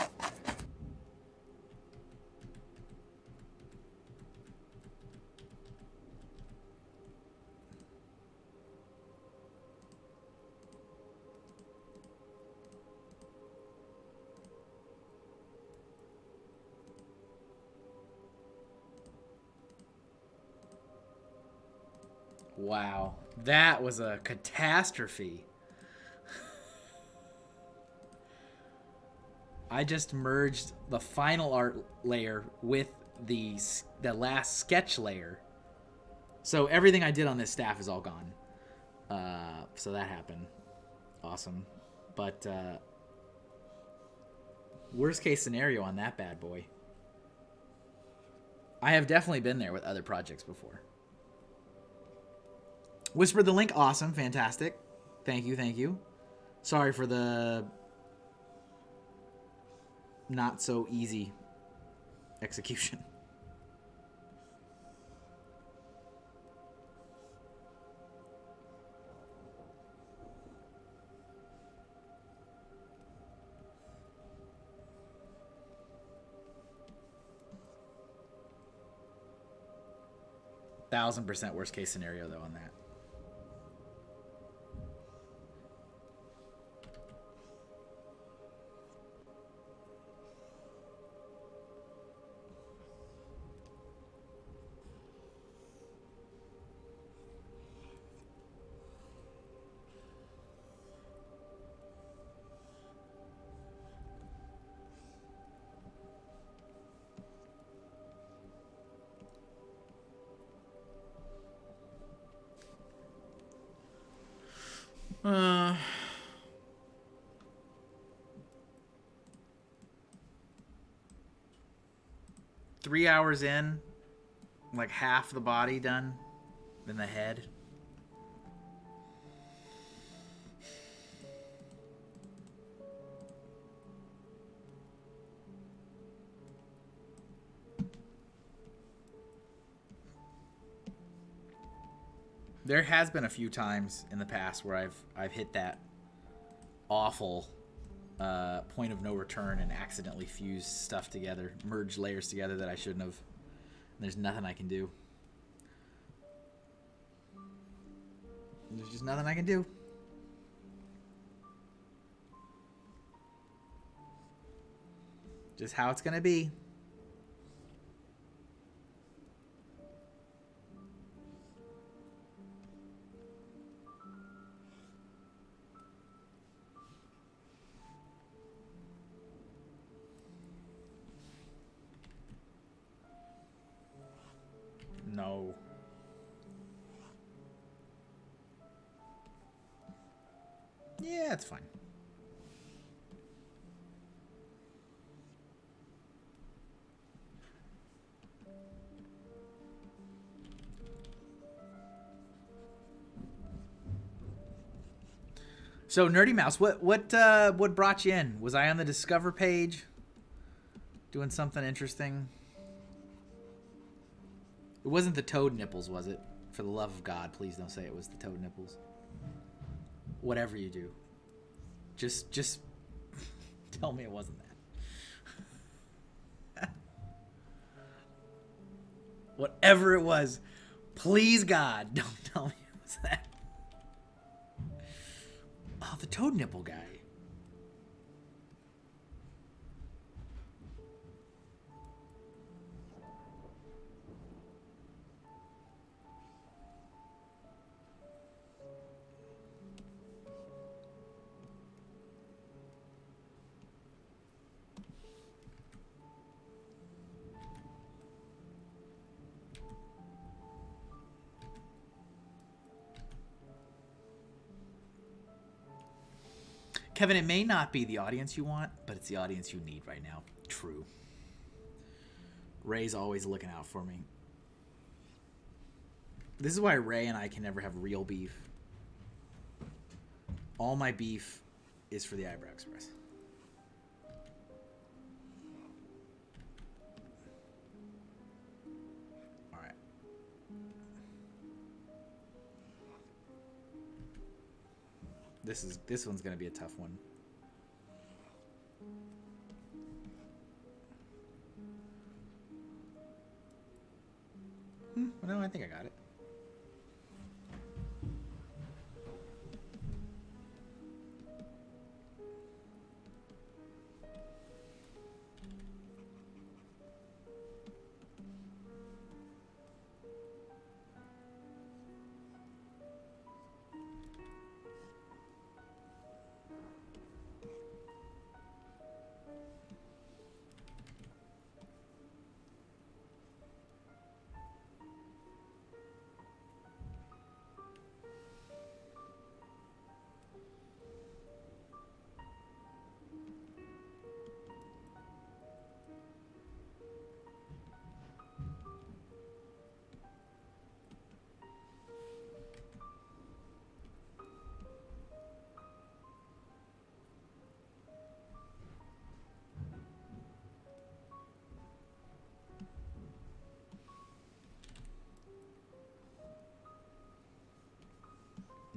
Speaker 2: Wow. That was a catastrophe. I just merged the final art layer with the last sketch layer. So everything I did on this staff is all gone. So that happened. Awesome. But worst case scenario on that bad boy. I have definitely been there with other projects before. Whisper the link. Awesome. Fantastic. Thank you. Thank you. Sorry for the not so easy execution. %1,000% worst case scenario though on that. Uh, 3 hours in, like half the body done, then the head. There has been a few times in the past where I've hit that awful point of no return and accidentally fused stuff together, merged layers together that I shouldn't have. And there's nothing I can do. There's just nothing I can do. Just how it's gonna be. No. Yeah, it's fine. So, Nerdy Mouse, what brought you in? Was I on the Discover page doing something interesting? It wasn't the toad nipples, was it? For the love of God, please don't say it was the toad nipples. Whatever you do, just tell me it wasn't that. Whatever it was, please God, don't tell me it was that. Oh, the toad nipple guy. Kevin, it may not be the audience you want, but it's the audience you need right now. True. Ray's always looking out for me. This is why Ray and I can never have real beef. All my beef is for the Eyebrow Express. All right. This one's gonna be a tough one. No, I think I got it.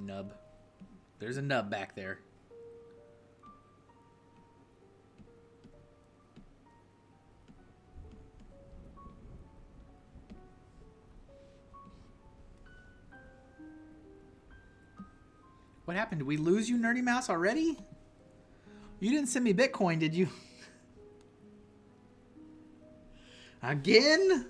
Speaker 2: Nub. There's a nub back there. What happened? Did we lose you, Nerdy Mouse, already? You didn't send me Bitcoin, did you? Again?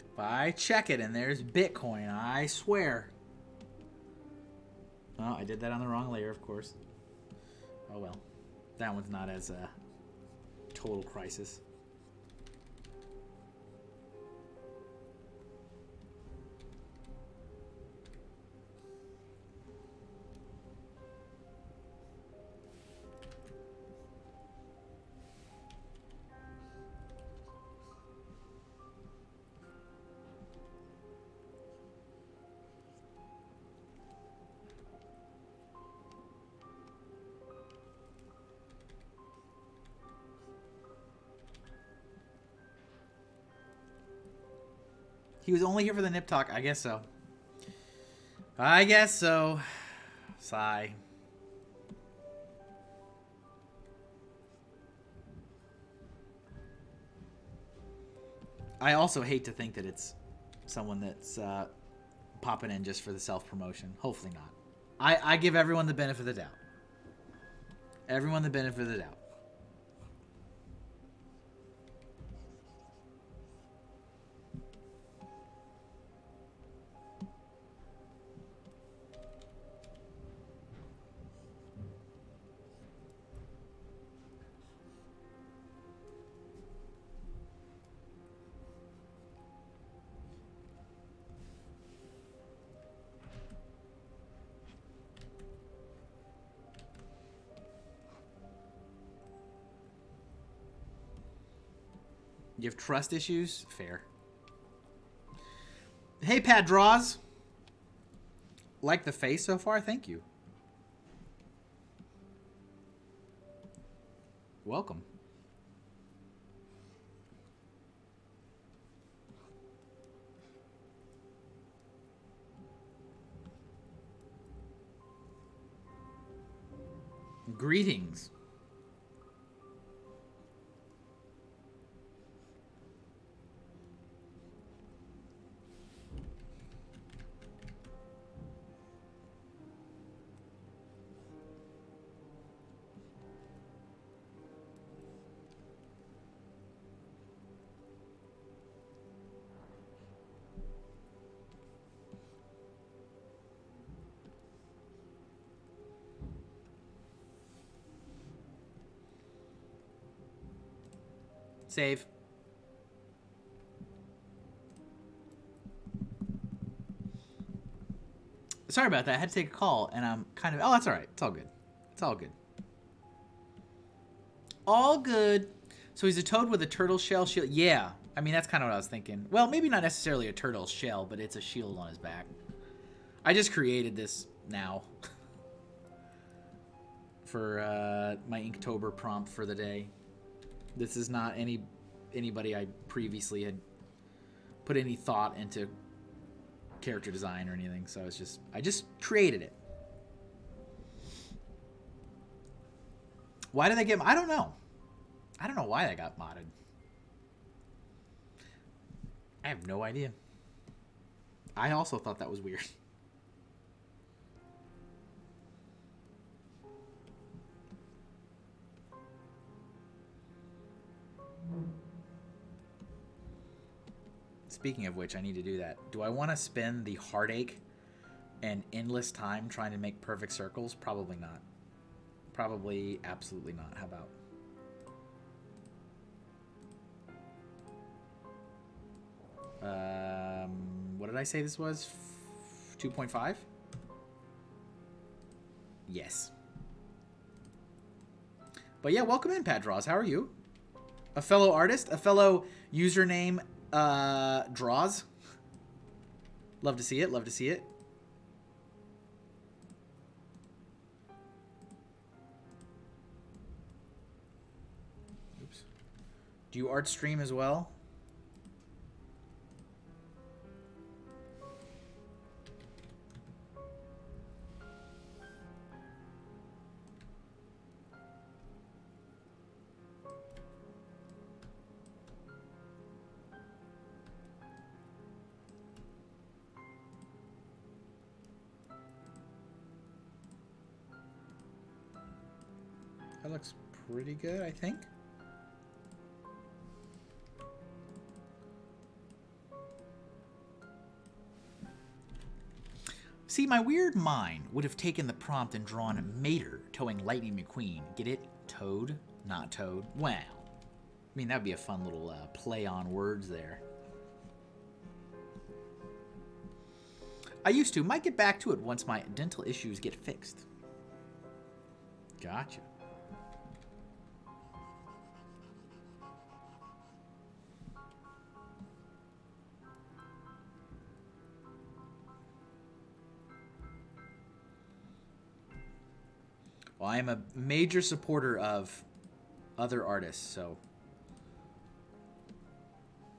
Speaker 2: If I check it and there's Bitcoin, I swear. Oh, I did that on the wrong layer, of course. Oh well. That one's not as a total crisis. He was only here for the nip talk. I guess so. I guess so. Sigh. I also hate to think that it's someone that's popping in just for the self-promotion. Hopefully not. I give everyone the benefit of the doubt. Everyone the benefit of the doubt. You have trust issues? Fair. Hey, Pat Draws. Like the face so far? Thank you. Welcome. Greetings. Save. Sorry about that. I had to take a call, and I'm kind of... Oh, that's all right. It's all good. It's all good. All good. So he's a toad with a turtle shell shield. Yeah. I mean, that's kind of what I was thinking. Well, maybe not necessarily a turtle shell, but it's a shield on his back. I just created this now for my Inktober prompt for the day. This is not anybody I previously had put any thought into character design or anything, so I just created it. Why did they get... I don't know. I don't know why they got modded. I have no idea. I also thought that was weird. Speaking of which, I need to do that. Do I want to spend the heartache and endless time trying to make perfect circles? Probably not. Probably absolutely not. How about? What did I say this was? 2.5? Yes. But yeah, welcome in, Pat Draws. How are you? A fellow artist? A fellow username Draws? Love to see it. Love to see it. Oops. Do you art stream as well? That looks pretty good, I think. See, my weird mind would have taken the prompt and drawn Mater towing Lightning McQueen. Get it? Toad, not Toad. Well, I mean, that would be a fun little play on words there. I used to. Might get back to it once my dental issues get fixed. Gotcha. Well, I am a major supporter of other artists, so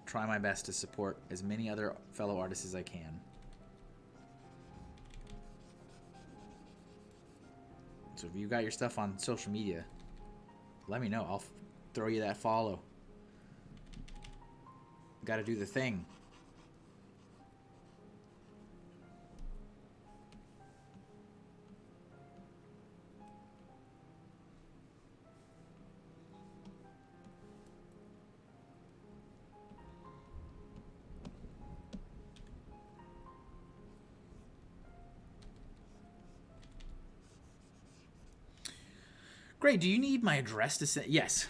Speaker 2: try my best to support as many other fellow artists as I can. So if you got your stuff on social media, let me know. I'll throw you that follow. Got to do the thing. Great. Do you need my address to send? Yes.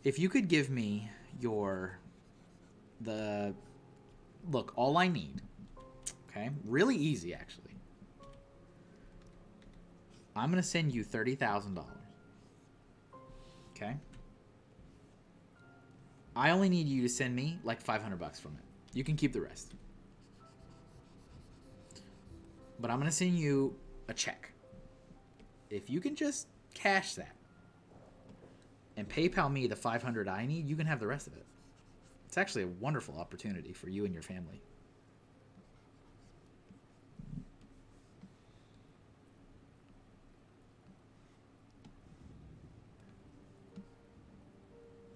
Speaker 2: If you could give me look, all I need. Okay. Really easy, actually. I'm going to send you $30,000. Okay. I only need you to send me like $500 from it. You can keep the rest. But I'm going to send you a check. If you can just cash that and PayPal me the $500 I need, you can have the rest of it. It's actually a wonderful opportunity for you and your family.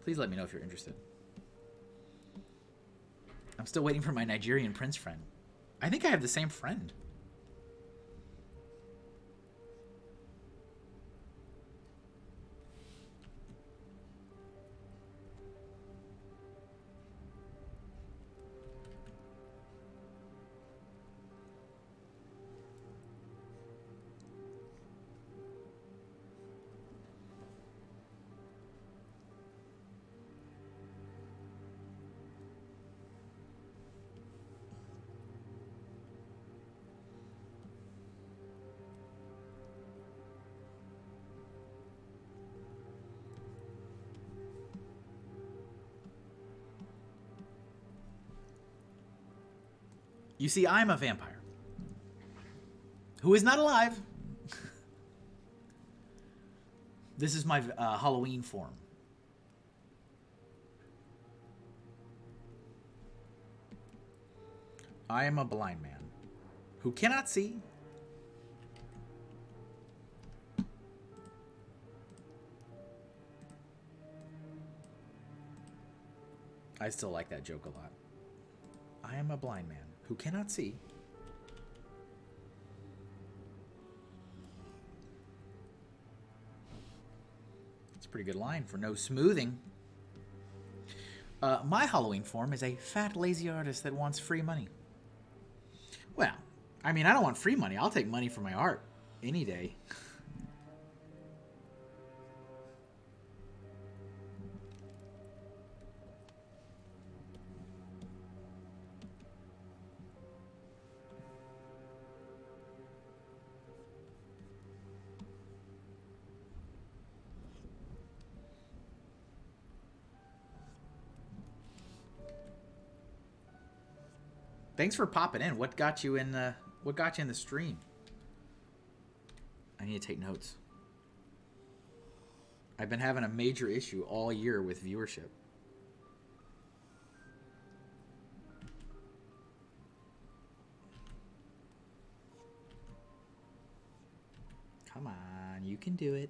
Speaker 2: Please let me know if you're interested. I'm still waiting for my Nigerian prince friend. I think I have the same friend. You see, I'm a vampire who is not alive. This is my Halloween form. I am a blind man who cannot see. I still like that joke a lot. I am a blind man who cannot see. It's a pretty good line for no smoothing. My Halloween form is a fat, lazy artist that wants free money. Well, I mean, I don't want free money. I'll take money for my art any day. Thanks for popping in. What got you in the stream? I need to take notes. I've been having a major issue all year with viewership. Come on, you can do it.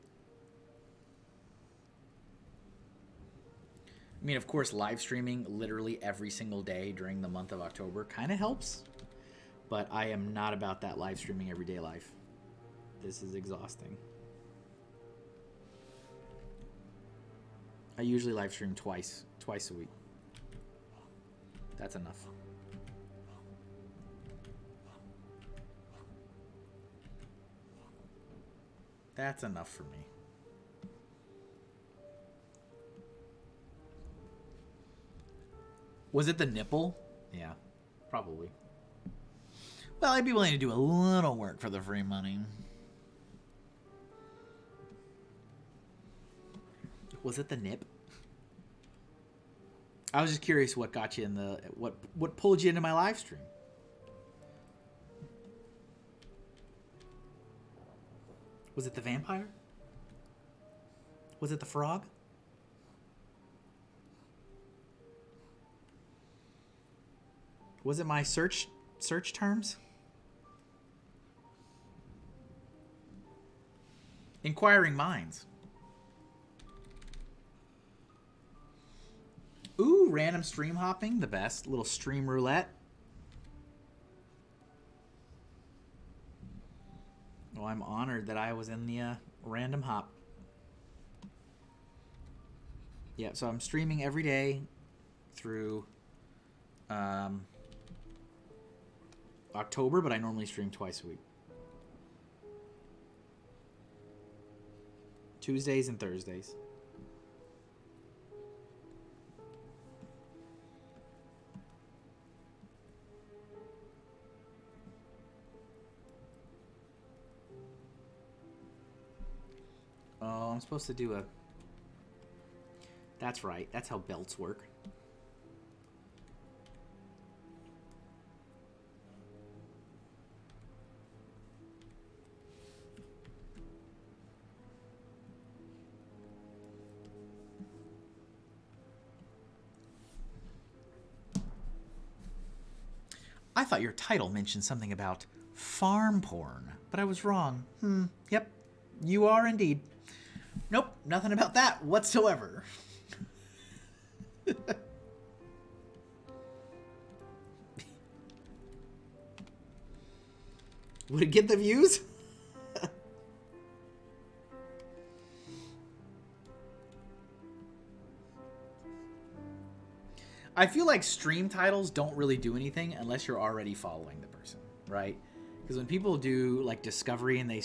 Speaker 2: I mean, of course, live streaming literally every single day during the month of October kind of helps, but I am not about that live streaming everyday life. This is exhausting. I usually live stream twice a week. That's enough. That's enough for me. Was it the nipple? Yeah, probably. Well, I'd be willing to do a little work for the free money. Was it the nip? I was just curious what got you in the... What pulled you into my live stream? Was it the vampire? Was it the frog? Was it my search terms? Inquiring minds. Ooh, random stream hopping, the best. Little stream roulette. Well, I'm honored that I was in the random hop. Yeah, so I'm streaming every day through October, but I normally stream twice a week. Tuesdays and Thursdays. Oh, I'm supposed to do a... That's right. That's how belts work. I thought your title mentioned something about farm porn, but I was wrong. Yep. You are indeed. Nope, nothing about that whatsoever. Would it get the views? I feel like stream titles don't really do anything unless you're already following the person, right? Because when people do like discovery and they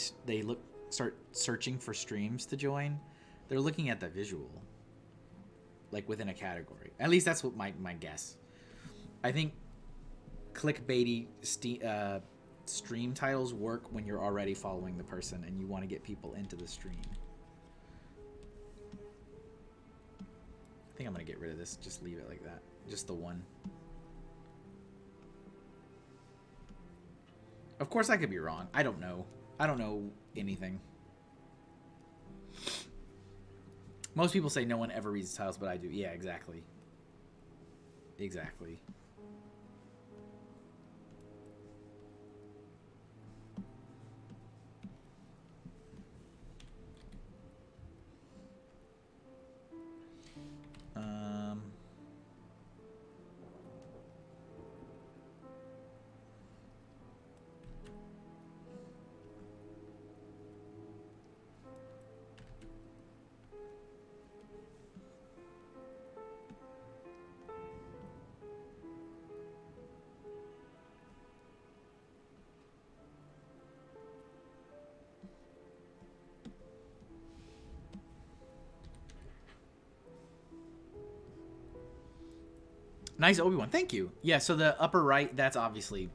Speaker 2: start searching for streams to join, they're looking at the visual, like within a category. At least that's what my guess. I think clickbaity stream titles work when you're already following the person and you want to get people into the stream. I think I'm gonna get rid of this. Just leave it like that. Just the one. Of course, I could be wrong. I don't know. I don't know anything. Most people say no one ever reads titles, but I do. Yeah, exactly. Exactly. Nice Obi-Wan. Thank you. Yeah, so the upper right, that's obviously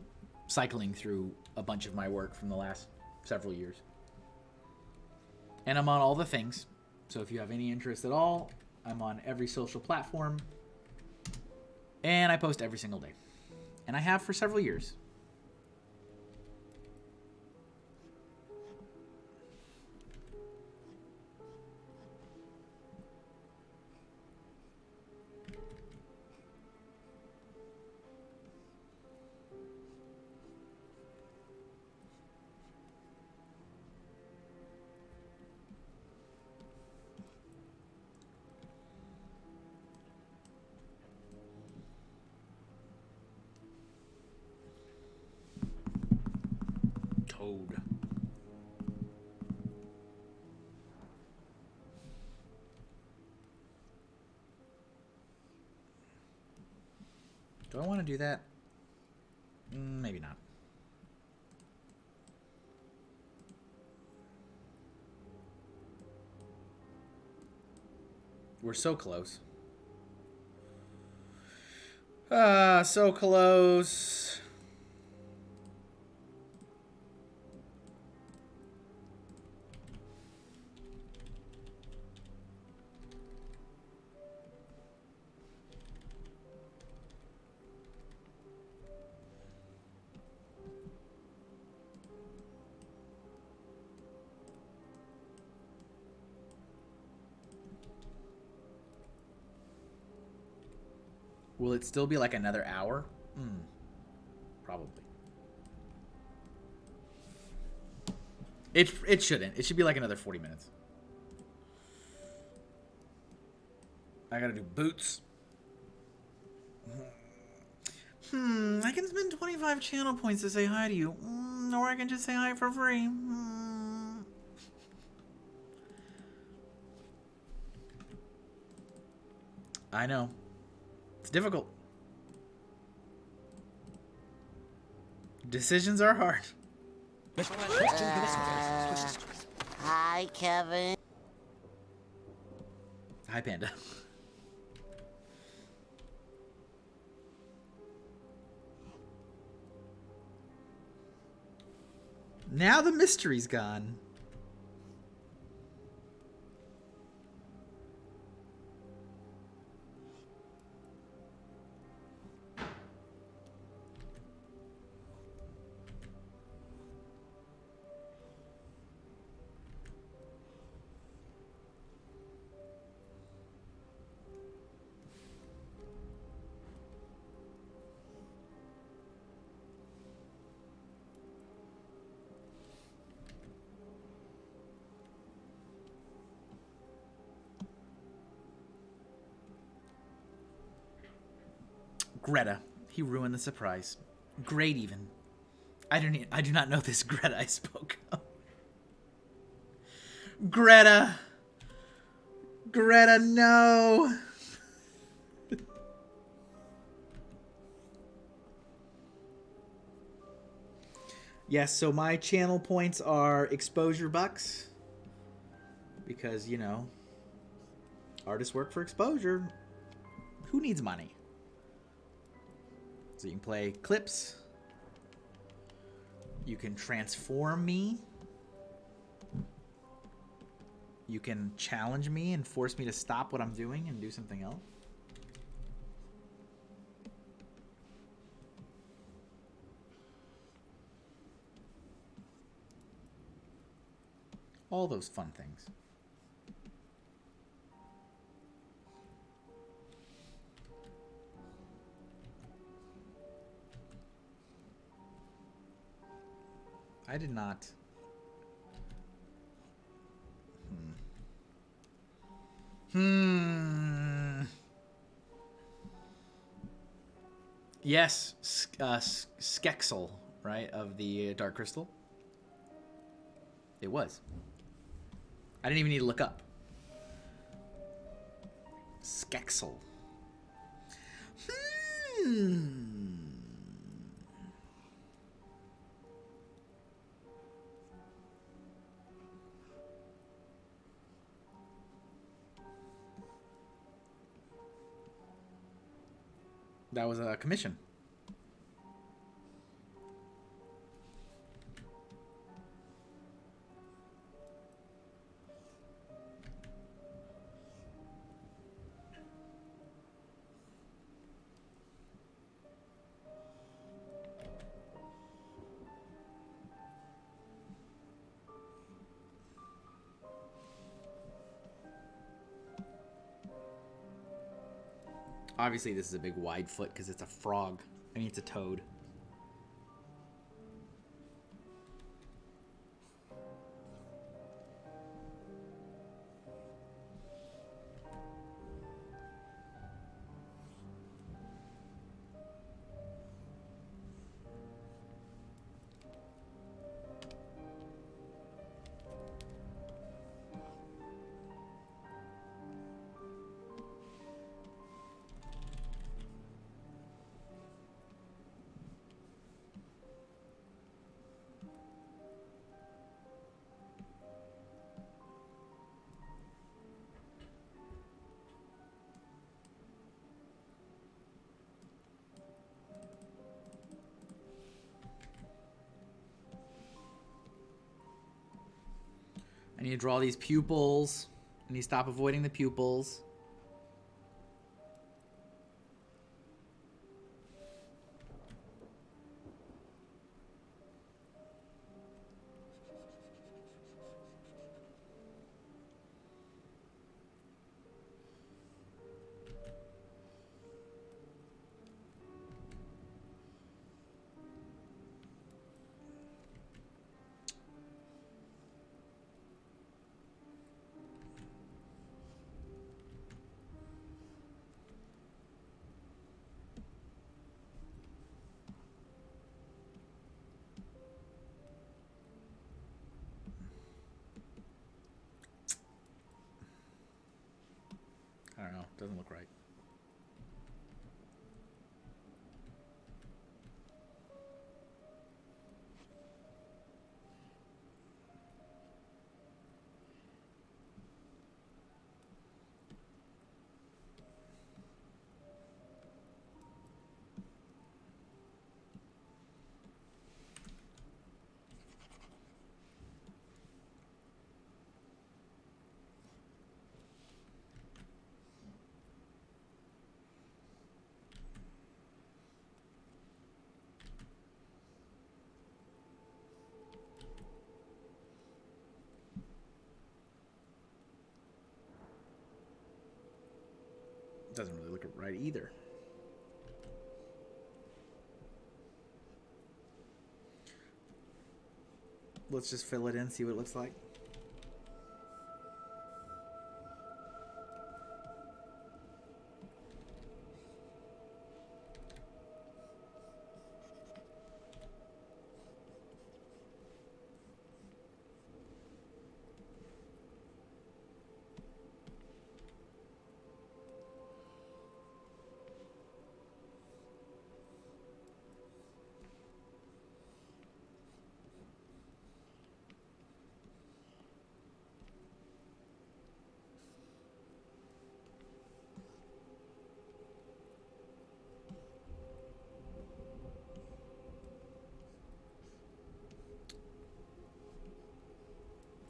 Speaker 2: cycling through a bunch of my work from the last several years. And I'm on all the things. So if you have any interest at all, I'm on every social platform. And I post every single day. And I have for several years. Toad. Do I want to do that? Maybe not. We're so close. So close. Will it still be like another hour? Probably. It shouldn't. It should be like another 40 minutes. I gotta do boots. I can spend 25 channel points to say hi to you. Or I can just say hi for free. I know. It's difficult. Decisions are hard.
Speaker 1: Hi, Kevin.
Speaker 2: Hi, Panda. Now the mystery's gone. Greta. He ruined the surprise. Great, even. I do not know this Greta I spoke of. Greta. Greta, no. Yes, so my channel points are exposure bucks. Because, you know, artists work for exposure. Who needs money? So you can play clips. You can transform me. You can challenge me and force me to stop what I'm doing and do something else. All those fun things. I did not. Yes, Skexel, right, of the Dark Crystal. It was. I didn't even need to look up. Skexel. That was a commission. Obviously, this is a big wide foot because it's a frog. I mean, it's a toad. I need to draw these pupils. I need to stop avoiding the pupils. I don't know. Doesn't look right. Doesn't really look right either. Let's just fill it in, see what it looks like.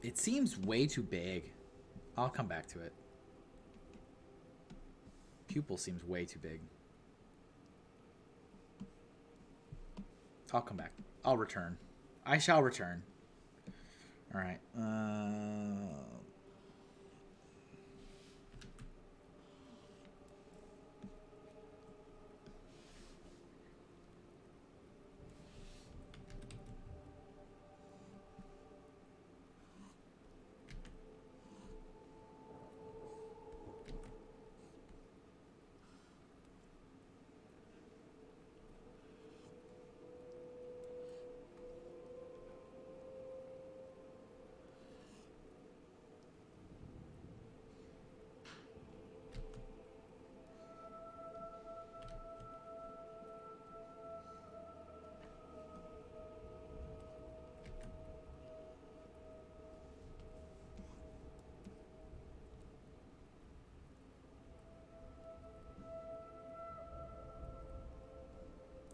Speaker 2: It seems way too big. I'll come back to it. Pupil seems way too big. I'll come back. I'll return. I shall return. All right.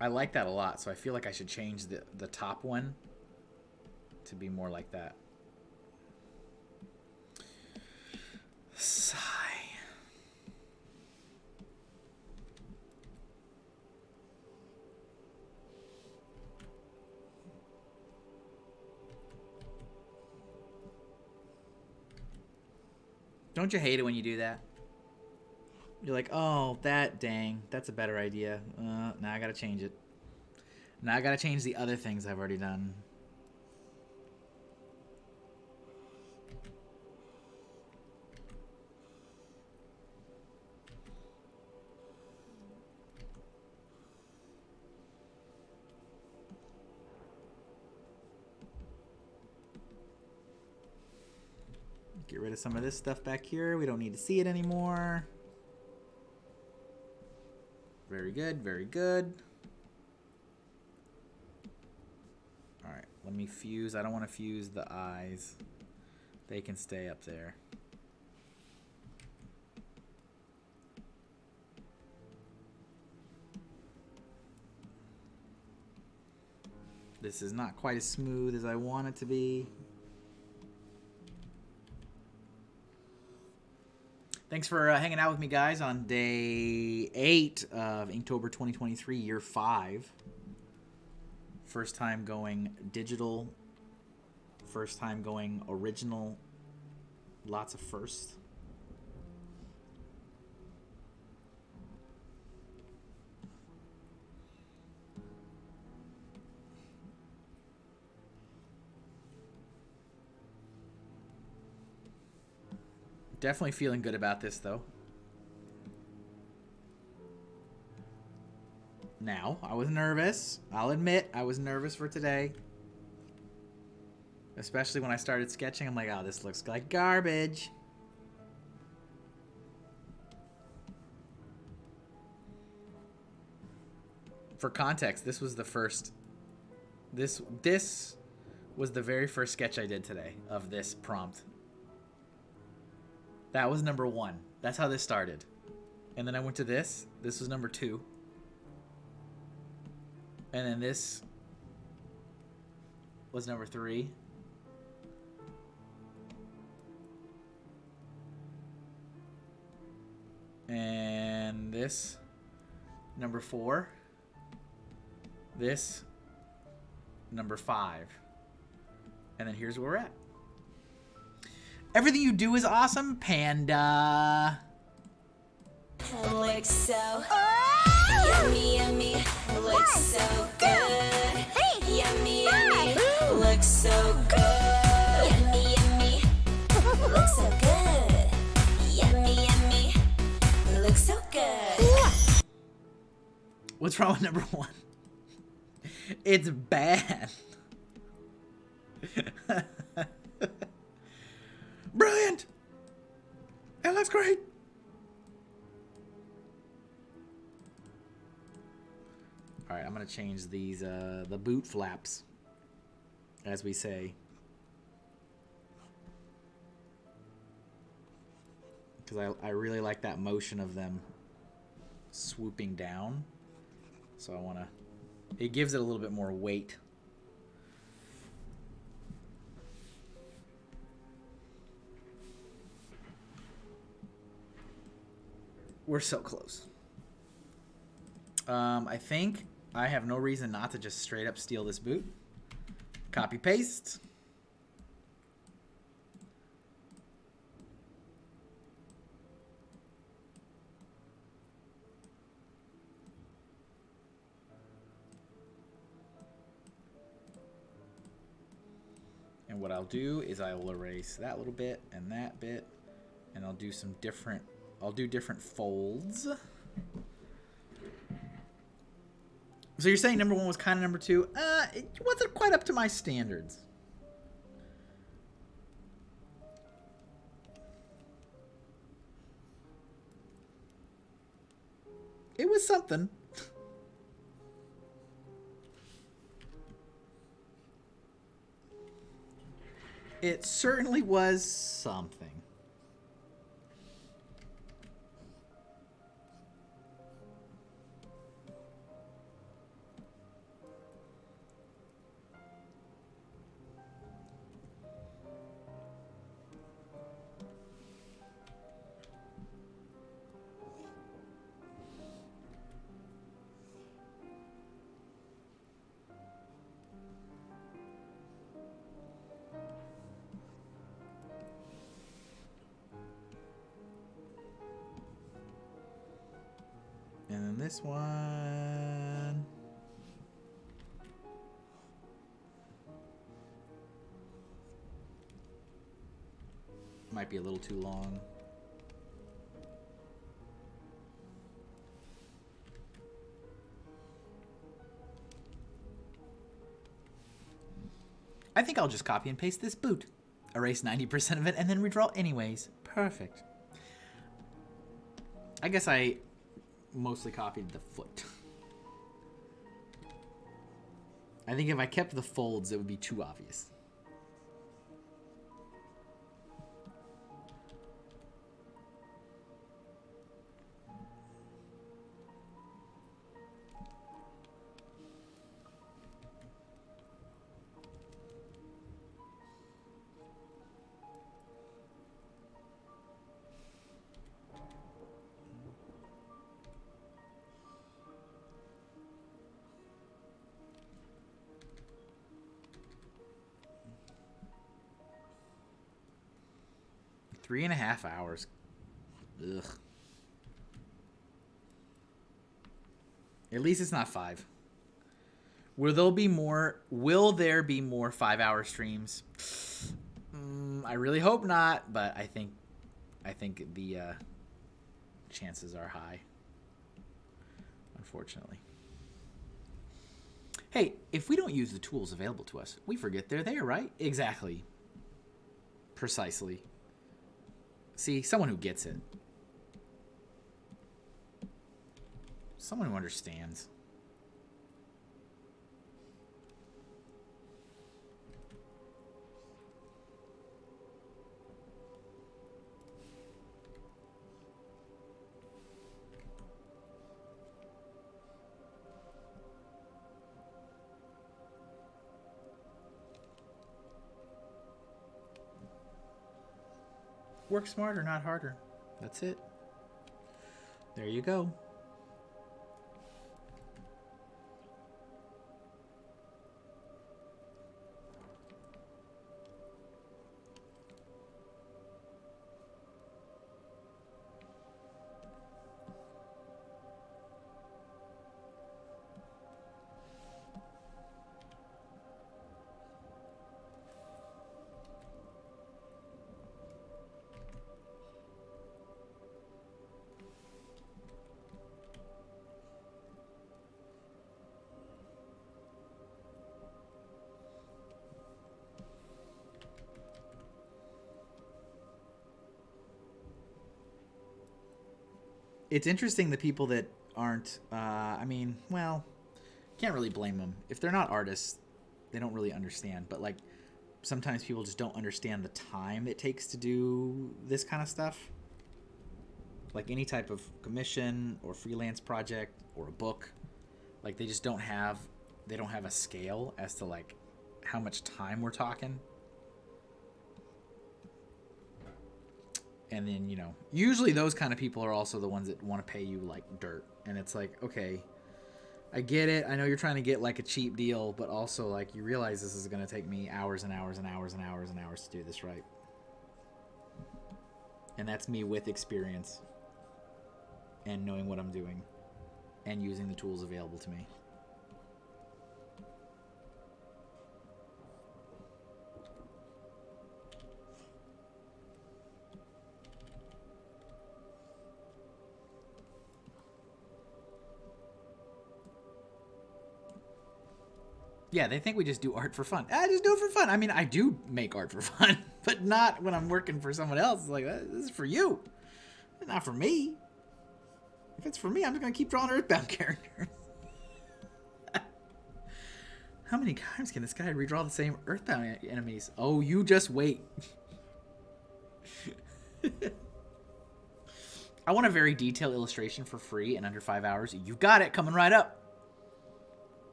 Speaker 2: I like that a lot, so I feel like I should change the top one to be more like that. Sigh. Don't you hate it when you do that? You're like, oh, dang, that's a better idea. Now I gotta change it. Now I gotta change the other things I've already done. Get rid of some of this stuff back here. We don't need to see it anymore. Very good, very good. Alright, let me fuse. I don't want to fuse the eyes. They can stay up there. This is not quite as smooth as I want it to be. Thanks for hanging out with me, guys, on day 8 of Inktober 2023, year 5. First time going digital. First time going original. Lots of firsts. Definitely feeling good about this, though. Now, I was nervous. I'll admit, I was nervous for today. Especially when I started sketching. I'm like, oh, this looks like garbage. For context, this was the first... This was the very first sketch I did today of this prompt. That was number 1. That's how this started. And then I went to this. This was number 2. And then this was number 3. And this, number 4. This, number 5. And then here's where we're at. Everything you do is awesome, Panda.
Speaker 6: Looks so yummy, yummy. Looks so good. Yummy, yummy. Looks so good. Yummy, yummy. Looks so good. Yummy, yummy. Looks so good.
Speaker 2: What's wrong with number 1? It's bad. Brilliant! It looks great! Alright, I'm gonna change these, the boot flaps, as we say. Because I really like that motion of them swooping down. So I wanna... It gives it a little bit more weight. We're so close. I think I have no reason not to just straight up steal this boot. Copy paste. And what I'll do is I will erase that little bit and that bit, and I'll do some different... I'll do different folds. So you're saying number 1 was kind of number 2? It wasn't quite up to my standards. It was something. It certainly was something. And then this one. Might be a little too long. I think I'll just copy and paste this boot. Erase 90% of it and then redraw anyways. Perfect. I guess I mostly copied the foot. I think if I kept the folds, it would be too obvious. Three and a half hours. Ugh. At least it's not 5. Will there be more 5-hour streams? I really hope not, but I think the chances are high. Unfortunately. Hey, if we don't use the tools available to us, we forget they're there, right? Exactly. Precisely. See, someone who gets it. Someone who understands. Work smarter, not harder. That's it. There you go. It's interesting the people that aren't, I mean, well, can't really blame them. If they're not artists, they don't really understand. But, like, sometimes people just don't understand the time it takes to do this kind of stuff. Like any type of commission or freelance project or a book. Like, they just don't have, a scale as to, like, how much time we're talking. And then, you know, usually those kind of people are also the ones that want to pay you like dirt. And it's like, okay, I get it. I know you're trying to get like a cheap deal, but also like you realize this is going to take me hours and hours and hours and hours and hours to do this right. And that's me with experience and knowing what I'm doing and using the tools available to me. Yeah, they think we just do art for fun. I just do it for fun. I mean, I do make art for fun, but not when I'm working for someone else. It's like, this is for you, not for me. If it's for me, I'm just going to keep drawing Earthbound characters. How many times can this guy redraw the same Earthbound enemies? Oh, you just wait. I want a very detailed illustration for free in under 5 hours. You got it, coming right up.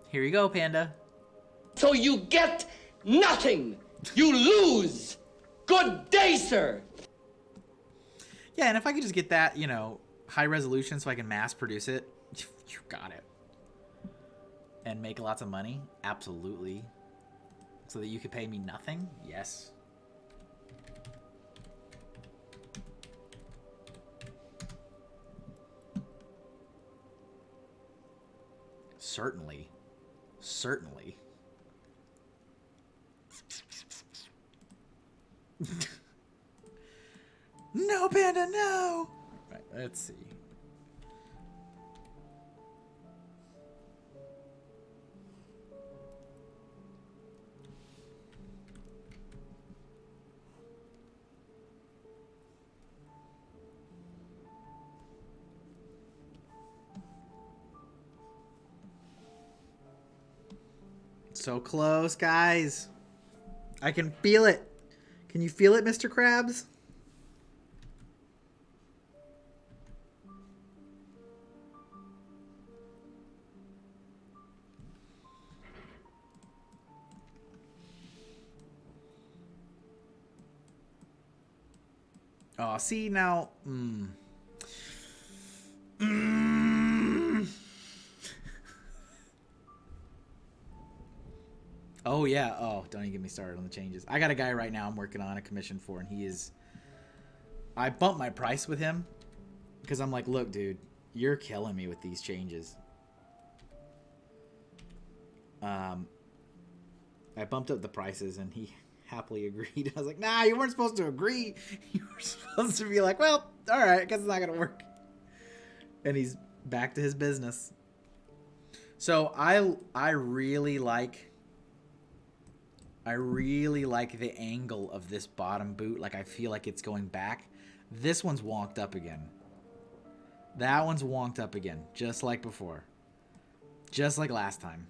Speaker 2: Here you go, Panda.
Speaker 3: So you get nothing. You lose. Good day, sir.
Speaker 2: Yeah, and if I could just get that, you know, high resolution so I can mass produce it, you got it. And make lots of money? Absolutely. So that you could pay me nothing? Yes. Certainly. Certainly. No, Panda, no! Right, let's see. So close, guys. I can feel it. Can you feel it, Mr. Krabs? Oh, see now. Oh yeah. Oh, don't even get me started on the changes. I got a guy right now I'm working on a commission for, and he is. I bumped my price with him because I'm like, look, dude, you're killing me with these changes. I bumped up the prices, and he happily agreed. I was like, nah, you weren't supposed to agree. You were supposed to be like, well, all right, I guess it's not gonna work. And he's back to his business. So I really like the angle of this bottom boot. Like, I feel like it's going back. This one's wonked up again. That one's wonked up again, just like before. Just like last time.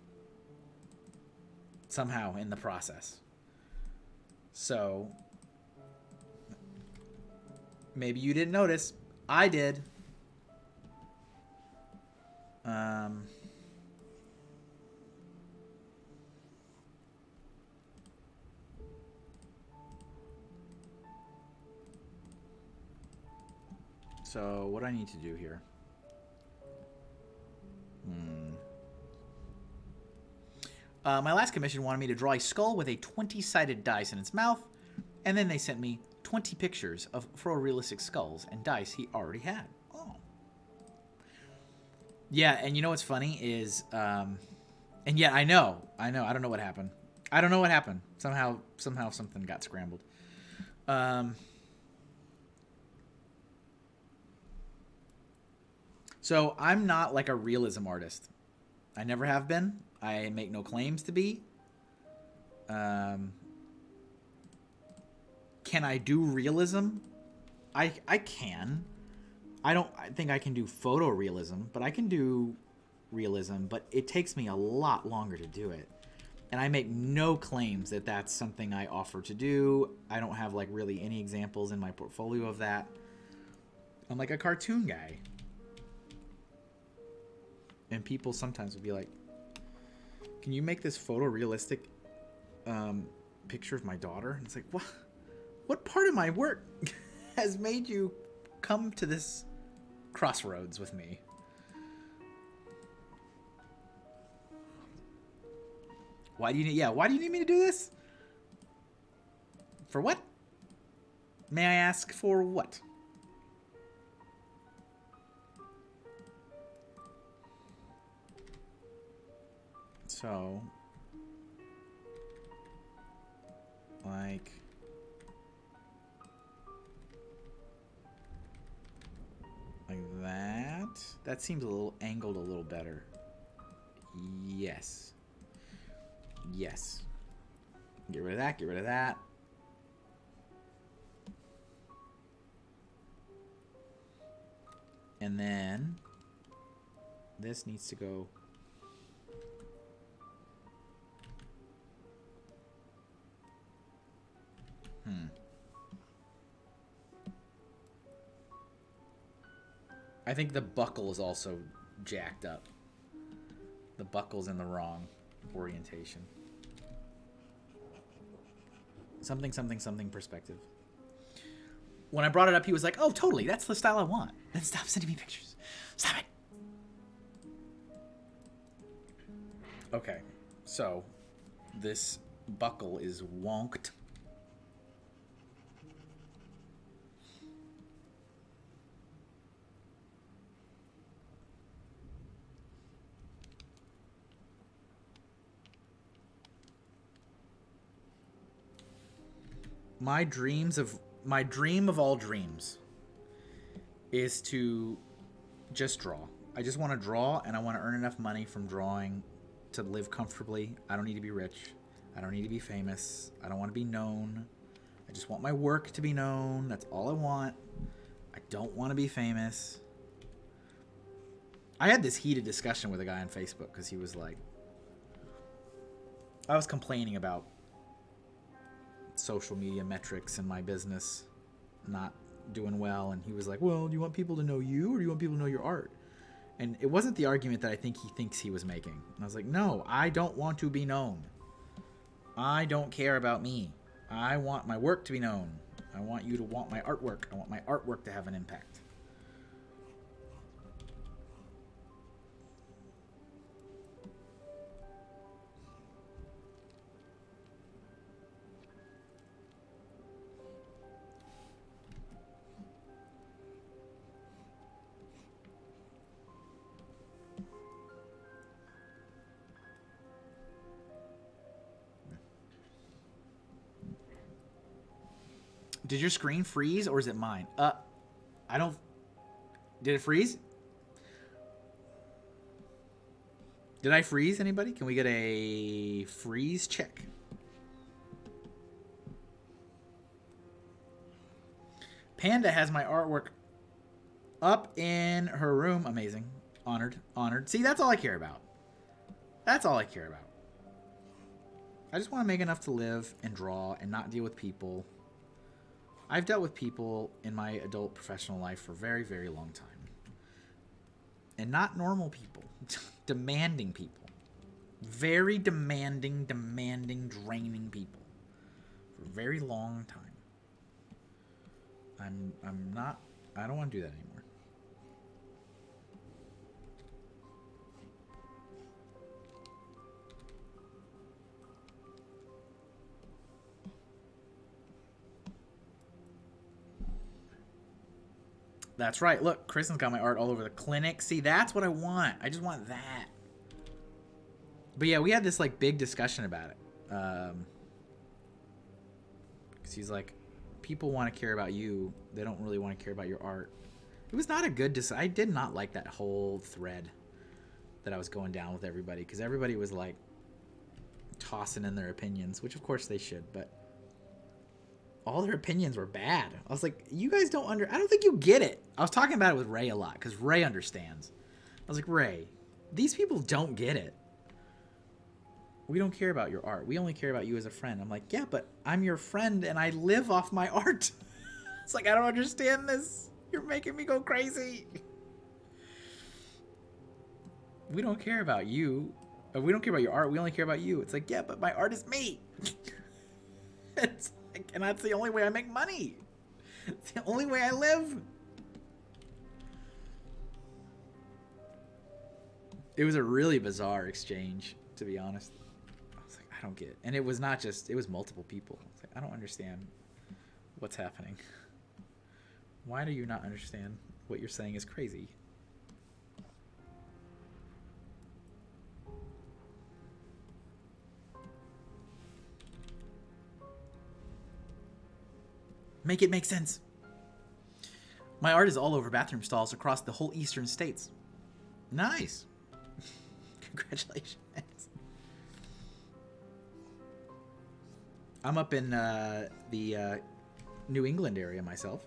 Speaker 2: Somehow in the process. So, maybe you didn't notice. I did. So, what do I need to do here? My last commission wanted me to draw a skull with a 20-sided dice in its mouth, and then they sent me 20 pictures of photorealistic skulls and dice he already had. Oh. Yeah, and you know what's funny is, and yeah, I know. I don't know what happened. I don't know what happened. Somehow something got scrambled. So I'm not like a realism artist. I never have been. I make no claims to be. Can I do realism? I can. I think I can do photorealism, but I can do realism, but it takes me a lot longer to do it. And I make no claims that that's something I offer to do. I don't have like really any examples in my portfolio of that. I'm like a cartoon guy. And people sometimes will be like, can you make this photorealistic picture of my daughter? And it's like, what part of my work has made you come to this crossroads with me? Why do you need me to do this? For what? May I ask for what? So, like, that. That seems a little angled a little better. Yes. Yes. Get rid of that, get rid of that. And then this needs to go I think the buckle is also jacked up. The buckle's in the wrong orientation. Something perspective. When I brought it up, he was like, oh, totally. That's the style I want. Then stop sending me pictures. Stop it. Okay. So, this buckle is wonked. my dream of all dreams is to just draw. I just want to draw, and I want to earn enough money from drawing to live comfortably. I don't need to be rich. I don't need to be famous. I don't want to be known. I just want my work to be known. That's all I want. I don't want to be famous. I had this heated discussion with a guy on Facebook because he was like, I was complaining about social media metrics and my business not doing well, and he was like, well, do you want people to know you or do you want people to know your art? And it wasn't the argument that I think he thinks he was making. And I was like, no, I don't want to be known. I don't care about me. I want my work to be known. I want you to want my artwork. I want my artwork to have an impact. Did your screen freeze or is it mine? I don't... Did it freeze? Did I freeze anybody? Can we get a freeze check? Panda has my artwork up in her room. Amazing. Honored. Honored. See, that's all I care about. That's all I care about. I just want to make enough to live and draw and not deal with people. I've dealt with people in my adult professional life for a very, very long time. And not normal people. Demanding people. Very demanding, draining people. For a very long time. I don't want to do that anymore. That's right. Look, Kristen's got my art all over the clinic. See, that's what I want. I just want that. But yeah, we had this like big discussion about it. Because he's like, people want to care about you. They don't really want to care about your art. It was not a good I did not like that whole thread that I was going down with everybody. Because everybody was like tossing in their opinions. Which of course they should. But all their opinions were bad. I was like, you guys don't I don't think you get it. I was talking about it with Ray a lot because Ray understands. I was like, Ray, these people don't get it. We don't care about your art. We only care about you as a friend. I'm like, yeah, but I'm your friend and I live off my art. It's like, I don't understand this. You're making me go crazy. We don't care about you. We don't care about your art. We only care about you. It's like, yeah, but my art is me. It's like, and that's the only way I make money. It's the only way I live. It was a really bizarre exchange, to be honest. I was like, I don't get it. And it was not just, it was multiple people. I was like, I don't understand what's happening. Why do you not understand what you're saying is crazy? Make it make sense. My art is all over bathroom stalls across the whole eastern states. Nice. Congratulations. I'm up in the New England area myself.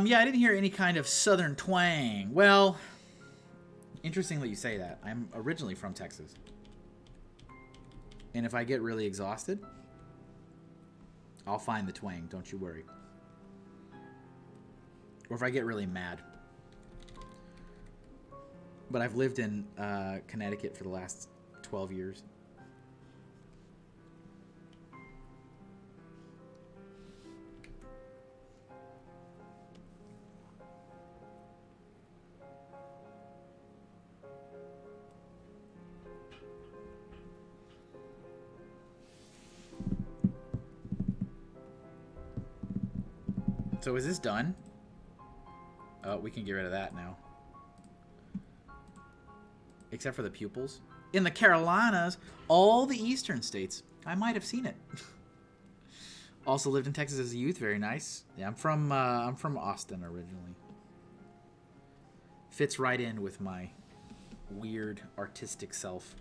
Speaker 2: Yeah, I didn't hear any kind of southern twang. Well, interesting that you say that. I'm originally from Texas. And if I get really exhausted, I'll find the twang, don't you worry. Or if I get really mad. But I've lived in Connecticut for the last 12 years. So is this done? Oh, we can get rid of that now. Except for the pupils. In the Carolinas, all the eastern states. I might have seen it. Also lived in Texas as a youth. Very nice. Yeah, I'm from Austin originally. Fits right in with my weird artistic self.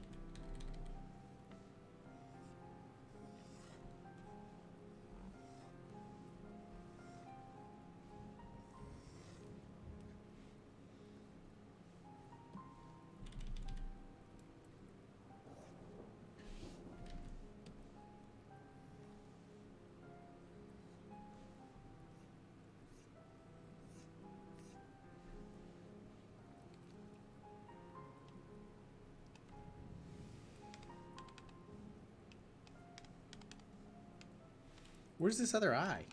Speaker 2: Where's this other eye?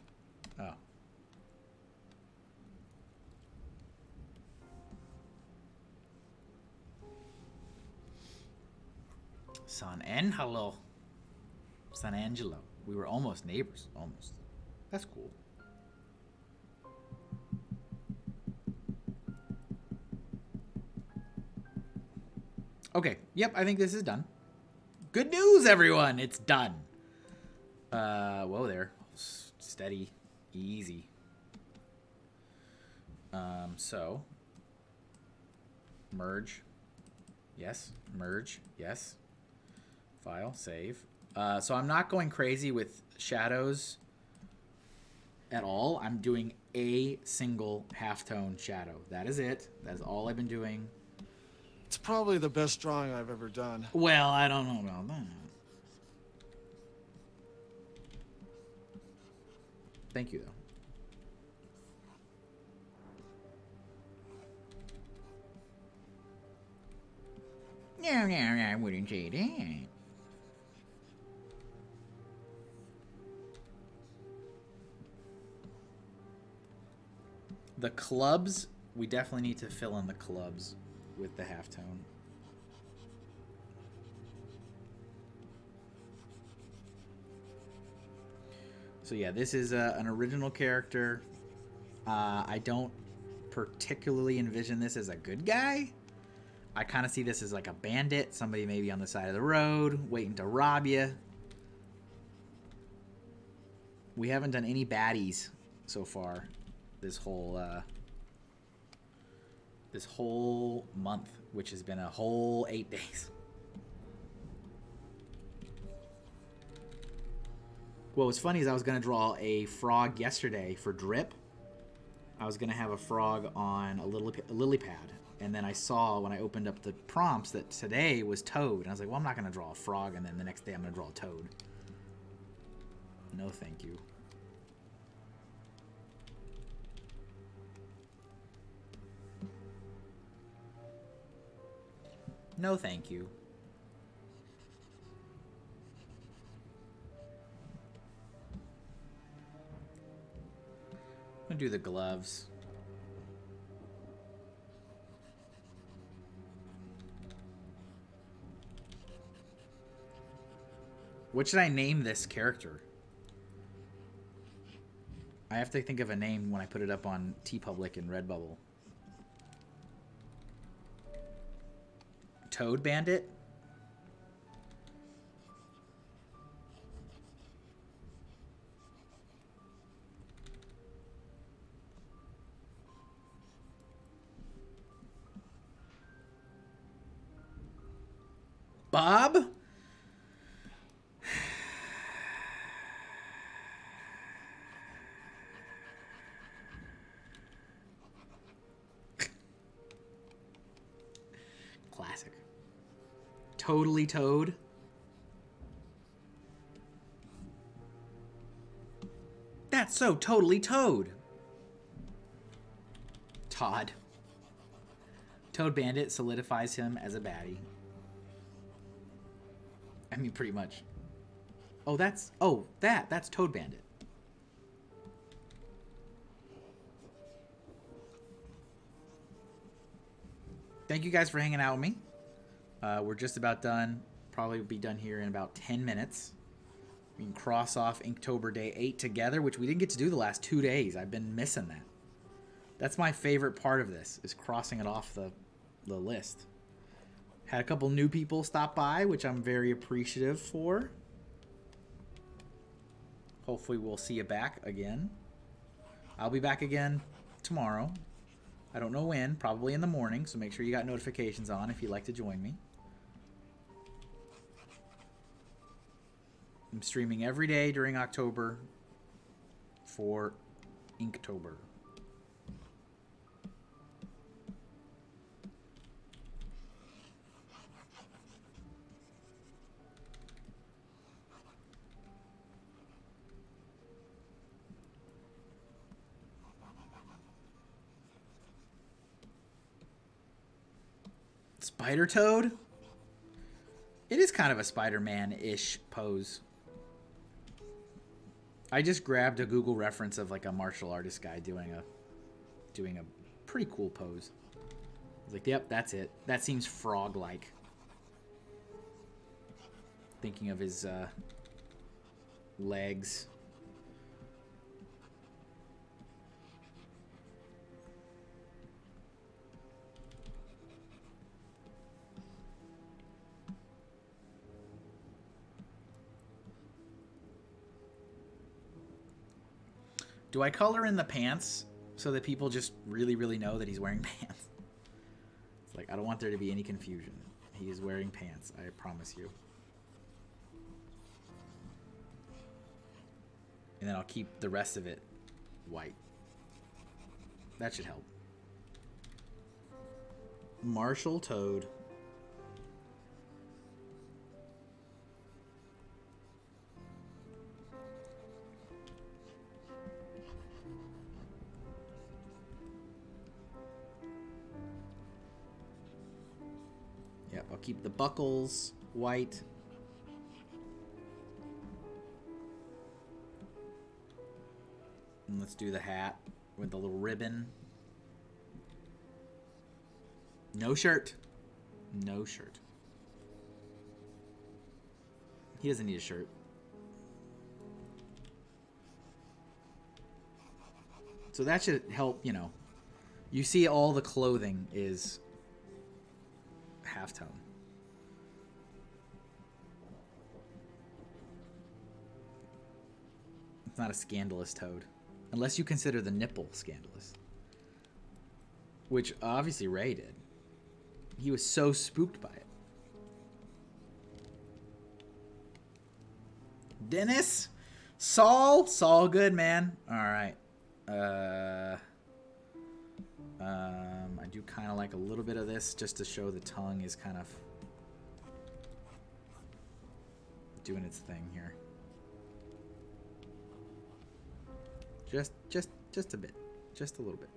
Speaker 2: Oh. San Angelo. San Angelo. We were almost neighbors. Almost. That's cool. Okay. Yep, I think this is done. Good news, everyone. It's done. Whoa there. Steady. Easy. So. Merge. Yes. Merge. Yes. File. Save. So I'm not going crazy with shadows at all. I'm doing a single halftone shadow. That is it. That is all I've been doing.
Speaker 10: It's probably the best drawing I've ever done.
Speaker 2: Well, I don't know about that. Thank you, though. No, I wouldn't say that. The clubs, we definitely need to fill in the clubs with the halftone. So yeah, this is an original character. I don't particularly envision this as a good guy. I kind of see this as like a bandit, somebody maybe on the side of the road, waiting to rob you. We haven't done any baddies so far this whole month, which has been a whole 8 days. What was funny is I was going to draw a frog yesterday for drip. I was going to have a frog on a lily pad. And then I saw when I opened up the prompts that today was toad. And I was like, well, I'm not going to draw a frog. And then the next day I'm going to draw a toad. No, thank you. No, thank you. I'm gonna do the gloves. What should I name this character? I have to think of a name when I put it up on TeePublic and Redbubble. Toad Bandit? Bob? Classic. Totally Toad. That's so totally Toad. Todd. Toad Bandit solidifies him as a baddie. I mean, pretty much. Oh, that's Toad Bandit. Thank you guys for hanging out with me. We're just about done. Probably be done here in about 10 minutes. We can cross off Inktober Day 8 together, which we didn't get to do the last 2 days. I've been missing that. That's my favorite part of this, is crossing it off the list. Had a couple new people stop by, which I'm very appreciative for. Hopefully we'll see you back again. I'll be back again tomorrow. I don't know when, probably in the morning, so make sure you got notifications on if you'd like to join me. I'm streaming every day during October for Inktober. Spider Toad? It is kind of a Spider-Man-ish pose. I just grabbed a Google reference of like a martial artist guy doing a pretty cool pose. I was like, yep, that's it. That seems frog-like. Thinking of his legs. Do I color in the pants so that people just really, really know that he's wearing pants? It's like, I don't want there to be any confusion. He is wearing pants, I promise you. And then I'll keep the rest of it white. That should help. Marshall Toad. Yep, I'll keep the buckles white. And let's do the hat with the little ribbon. No shirt. No shirt. He doesn't need a shirt. So that should help, you know. You see all the clothing is halftone. It's not a scandalous toad. Unless you consider the nipple scandalous. Which obviously Ray did. He was so spooked by it. Dennis? Saul? Saul good, man. Alright. I do kind of like a little bit of this just to show the tongue is kind of doing its thing here. Just a bit. Just a little bit.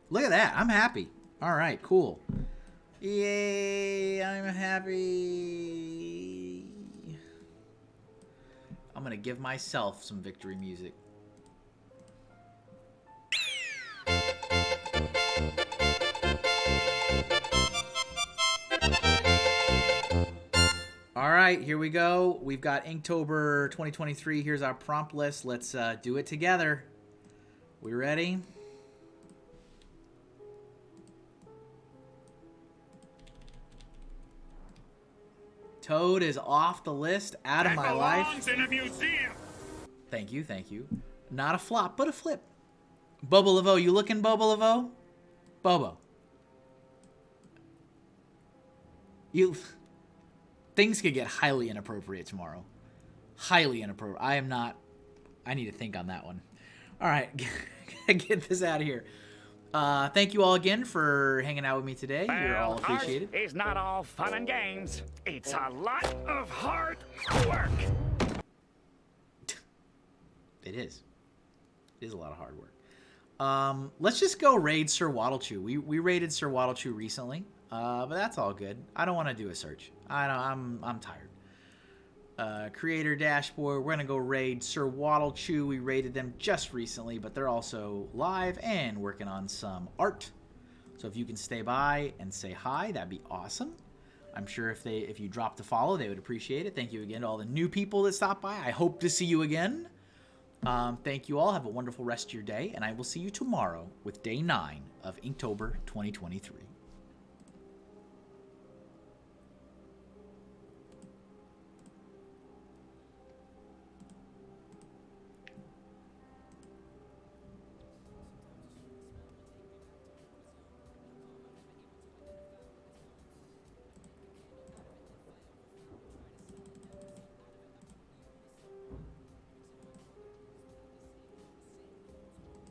Speaker 2: Look at that. I'm happy. All right, cool. Yay, I'm happy. I'm going to give myself some victory music. All right, here we go. We've got Inktober 2023. Here's our prompt list. Let's do it together. We ready? Toad is off the list, out of my life.
Speaker 7: In a museum.
Speaker 2: Thank you, thank you. Not a flop, but a flip. Bobo Laveau, you looking, Bobo Laveau? Bobo. You... Things could get highly inappropriate tomorrow. Highly inappropriate. I am not... I need to think on that one. All right, get this out of here. Thank you all again for hanging out with me today. You're all
Speaker 7: Well,
Speaker 2: appreciated.
Speaker 7: art is not all fun and games. It's a lot of hard work.
Speaker 2: It is. It is a lot of hard work. Let's just go raid Sir Waddlechew. We raided Sir Waddlechew recently, but that's all good. I don't want to do a search. I'm tired. Creator dashboard. We're gonna go raid Sir Waddlechew. We raided them just recently, but they're also live and working on some art. So if you can stay by and say hi, that'd be awesome. I'm sure if you dropped a follow, they would appreciate it. Thank you again to all the new people that stopped by. I hope to see you again. Thank you all. Have a wonderful rest of your day, and I will see you tomorrow with day 9 of Inktober 2023.